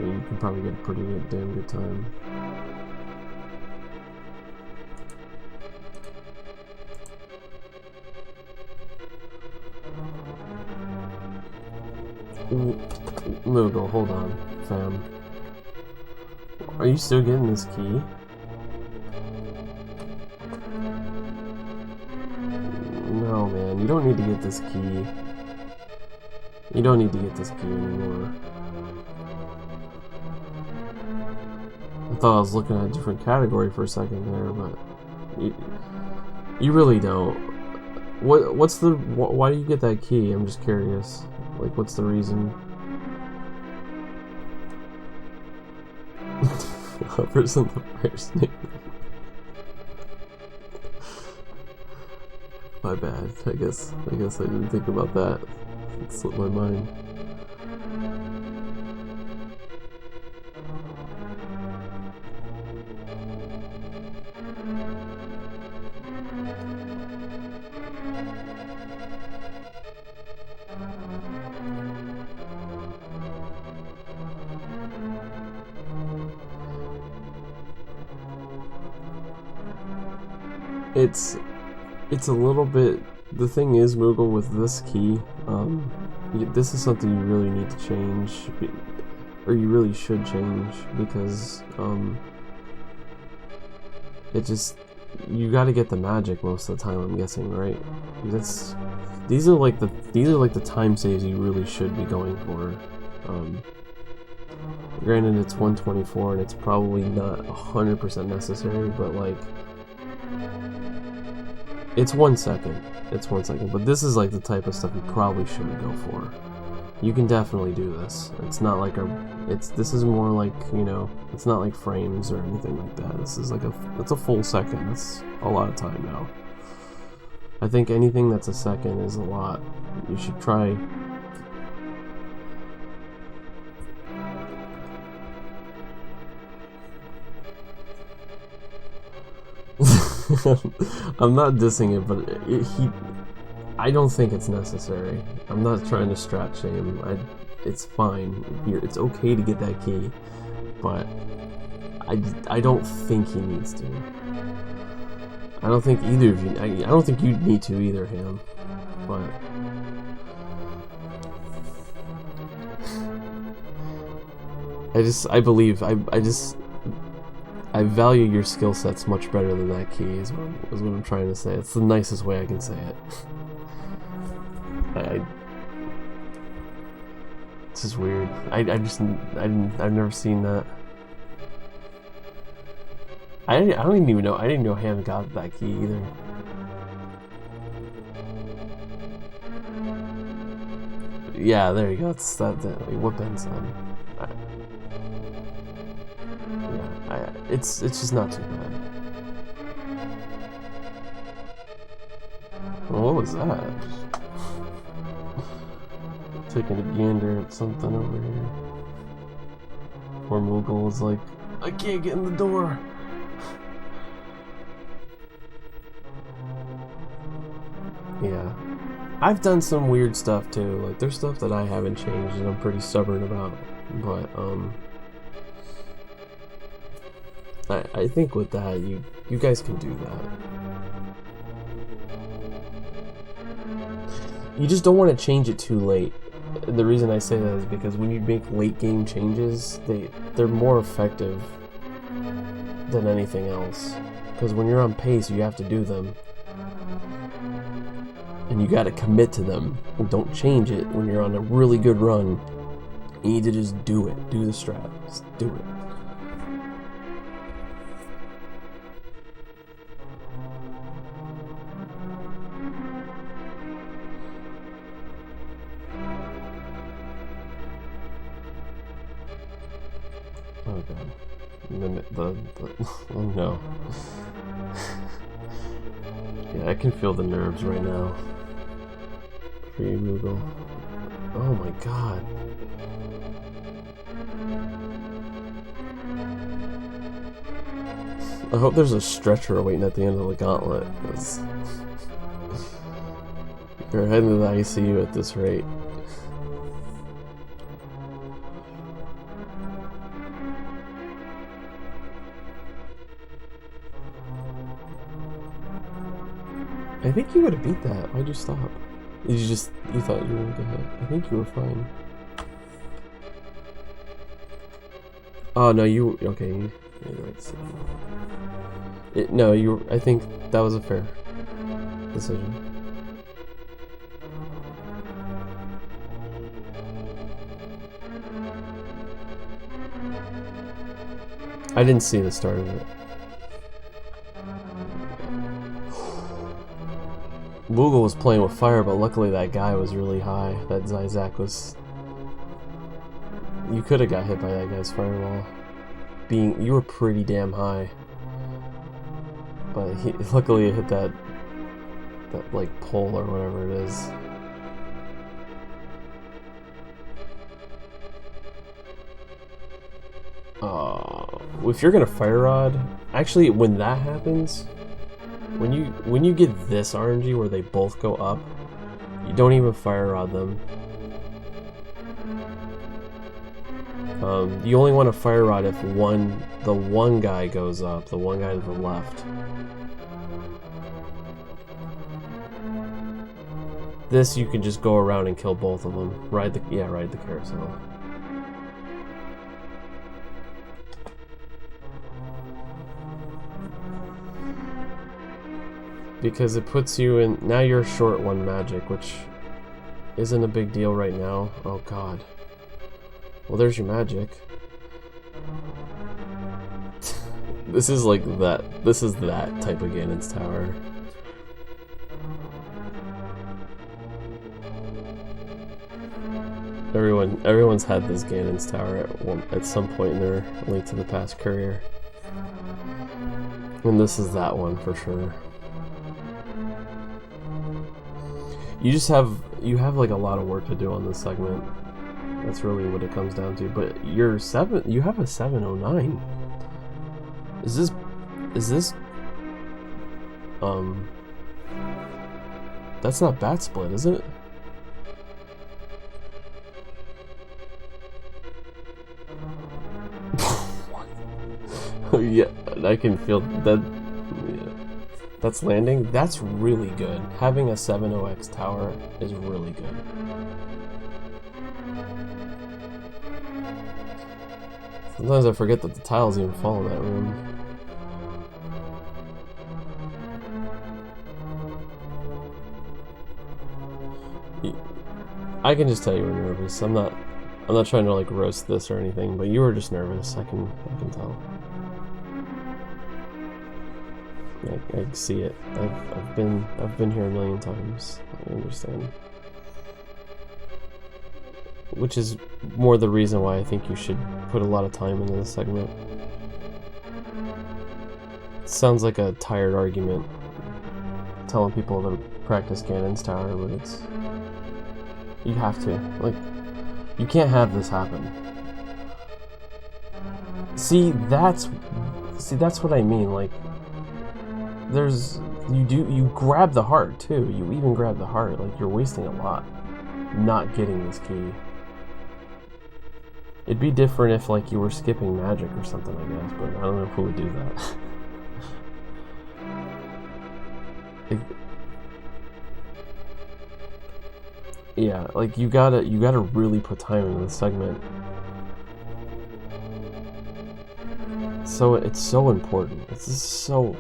Yeah, you can probably get a pretty damn good time. Moogle, hold on, fam. Are you still getting this key? No, man, you don't need to get this key. You don't need to get this key anymore. I thought I was looking at a different category for a second there, but you really don't. Why do you get that key? I'm just curious. Like, what's the reason? Hovers on the first name. My bad. I guess I didn't think about that. It slipped my mind. It's a little bit. The thing is, Moogle, with this key, this is something you really need to change, or you really should change, because it just, you got to get the magic most of the time. I'm guessing, right? These are like the time saves you really should be going for. Granted, it's 124 and it's probably not 100% necessary, but like. It's 1 second. It's 1 second. But this is like the type of stuff you probably shouldn't go for. You can definitely do this. It's not like this is more like, you know, it's not like frames or anything like that. This is like it's a full second. That's a lot of time now. I think anything that's a second is a lot. You should try. I'm not dissing it, but I don't think it's necessary. I'm not trying to strat shame. It's fine. It's okay to get that key, but I don't think he needs to. I don't think either of you. I don't think you need to either, Ham. But I value your skill sets much better than that key, is what I'm trying to say. It's the nicest way I can say it. It's just weird. I've never seen that. I don't even know. I didn't know I haven't got that key either. Yeah, there you go. It's that. What Ben's yeah, it's just not too bad. Well, what was that? Taking a gander at something over here. Poor Moogle was like, I can't get in the door. Yeah. I've done some weird stuff too. Like, there's stuff that I haven't changed and I'm pretty stubborn about. But, I think with that, you guys can do that. You just don't want to change it too late. The reason I say that is because when you make late game changes, they're more effective than anything else. Because when you're on pace, you have to do them. And you gotta commit to them. And don't change it when you're on a really good run. You need to just do it. Do the strat. Just do it. Oh god. Oh no. Yeah, I can feel the nerves right now. For you, Moogle. Oh my god. I hope there's a stretcher waiting at the end of the gauntlet, because you're heading to the ICU at this rate. I think you would have beat that. Why'd you stop? You thought you were gonna get hit. I think you were fine. Oh no, okay. You made the right decision. I think that was a fair decision. I didn't see the start of it. Moogle was playing with fire, but luckily that guy was really high. That Zyzak was... You could have got hit by that guy's firewall. You were pretty damn high. But luckily it hit that like pole or whatever it is. If you're gonna fire rod, actually when that happens, when you get this RNG where they both go up, you don't even fire rod them. You only want to fire rod if the one guy goes up, the one guy to the left. This you can just go around and kill both of them. Ride the carousel. Because it puts you in... Now you're short one magic, which isn't a big deal right now. Oh god. Well, there's your magic. This is like that. This is that type of Ganon's Tower. Everyone's had this Ganon's Tower at some point in their Link to the Past career. And this is that one for sure. You have like a lot of work to do on this segment. That's really what it comes down to. But you have a 709. Is this that's not bat split, is it? Yeah, I can feel that. Yeah. That's landing. That's really good. Having a 7.0x tower is really good. Sometimes I forget that the tiles even fall in that room. I can just tell you were nervous. I'm not trying to like roast this or anything, but you were just nervous. I can tell. I see it. I've been here a million times. I understand. Which is more the reason why I think you should put a lot of time into this segment. It sounds like a tired argument telling people to practice Ganon's Tower, but it's... You have to. Like, you can't have this happen. See, that's what I mean. Like, you grab the heart too. You even grab the heart. Like, you're wasting a lot not getting this key. It'd be different if, like, you were skipping magic or something, I guess, but I don't know who would do that. Yeah, like, you gotta really put time into this segment. So it's so important. It's just so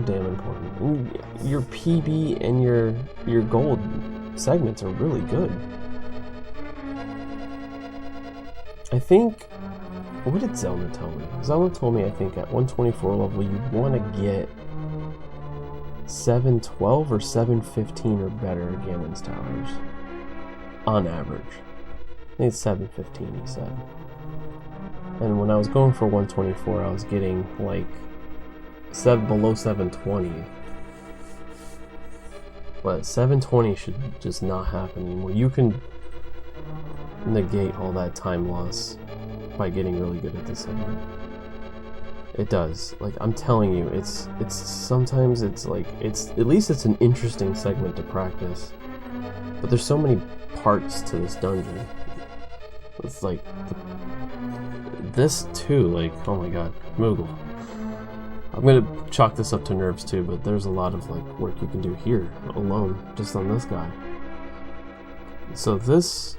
damn important. And your PB and your gold segments are really good. I think, what did Zelda tell me? Zelda told me, I think, at 124 level you want to get 712 or 715 or better at Ganon's Towers. On average. I think it's 715, he said. And when I was going for 124, I was getting like below 720. But 720 should just not happen anymore. You can negate all that time loss by getting really good at this segment. It does. Like, I'm telling you, it's sometimes it's like, at least it's an interesting segment to practice. But there's so many parts to this dungeon. It's like this too, like, oh my god, Moogle. I'm gonna chalk this up to nerves too, but there's a lot of like work you can do here alone, just on this guy. So this,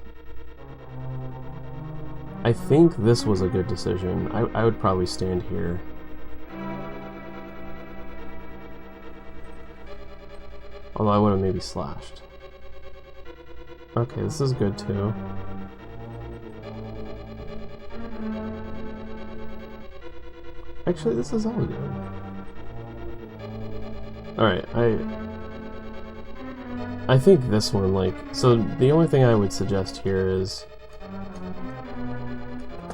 I think this was a good decision. I would probably stand here. Although I would have maybe slashed. Okay, this is good too. Actually, this is all good. Alright, I think this one, like, so the only thing I would suggest here is...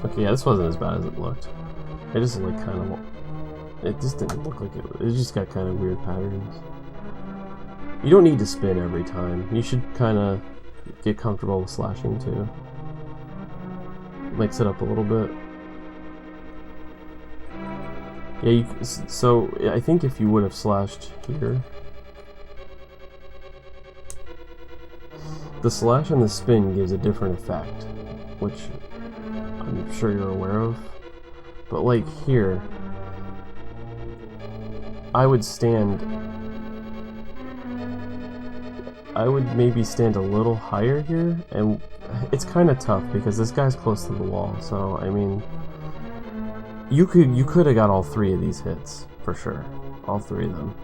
Okay, yeah, this wasn't as bad as it looked. It just, like, kind of... It just didn't look like it... It just got kind of weird patterns. You don't need to spin every time. You should kind of get comfortable with slashing, too. Mix it up a little bit. Yeah, so I think if you would have slashed here, the slash and the spin gives a different effect, which I'm sure you're aware of. But like here, I would maybe stand a little higher here, and it's kind of tough because this guy's close to the wall, so I mean, you could have got all three of these hits for sure, all three of them,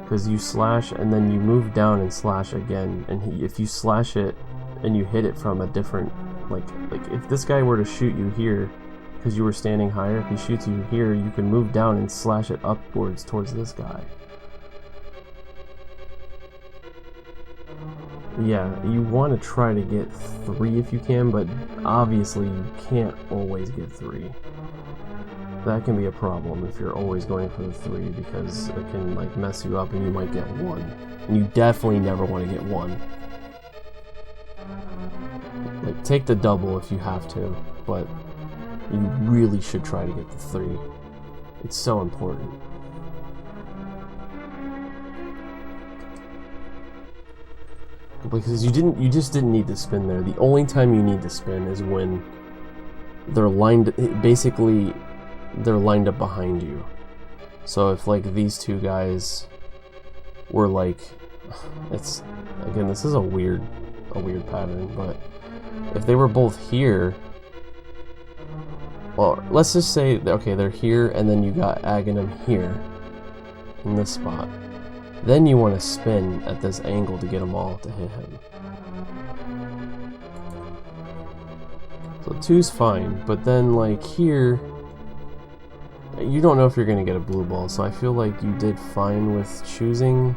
because you slash and then you move down and slash again, and if you slash it and you hit it from a different, like if this guy were to shoot you here because you were standing higher, if he shoots you here, you can move down and slash it upwards towards this guy. Yeah, you want to try to get 3 if you can, but obviously you can't always get 3. That can be a problem if you're always going for the 3, because it can like mess you up and you might get 1. And you definitely never want to get 1. Like, take the double if you have to, but you really should try to get the 3. It's so important. Because you just didn't need to spin there. The only time you need to spin is when they're lined, basically they're lined up behind you. So if like these two guys were like, it's, again, this is a weird pattern, but if they were both here, well, let's just say, okay, they're here, and then you got Aghanim here in this spot. Then you want to spin at this angle to get them all to hit him. So 2's fine, but then like here, you don't know if you're going to get a blue ball, so I feel like you did fine with choosing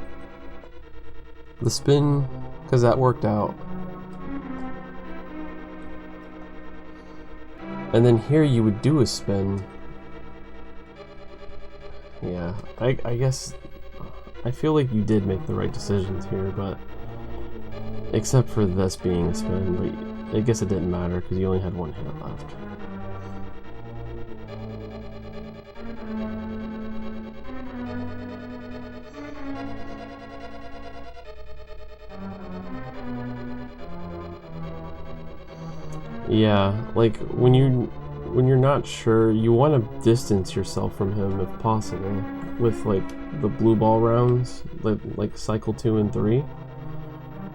the spin, because that worked out. And then here you would do a spin. Yeah, I guess I feel like you did make the right decisions here, but except for this being a spin, but I guess it didn't matter because you only had one hit left. Yeah, like when you're not sure, you want to distance yourself from him if possible. With like the blue ball rounds, like cycle 2 and 3,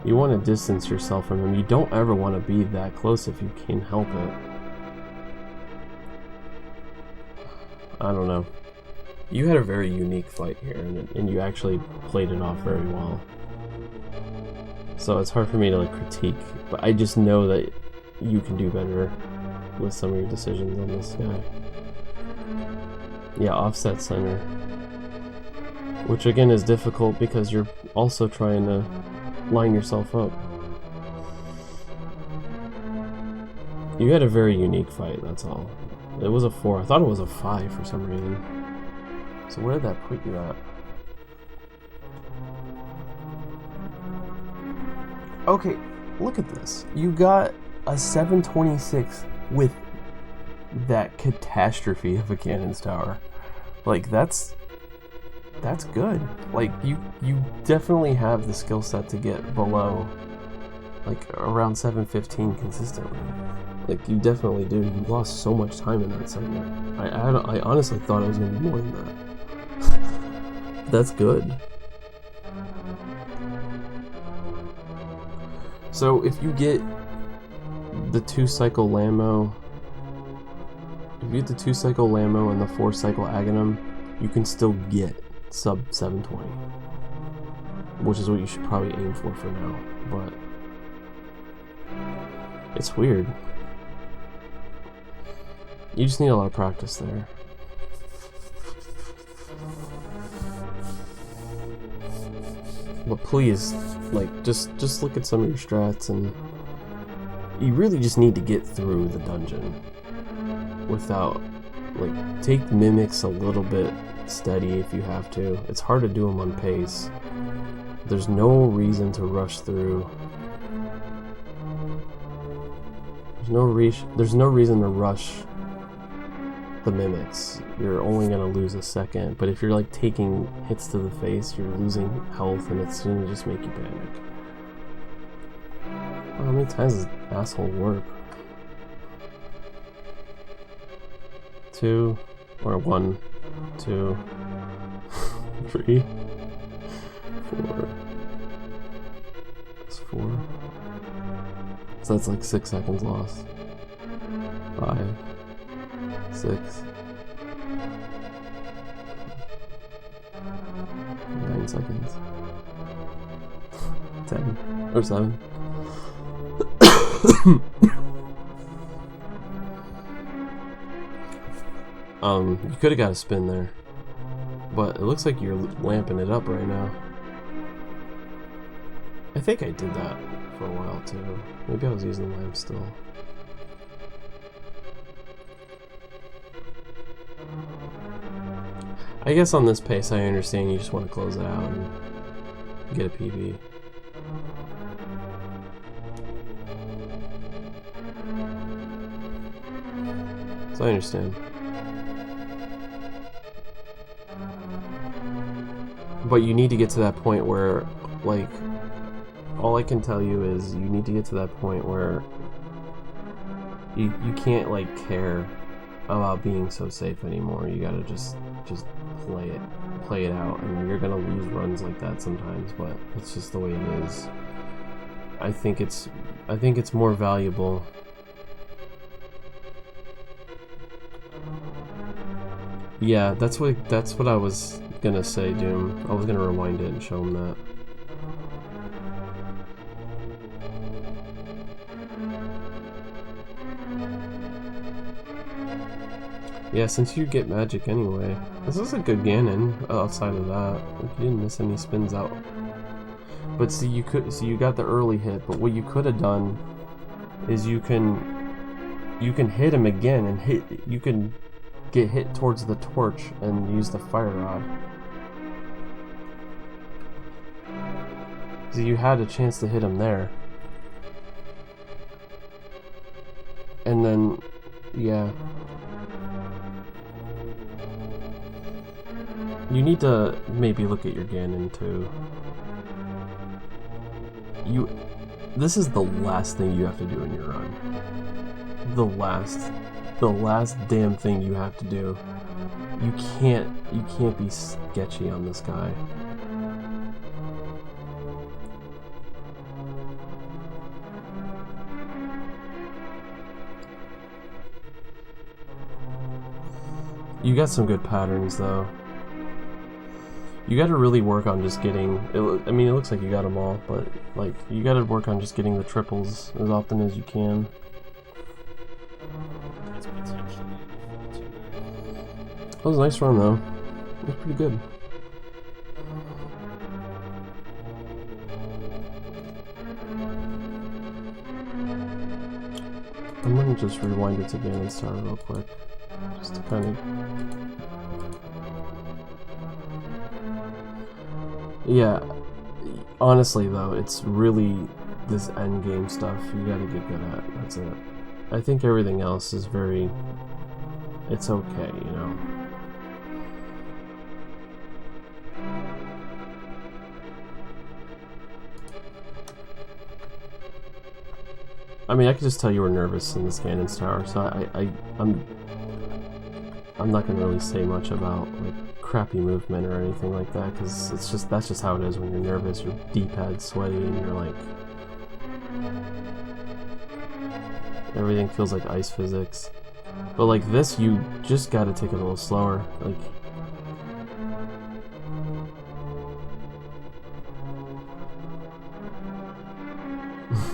you want to distance yourself from him. You don't ever want to be that close if you can help it. I don't know. You had a very unique fight here, and you actually played it off very well. So it's hard for me to like critique, but I just know that you can do better with some of your decisions on this guy. Yeah, offset center. Which again is difficult because you're also trying to line yourself up. You had a very unique fight, that's all. It was a 4. I thought it was a 5 for some reason. So where did that put you at? Okay, look at this. You got a 726 with that catastrophe of a cannon's tower. Like that's good. Like you definitely have the skill set to get below like around 715 consistently. Like you definitely do. You lost so much time in that segment. I honestly thought it was gonna be more than that. That's good. So if you get the 2-cycle Lammo, if you get the 2-cycle Lammo and the 4-cycle Aghanim, you can still get sub 720, which is what you should probably aim for now. But it's weird. You just need a lot of practice there. But please, like, just look at some of your strats, and you really just need to get through the dungeon without, like, take mimics a little bit steady if you have to. It's hard to do them on pace. There's no reason to rush through. There's no reason to rush the mimics. You're only gonna lose a second, but if you're like taking hits to the face, you're losing health, and it's gonna just make you panic. How many times does asshole work? 2 or 1, 2, 3, 4. That's 4. So that's like 6 seconds lost. 5, 6, 9 seconds. 10 or 7. You could have got a spin there, but it looks like you're lamping it up right now. I think I did that for a while too. Maybe I was using the lamp still. I guess on this pace I understand you just want to close it out and get a PB. So I understand. But you need to get to that point where, like, all I can tell you is you need to get to that point where you can't, like, care about being so safe anymore. You gotta just play it out, and you're gonna lose runs like that sometimes, but it's just the way it is. I think it's more valuable. Yeah, that's what I was gonna say, Doom. I was gonna rewind it and show him that. Yeah, since you get magic anyway. This is a good Ganon outside of that. Like, you didn't miss any spins out. But see, you got the early hit, but what you could have done is you can hit him again and you can get hit towards the torch and use the fire rod. So you had a chance to hit him there. And then, yeah. You need to maybe look at your Ganon too. This is the last thing you have to do in your run. The last damn thing you have to do. You can't be sketchy on this guy. You got some good patterns though. You got to really work on just getting. I mean, it looks like you got them all, but like you got to work on just getting the triples as often as you can. It's potentially That was a nice run though. It was pretty good. I'm gonna just rewind it again and start real quick, just to kind of. Yeah, honestly though, it's really this end game stuff you gotta get good at. That's it. I think everything else is very. It's okay, you know. I mean, I could just tell you were nervous in this Ganon's Tower, so I'm not gonna really say much about like crappy movement or anything like that, because that's just how it is when you're nervous. Your D-pad's sweaty and you're like everything feels like ice physics. But like this, you just gotta take it a little slower. Like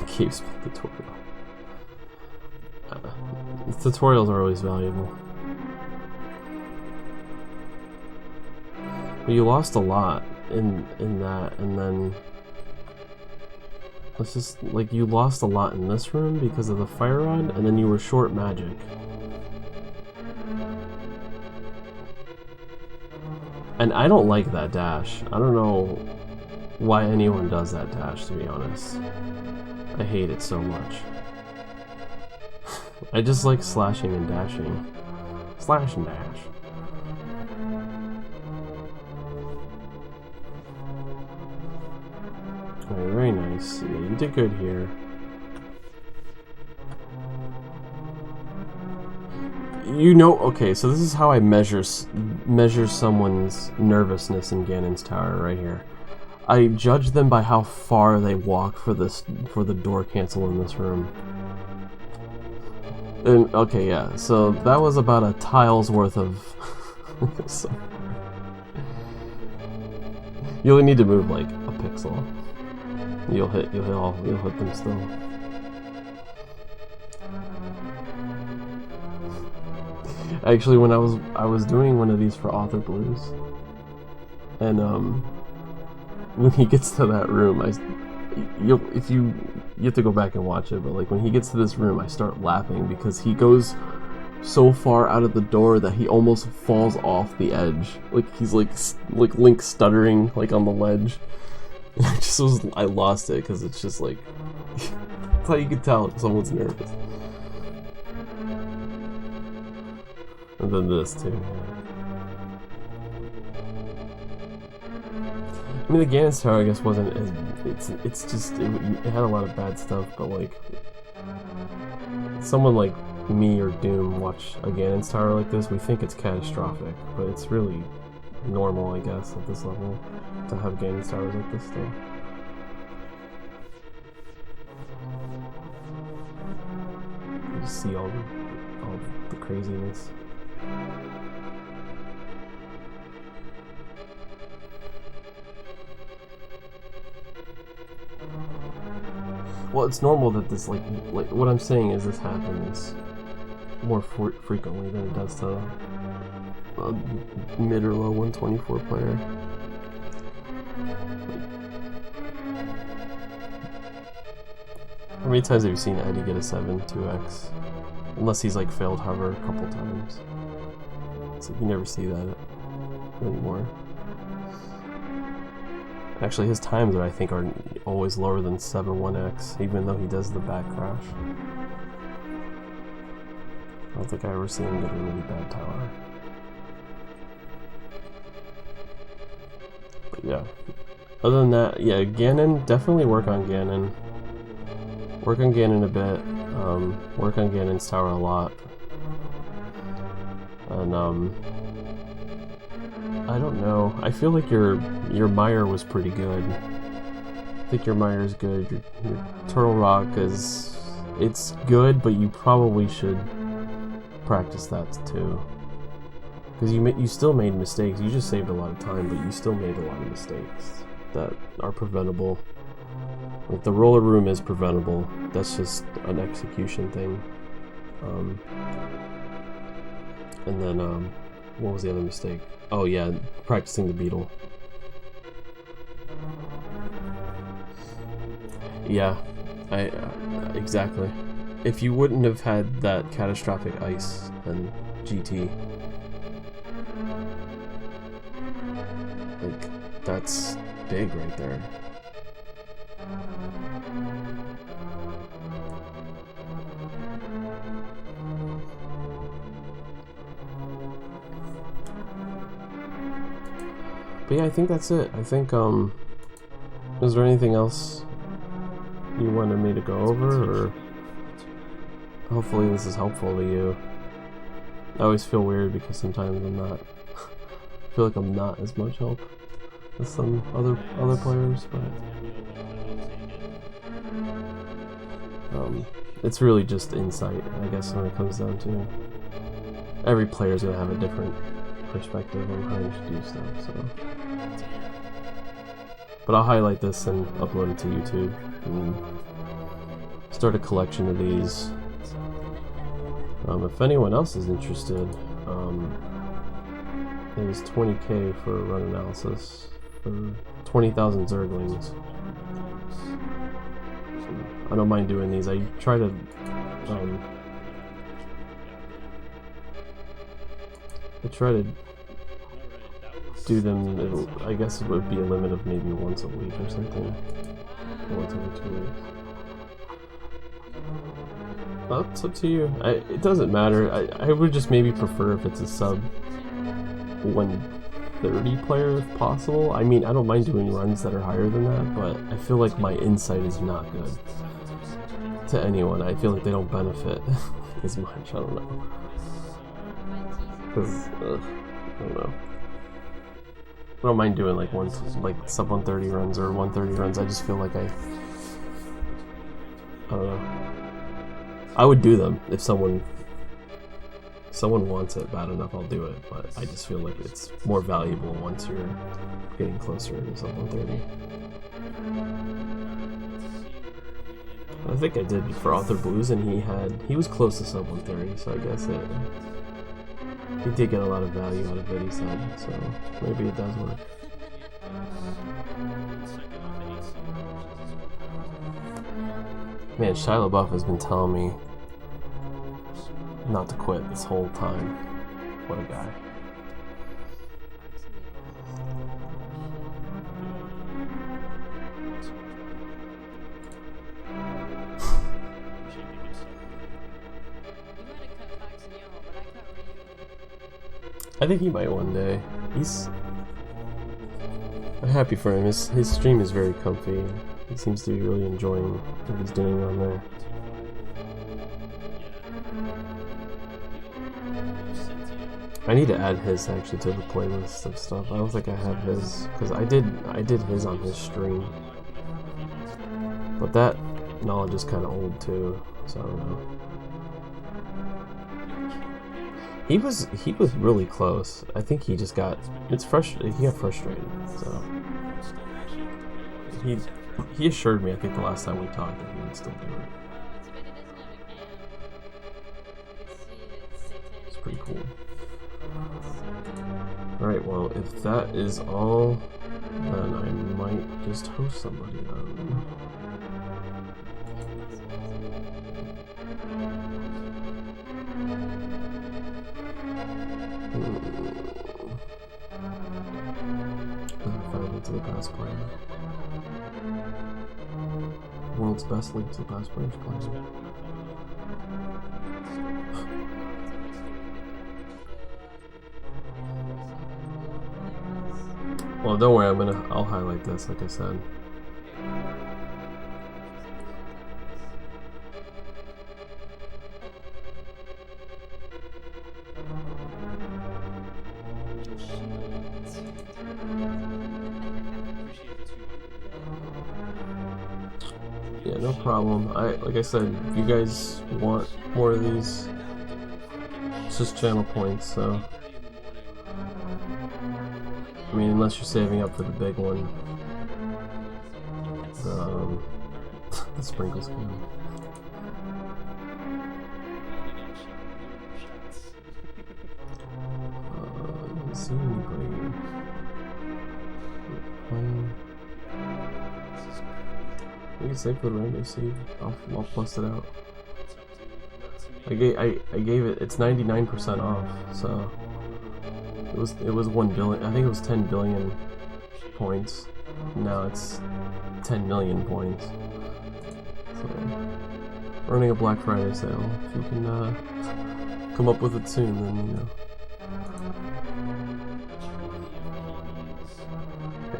cave spin tutorial. Tutorials are always valuable. But you lost a lot in that, and then it's just like you lost a lot in this room because of the fire rod, and then you were short magic. And I don't like that dash. I don't know why anyone does that dash, to be honest. I hate it so much. I just like slashing and dashing. Slash and dash. Alright, very nice. Yeah, you did good here. You know, okay, so this is how I measure someone's nervousness in Ganon's Tower right here. I judge them by how far they walk for the door cancel in this room. And okay, yeah, so that was about a tile's worth of. So, you only need to move like a pixel. You'll hit them still. Actually, when I was doing one of these for Author Blues, and when he gets to that room, you have to go back and watch it, but like when he gets to this room, I start laughing because he goes so far out of the door that he almost falls off the edge. Like he's like Link stuttering like on the ledge. I lost it because it's just like that's how you can tell if someone's nervous. And then this too. Yeah. I mean, the Ganon's Tower, I guess, wasn't as it had a lot of bad stuff, but like someone like me or Doom watch a Ganon's Tower like this, we think it's catastrophic, but it's really normal, I guess, at this level to have Ganon's Towers like this still. You just see all the craziness. Well, it's normal that this, like what I'm saying is this happens. more frequently than it does to a mid or low 124 player. How many times have you seen Eddie get a 7-2x? Unless he's like failed hover a couple times. So you never see that anymore. Actually, his times I think are always lower than 7-1x, even though he does the back crash. I don't think I ever seen him get a really bad tower. But yeah. Other than that, yeah, Ganon, definitely work on Ganon. Work on Ganon a bit. Work on Ganon's tower a lot. And I don't know. I feel like your Mire was pretty good. I think your Mire is good. Your Turtle Rock it's good, but you probably should practice that too. Because you still made mistakes. You just saved a lot of time, but you still made a lot of mistakes that are preventable. Like the roller room is preventable. That's just an execution thing. And then what was the other mistake? Oh yeah, practicing the beetle. Yeah, exactly. If you wouldn't have had that catastrophic ice and GT, like that's big right there. But yeah, I think that's it. I think, is there anything else you wanted me to go over, or hopefully this is helpful to you? I always feel weird because sometimes I'm not, I feel like I'm not as much help as some other players, but it's really just insight, I guess, when it comes down to every player's gonna have a different perspective on how you should do stuff, so. But I'll highlight this and upload it to YouTube and start a collection of these. If anyone else is interested, it was 20k for a run analysis for 20,000 Zerglings. I don't mind doing these. I try to do them. I guess it would be a limit of maybe once a week or something. Once every 2 weeks. Well, it's up to you. It doesn't matter. I would just maybe prefer if it's a sub 130 player if possible. I mean, I don't mind doing runs that are higher than that, but I feel like my insight is not good to anyone. I feel like they don't benefit as much. I don't know. Because, I don't know. I don't mind doing like sub 130 runs or 130 runs. I just feel like I don't know. I would do them if someone wants it bad enough. I'll do it, but I just feel like it's more valuable once you're getting closer to sub 130. I think I did for Author Blues, and he was close to sub 130, so I guess he did get a lot of value out of it, he said, so maybe it does work. Man, Shia LaBeouf has been telling me not to quit this whole time. What a guy. I think he might one day. I'm happy for him. His stream is very comfy. He seems to be really enjoying what he's doing on there. I need to add his actually to the playlist of stuff. I don't think I have his, because I did his on his stream. But that knowledge is kind of old too, so I don't know. He was really close. I think he just got he got frustrated. So he assured me, I think the last time we talked, that he would still do it. pretty cool. Alright, well, if that is all, then I might just host somebody then. Link to the past player. World's best link to the past player's player. Well, don't worry, I'll highlight this, like I said. Yeah, no problem. Like I said, if you guys want more of these, it's just channel points, so. I mean, unless you're saving up for the big one. The sprinkles can. I don't see anybody playing. We can save for the rainbow seed. I'll plus it out. I gave it. It's 99% off. So it was 1 billion. I think it was 10 billion points. Now it's 10 million points. So running a Black Friday sale. If you can come up with it soon, then you know.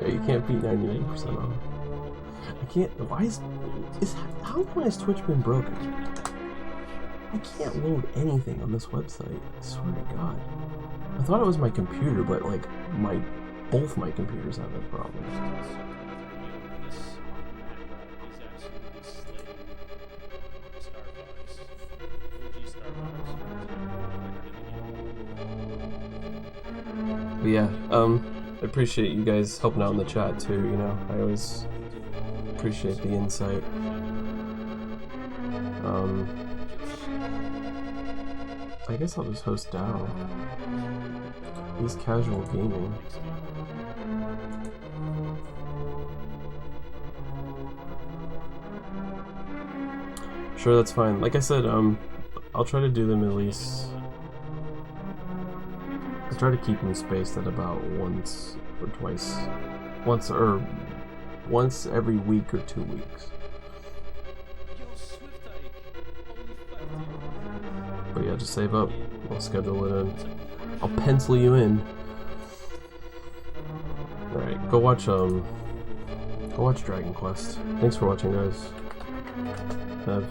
Yeah, you can't beat 99% off. I can't. Why is how long has Twitch been broken? I can't load anything on this website. I swear to God. I thought it was my computer, but like both my computers have that problem. But yeah, I appreciate you guys helping out in the chat too. You know, I always appreciate the insight. I guess I'll just host DAO. He's casual gaming. Sure, that's fine. Like I said, I'll try to do them at least. I try to keep them spaced at about once or twice. Once every week or 2 weeks. But yeah, just save up. I'll schedule it in. I'll pencil you in. Alright, go watch Dragon Quest. Thanks for watching, guys. Have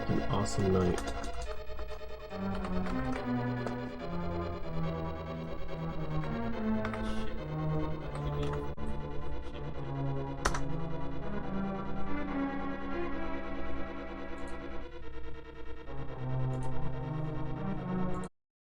an awesome night.